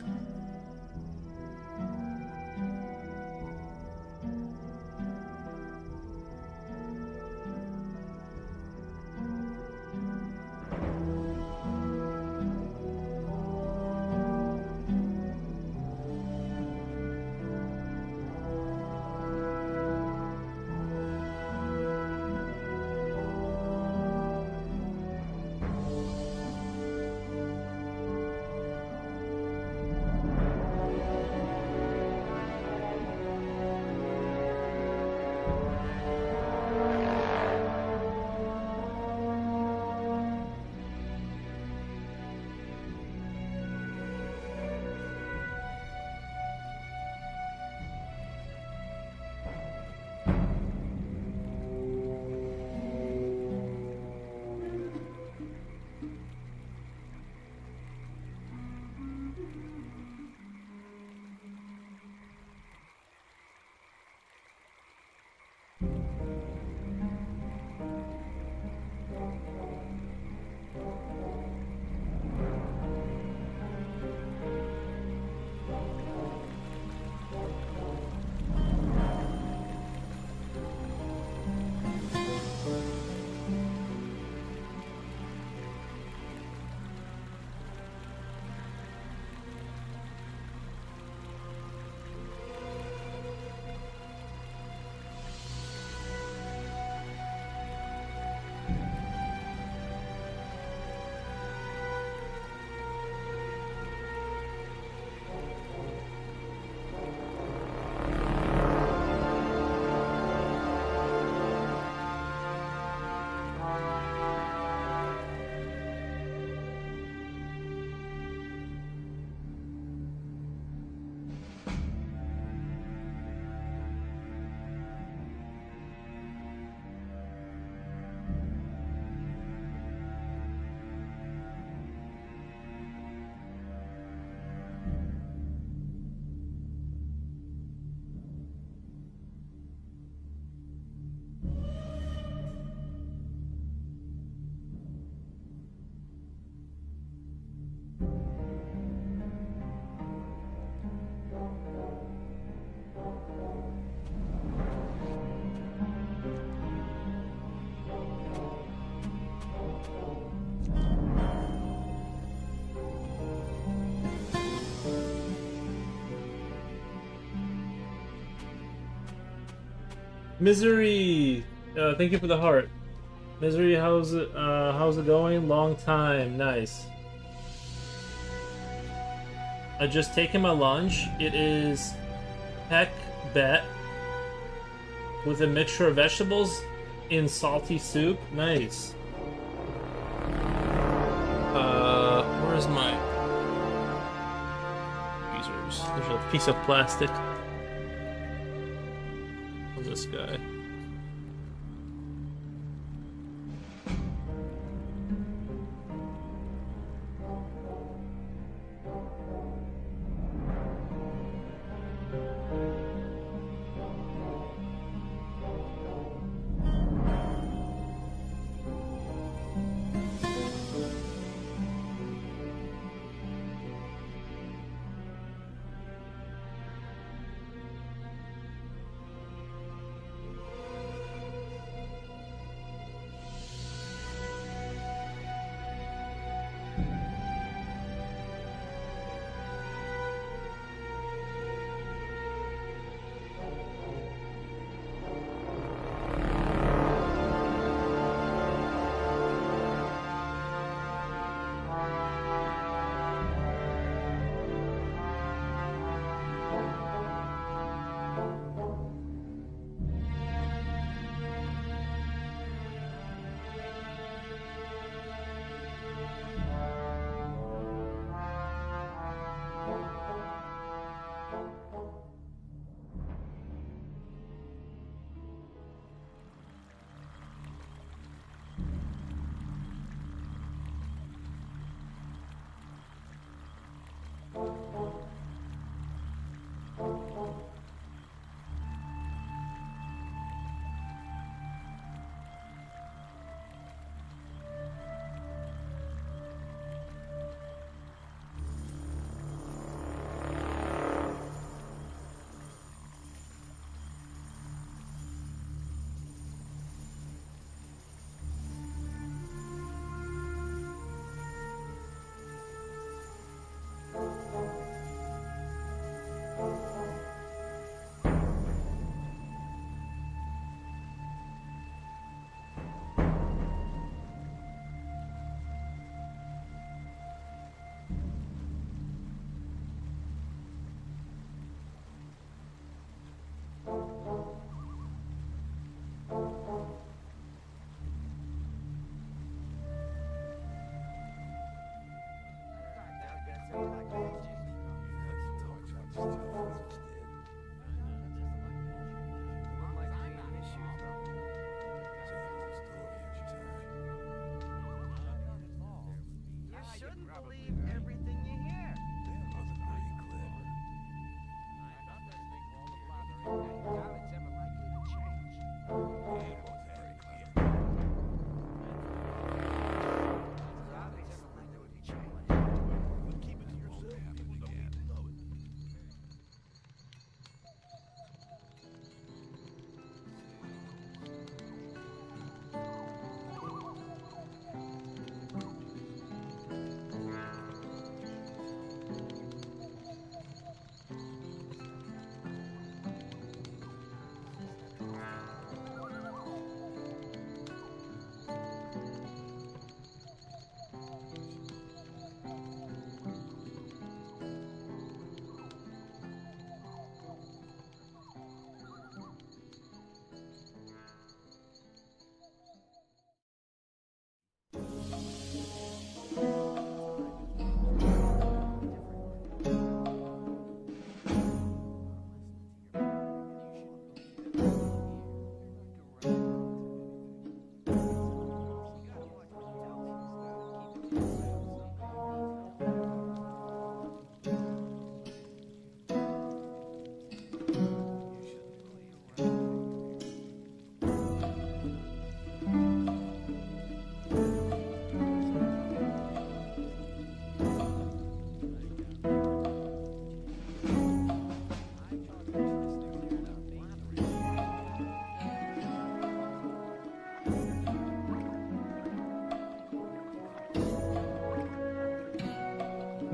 Misery, thank you for the heart. Misery, how's it going? Long time, nice. I just taken my lunch. It is heck bet with a mixture of vegetables in salty soup. Nice. piece of plastic. This guy.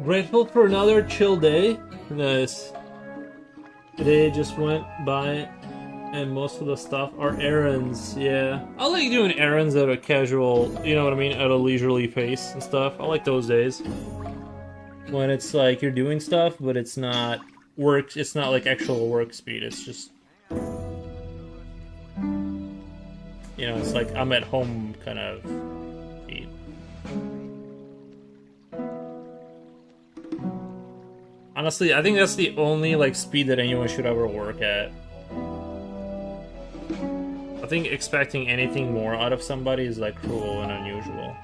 Grateful for another chill day. Nice. Today just went by and most of the stuff are errands, yeah. I like doing errands at a casual, you know what I mean, at a leisurely pace and stuff. I like those days. When it's like you're doing stuff, but it's not work, it's not like actual work speed, it's just... You know, it's like I'm at home kind of speed. Honestly, I think that's the only like speed that anyone should ever work at. I think expecting anything more out of somebody is like cruel and unusual.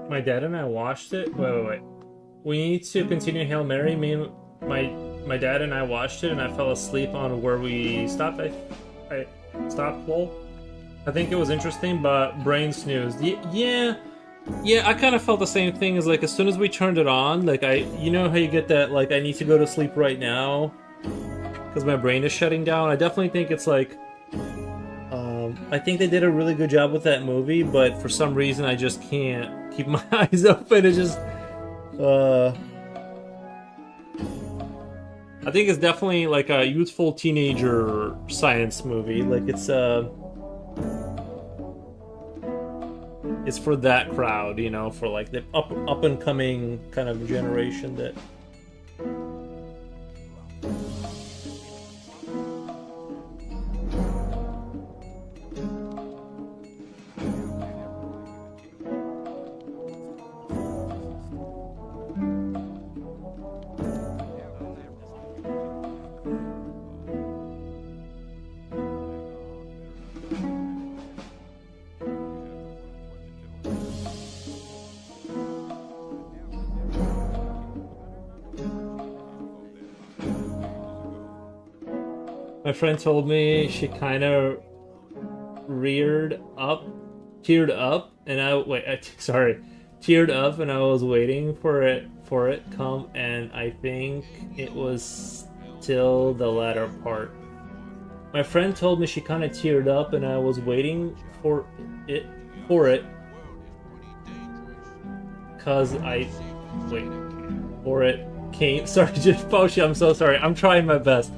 My dad and I watched it. Wait. We need to continue Hail Mary. My dad and I watched it, and I fell asleep on where we stopped. I stopped. Lol. I think it was interesting, but brain snoozed. Yeah. I kind of felt the same thing. As like as soon as we turned it on, like you know how you get that like I need to go to sleep right now because my brain is shutting down. I definitely think it's like. I think they did a really good job with that movie, but for some reason I just can't keep my eyes open. It's just, I think it's definitely like a youthful teenager science movie. Like it's for that crowd, you know, for like the up and coming kind of generation that. My friend told me she kind of teared up, and teared up, and I was waiting for it come, and I think it was till the latter part. My friend told me she kind of teared up, and I was waiting for it, cause for it came. Sorry, just Poshi, I'm so sorry. I'm trying my best.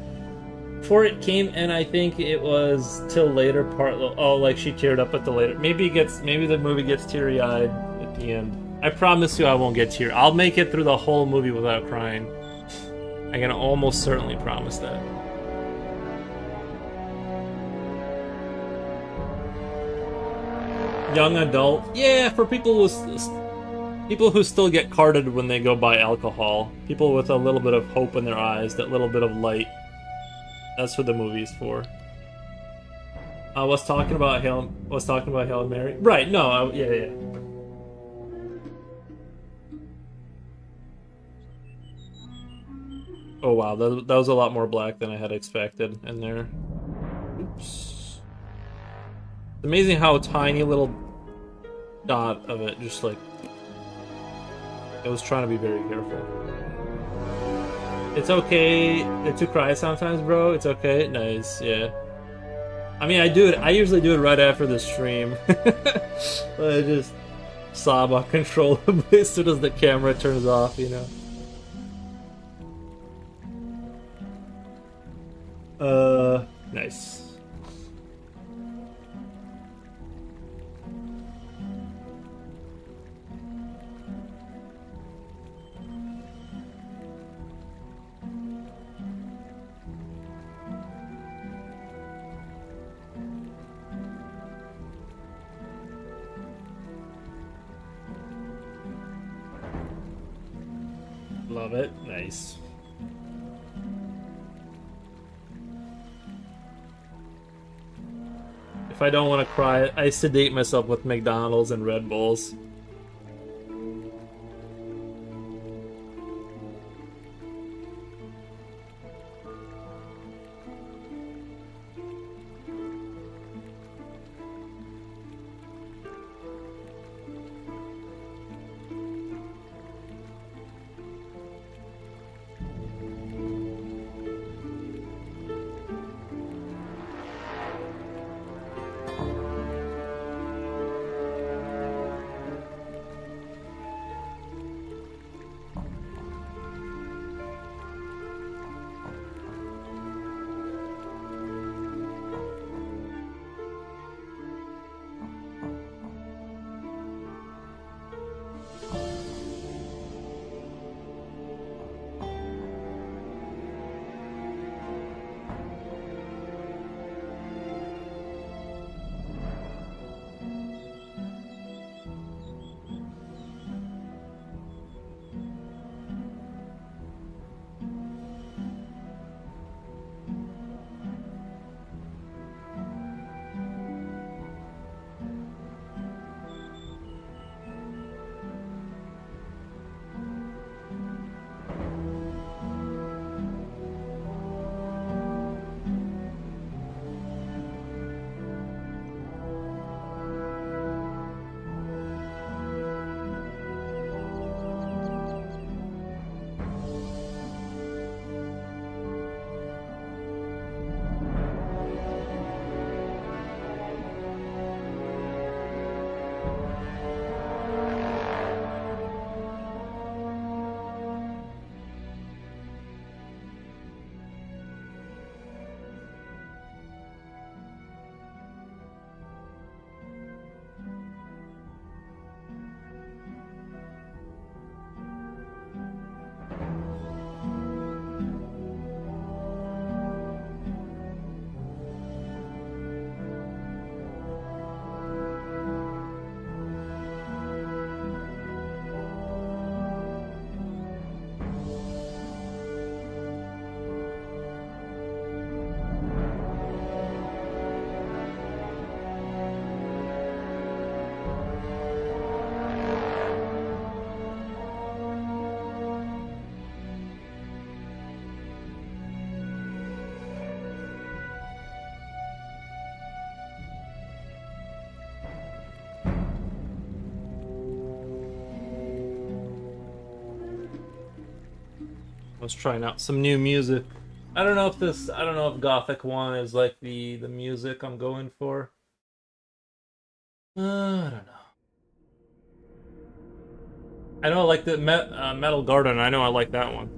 Before it came, and I think it was till later part. Oh, like she teared up at the later. Maybe the movie gets teary-eyed at the end. I promise you, I won't get teary. I'll make it through the whole movie without crying. I can almost certainly promise that. Young adult, yeah, for people who still get carded when they go buy alcohol. People with a little bit of hope in their eyes, that little bit of light. That's what the movie's for. I was talking about Hail Mary. Right? No. Yeah. Oh wow, that was a lot more black than I had expected in there. Oops. It's amazing how a tiny little dot of it just like... I was trying to be very careful. It's okay to cry sometimes, bro. It's okay. Nice, yeah. I mean, I do it. I usually do it right after the stream. I just sob uncontrollably as soon as the camera turns off, you know. Nice. Love it. Nice. If I don't want to cry, I sedate myself with McDonald's and Red Bulls. I was trying out some new music. I don't know if Gothic 1 is like the music I'm going for. I don't know. I know I like the Metal Garden. I know I like that one.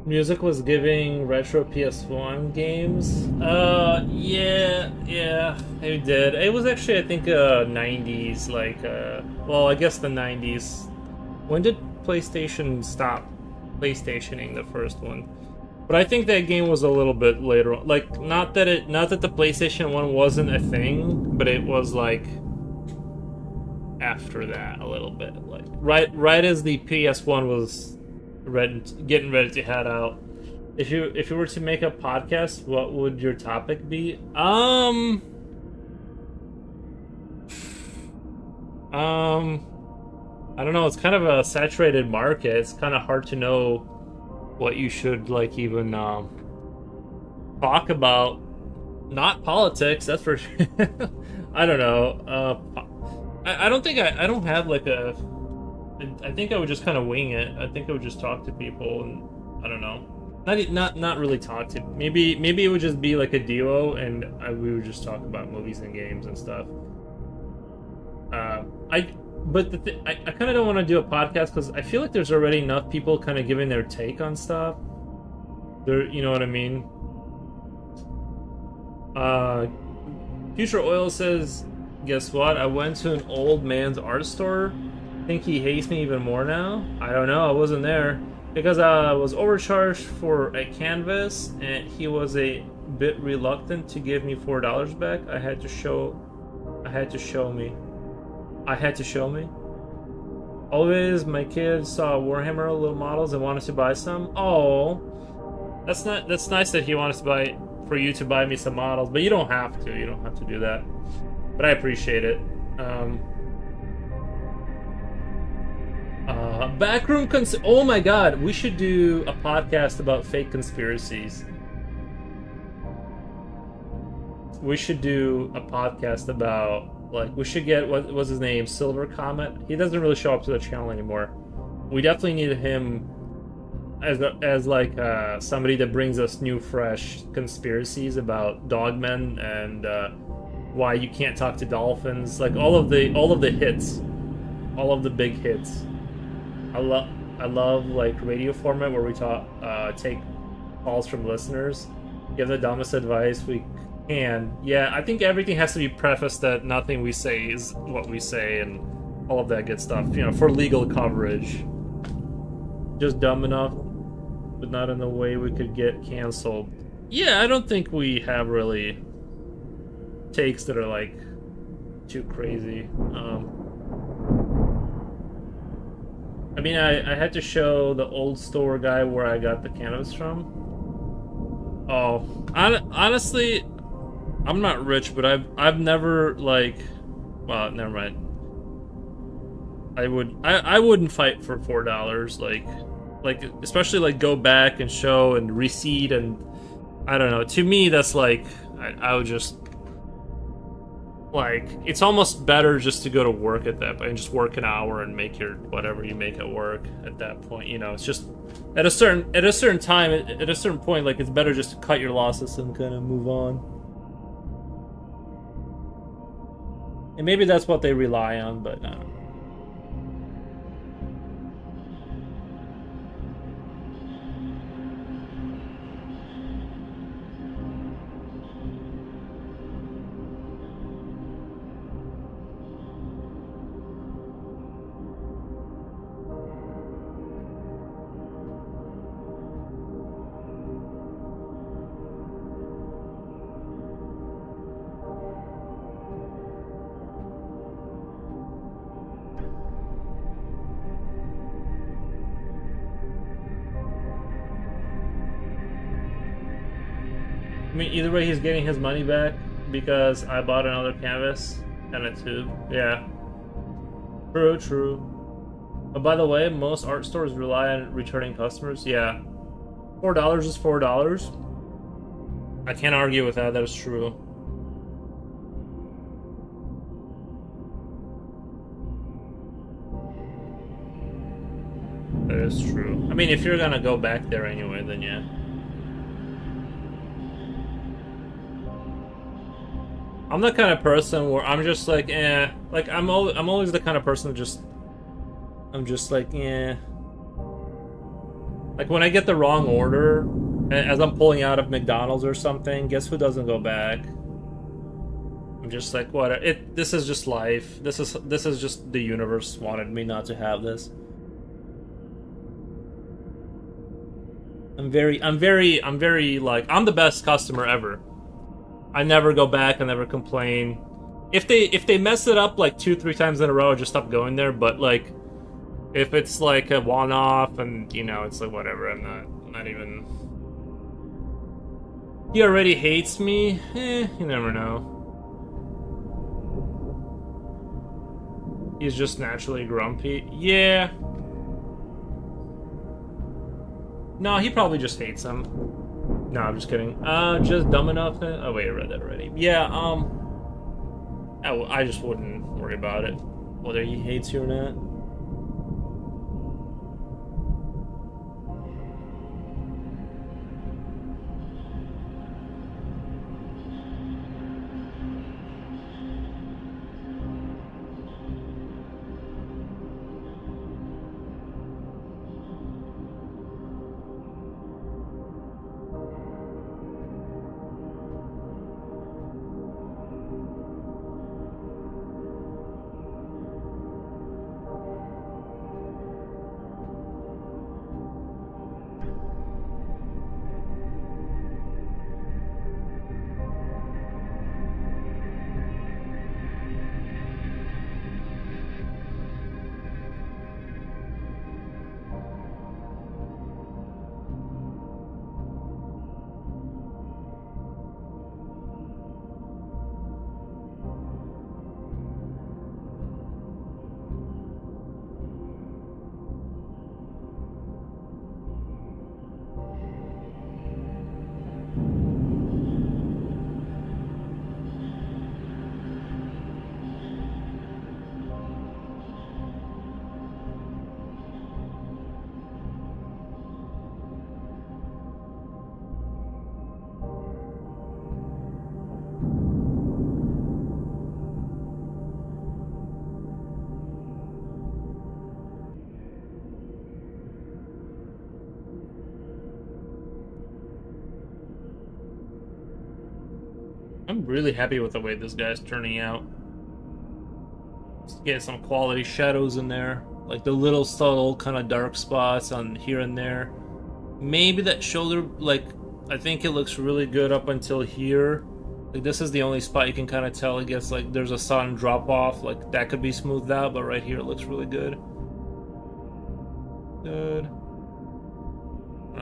Music was giving retro PS1 games. Yeah, it did. It was actually, I think, 90s, like, well, I guess the 90s. When did PlayStation stop PlayStationing the first one? But I think that game was a little bit later on. Like, not that the PlayStation 1 wasn't a thing, but it was like after that a little bit. Like right as the PS1 was getting ready to head out. If you were to make a podcast, what would your topic be? I don't know, it's kind of a saturated market. It's kind of hard to know what you should like even talk about. Not politics, that's for sure. I don't know. I don't think I don't have like a. I think I would just kind of wing it. I think I would just talk to people, and I don't know. Not really talk to. Maybe it would just be like a duo, and we would just talk about movies and games and stuff. But I kind of don't want to do a podcast because I feel like there's already enough people kind of giving their take on stuff. You know what I mean? Future Oil says, guess what? I went to an old man's art store. Think he hates me even more now? I don't know. I wasn't there because I was overcharged for a canvas, and he was a bit reluctant to give me $4 back. I had to show me. Always, my kids saw WarHammer little models and wanted to buy some. Oh, that's nice that he wanted to buy for you to buy me some models, but you don't have to. You don't have to do that. But I appreciate it. Backroom oh my god, we should do a podcast about fake conspiracies. We should do a podcast about, like, we should get, what was his name, Silver Comet? He doesn't really show up to the channel anymore. We definitely need him as like somebody that brings us new, fresh conspiracies about dogmen and why you can't talk to dolphins. Like all of the hits, all of the big hits. I love like radio format where we take calls from listeners, give the dumbest advice we can. Yeah, I think everything has to be prefaced that nothing we say is what we say and all of that good stuff, you know, for legal coverage. Just dumb enough, but not in a way we could get canceled. Yeah, I don't think we have really takes that are like too crazy. I mean, I had to show the old store guy where I got the canvas from. Oh, honestly, I'm not rich, but I've never like, well, never mind. I wouldn't fight for $4, like especially like go back and show and receipt, and I don't know. To me, that's like I would just. Like, it's almost better just to go to work at that point and just work an hour and make your whatever you make at work at that point. You know, it's just at a certain time, at a certain point, like, it's better just to cut your losses and kind of move on. And maybe that's what they rely on, but I don't know. I mean, either way, he's getting his money back because I bought another canvas and a tube. Yeah. True. But by the way, most art stores rely on returning customers. Yeah. $4 is $4. I can't argue with that. That is true. That is true. I mean, if you're gonna go back there anyway, then yeah. I'm the kind of person where I'm just like, eh. Like, I'm always the kind of person that I'm just like, eh. Like when I get the wrong order, as I'm pulling out of McDonald's or something, guess who doesn't go back? I'm just like, what? This is just life. This is just the universe wanted me not to have this. I'm very like, I'm the best customer ever. I never go back. I never complain. If they mess it up like 2-3 times in a row, I just stop going there. But like, if it's like a one-off and you know, it's like whatever. I'm not even. He already hates me. You never know. He's just naturally grumpy. Yeah. No, he probably just hates him. No, I'm just kidding. Just dumb enough. Oh wait, I read that already. Yeah. I just wouldn't worry about it, whether he hates you or not. I'm really happy with the way this guy's turning out. Just get some quality shadows in there, like the little subtle kind of dark spots on here and there. Maybe that shoulder, like, I think it looks really good up until here. Like this is the only spot you can kind of tell it gets like there's a sudden drop off. Like that could be smoothed out, but right here it looks really good. Good.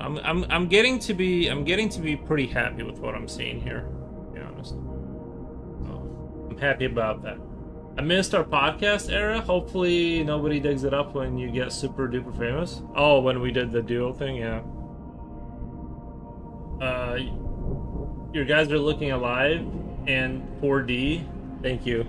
I'm getting to be pretty happy with what I'm seeing here, to be honest. So, I'm happy about that. I missed our podcast era. Hopefully nobody digs it up when you get super duper famous. Oh, when we did the duo thing, yeah. Your guys are looking alive and 4D. Thank you.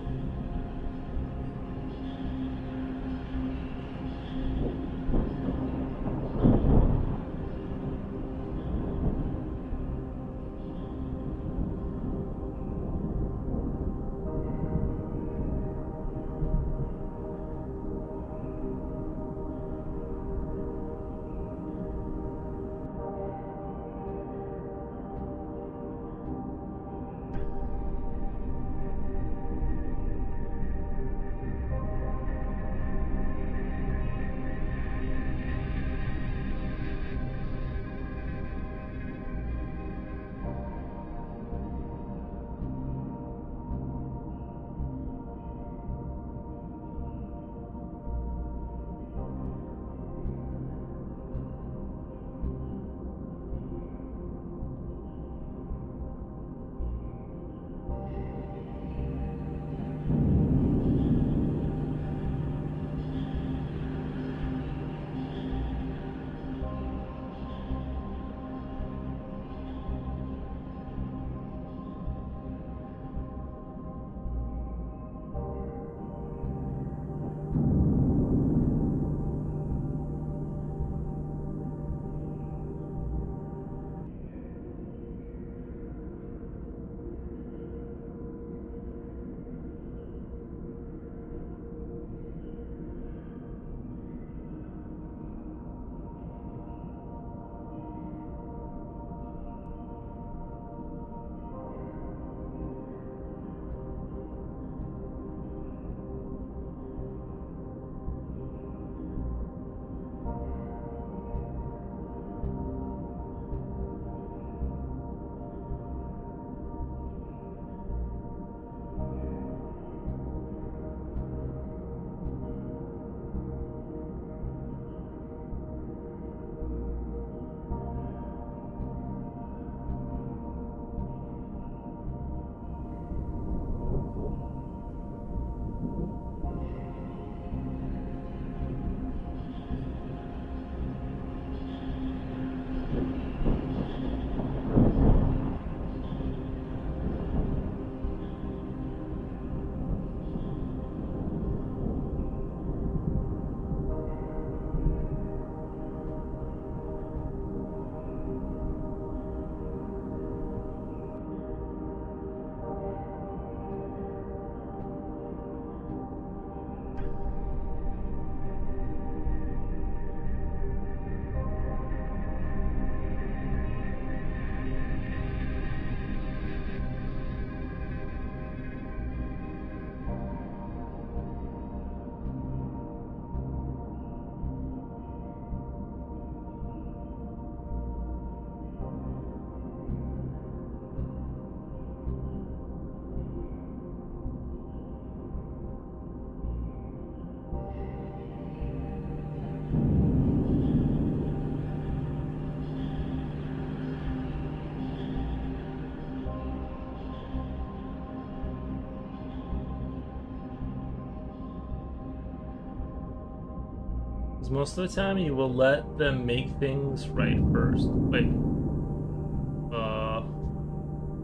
Most of the time, you will let them make things right first. Wait.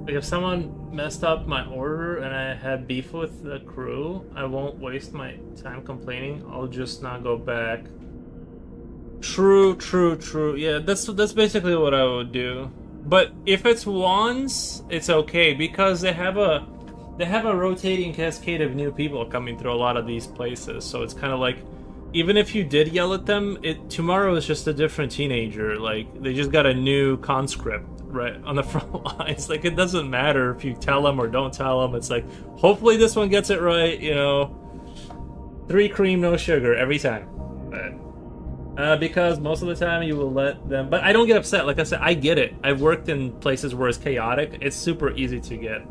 Like if someone messed up my order and I had beef with the crew, I won't waste my time complaining. I'll just not go back. True, true, true. Yeah, that's basically what I would do. But if it's once, it's okay because they have a rotating cascade of new people coming through a lot of these places. So it's kind of like, even if you did yell at them, tomorrow is just a different teenager. Like they just got a new conscript right on the front lines. Like it doesn't matter if you tell them or don't tell them. It's like, hopefully this one gets it right. 3 cream, no sugar every time. But, because most of the time you will let them. But I don't get upset. Like I said, I get it. I've worked in places where it's chaotic. It's super easy to get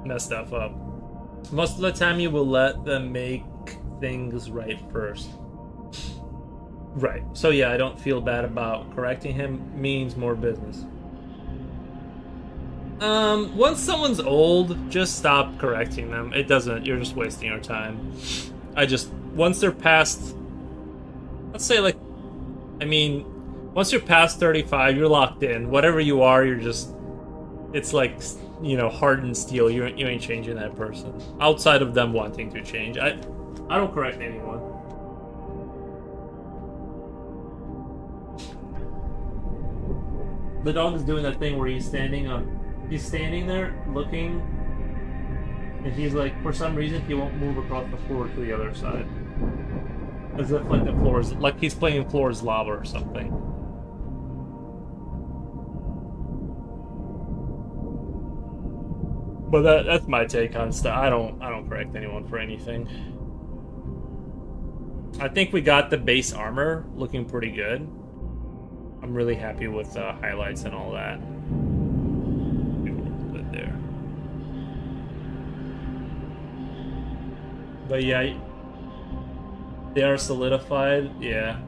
messed stuff up. Most of the time you will let them make things right first. Right. So yeah, I don't feel bad about correcting him. Means more business. Once someone's old, just stop correcting them. It doesn't. You're just wasting your time. Once they're past, let's say once you're past 35, you're locked in. Whatever you are, it's like, hardened steel. You ain't changing that person. Outside of them wanting to change. I don't correct anyone. The dog is doing that thing where he's standing there looking, and he's like, for some reason he won't move across the floor to the other side. As if like the floor is, like he's playing floor is lava or something. But that's my take on stuff. I don't correct anyone for anything. I think we got the base armor looking pretty good. I'm really happy with the highlights and all that. Put there. But yeah, they are solidified. Yeah.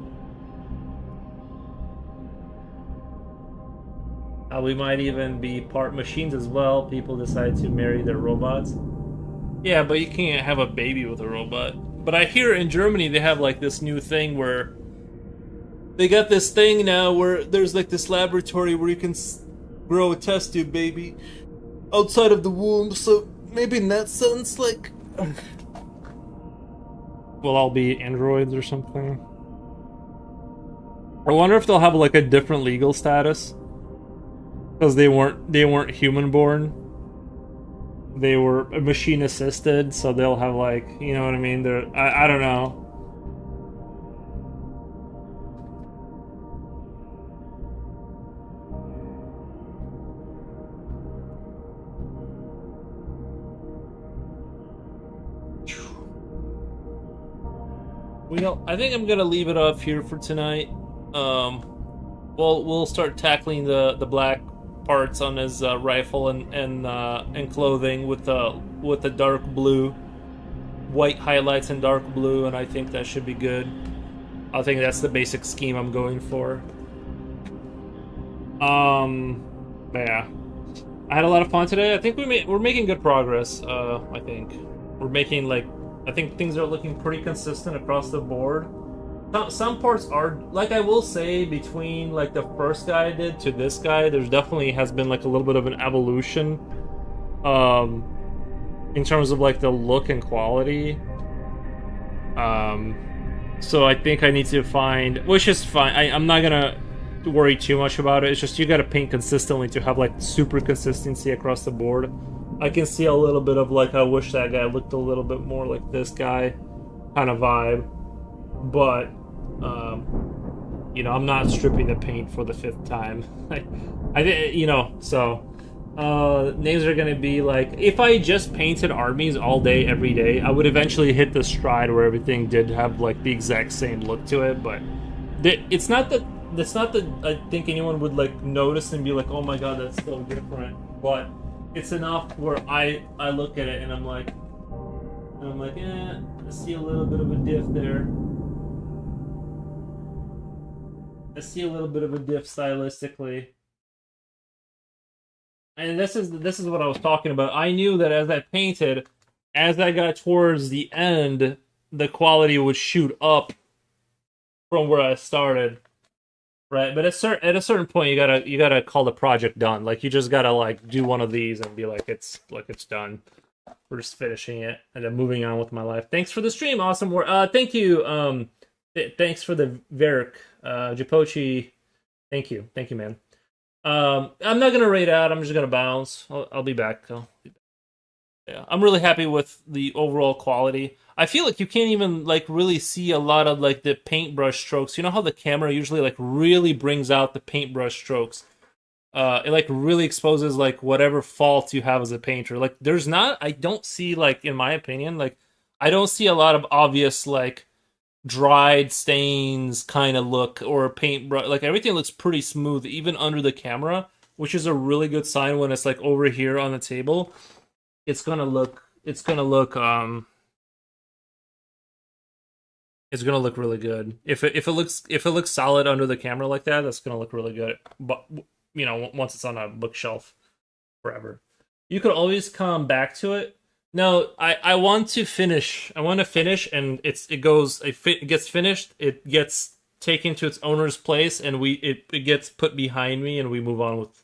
We might even be part machines as well. People decide to marry their robots. Yeah, but you can't have a baby with a robot. But I hear in Germany they have like this new thing where they got this thing now where there's like this laboratory where you can grow a test tube baby outside of the womb. So maybe in that sense, like, we'll all be androids or something. I wonder if they'll have like a different legal status. Because they weren't human born. They were machine assisted, so they'll have like, you know what I mean? I don't know. I think I'm gonna leave it off here for tonight. We'll start tackling the black parts on his rifle and clothing with the dark blue, white highlights and dark blue, and I think that should be good. I think that's the basic scheme I'm going for. But yeah, I had a lot of fun today. I think we're making good progress. I think we're making I think things are looking pretty consistent across the board. Some parts are, like, I will say, between like the first guy I did to this guy, there's definitely has been like a little bit of an evolution in terms of like the look and quality. So I think I need to find, which is fine, I'm not gonna worry too much about it. It's just you gotta paint consistently to have like super consistency across the board. I can see a little bit of like, I wish that guy looked a little bit more like this guy kind of vibe. But, I'm not stripping the paint for the 5th time. Names are going to be like, if I just painted armies all day, every day, I would eventually hit the stride where everything did have like the exact same look to it. But it's not that I think anyone would like notice and be like, oh my god, that's so different. But it's enough where I look at it and I'm like, I see a little bit of a diff there. I see a little bit of a diff stylistically. And this is what I was talking about. I knew that as I painted, as I got towards the end, the quality would shoot up from where I started. Right, but at a certain point, you gotta call the project done. Like you just gotta like do one of these and be like it's done. We're just finishing it and then moving on with my life. Thanks for the stream, awesome work. Thank you. Thanks for the Varric, Japochi. Thank you, man. I'm not gonna raid out. I'm just gonna bounce. I'll be back. Yeah, I'm really happy with the overall quality. I feel like you can't even like really see a lot of like the paintbrush strokes. You know how the camera usually like really brings out the paintbrush strokes. It like really exposes like whatever faults you have as a painter. Like there's not, I don't see like, in my opinion, like I don't see a lot of obvious like dried stains kind of look or paintbrush. Like everything looks pretty smooth even under the camera, which is a really good sign when it's like over here on the table. It's gonna look really good. If it looks solid under the camera like that, that's gonna look really good. But you know, once it's on a bookshelf forever, you could always come back to it. No, I want to finish. I want to finish, and it gets finished. It gets taken to its owner's place, and it gets put behind me, and we move on with.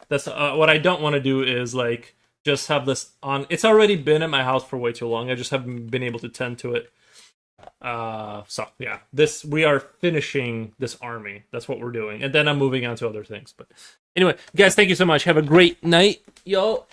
That's what I don't want to do is like just have this on. It's already been at my house for way too long. I just haven't been able to tend to it. So yeah, we are finishing this army. That's what we're doing, and then I'm moving on to other things. But anyway, guys, thank you so much. Have a great night, y'all.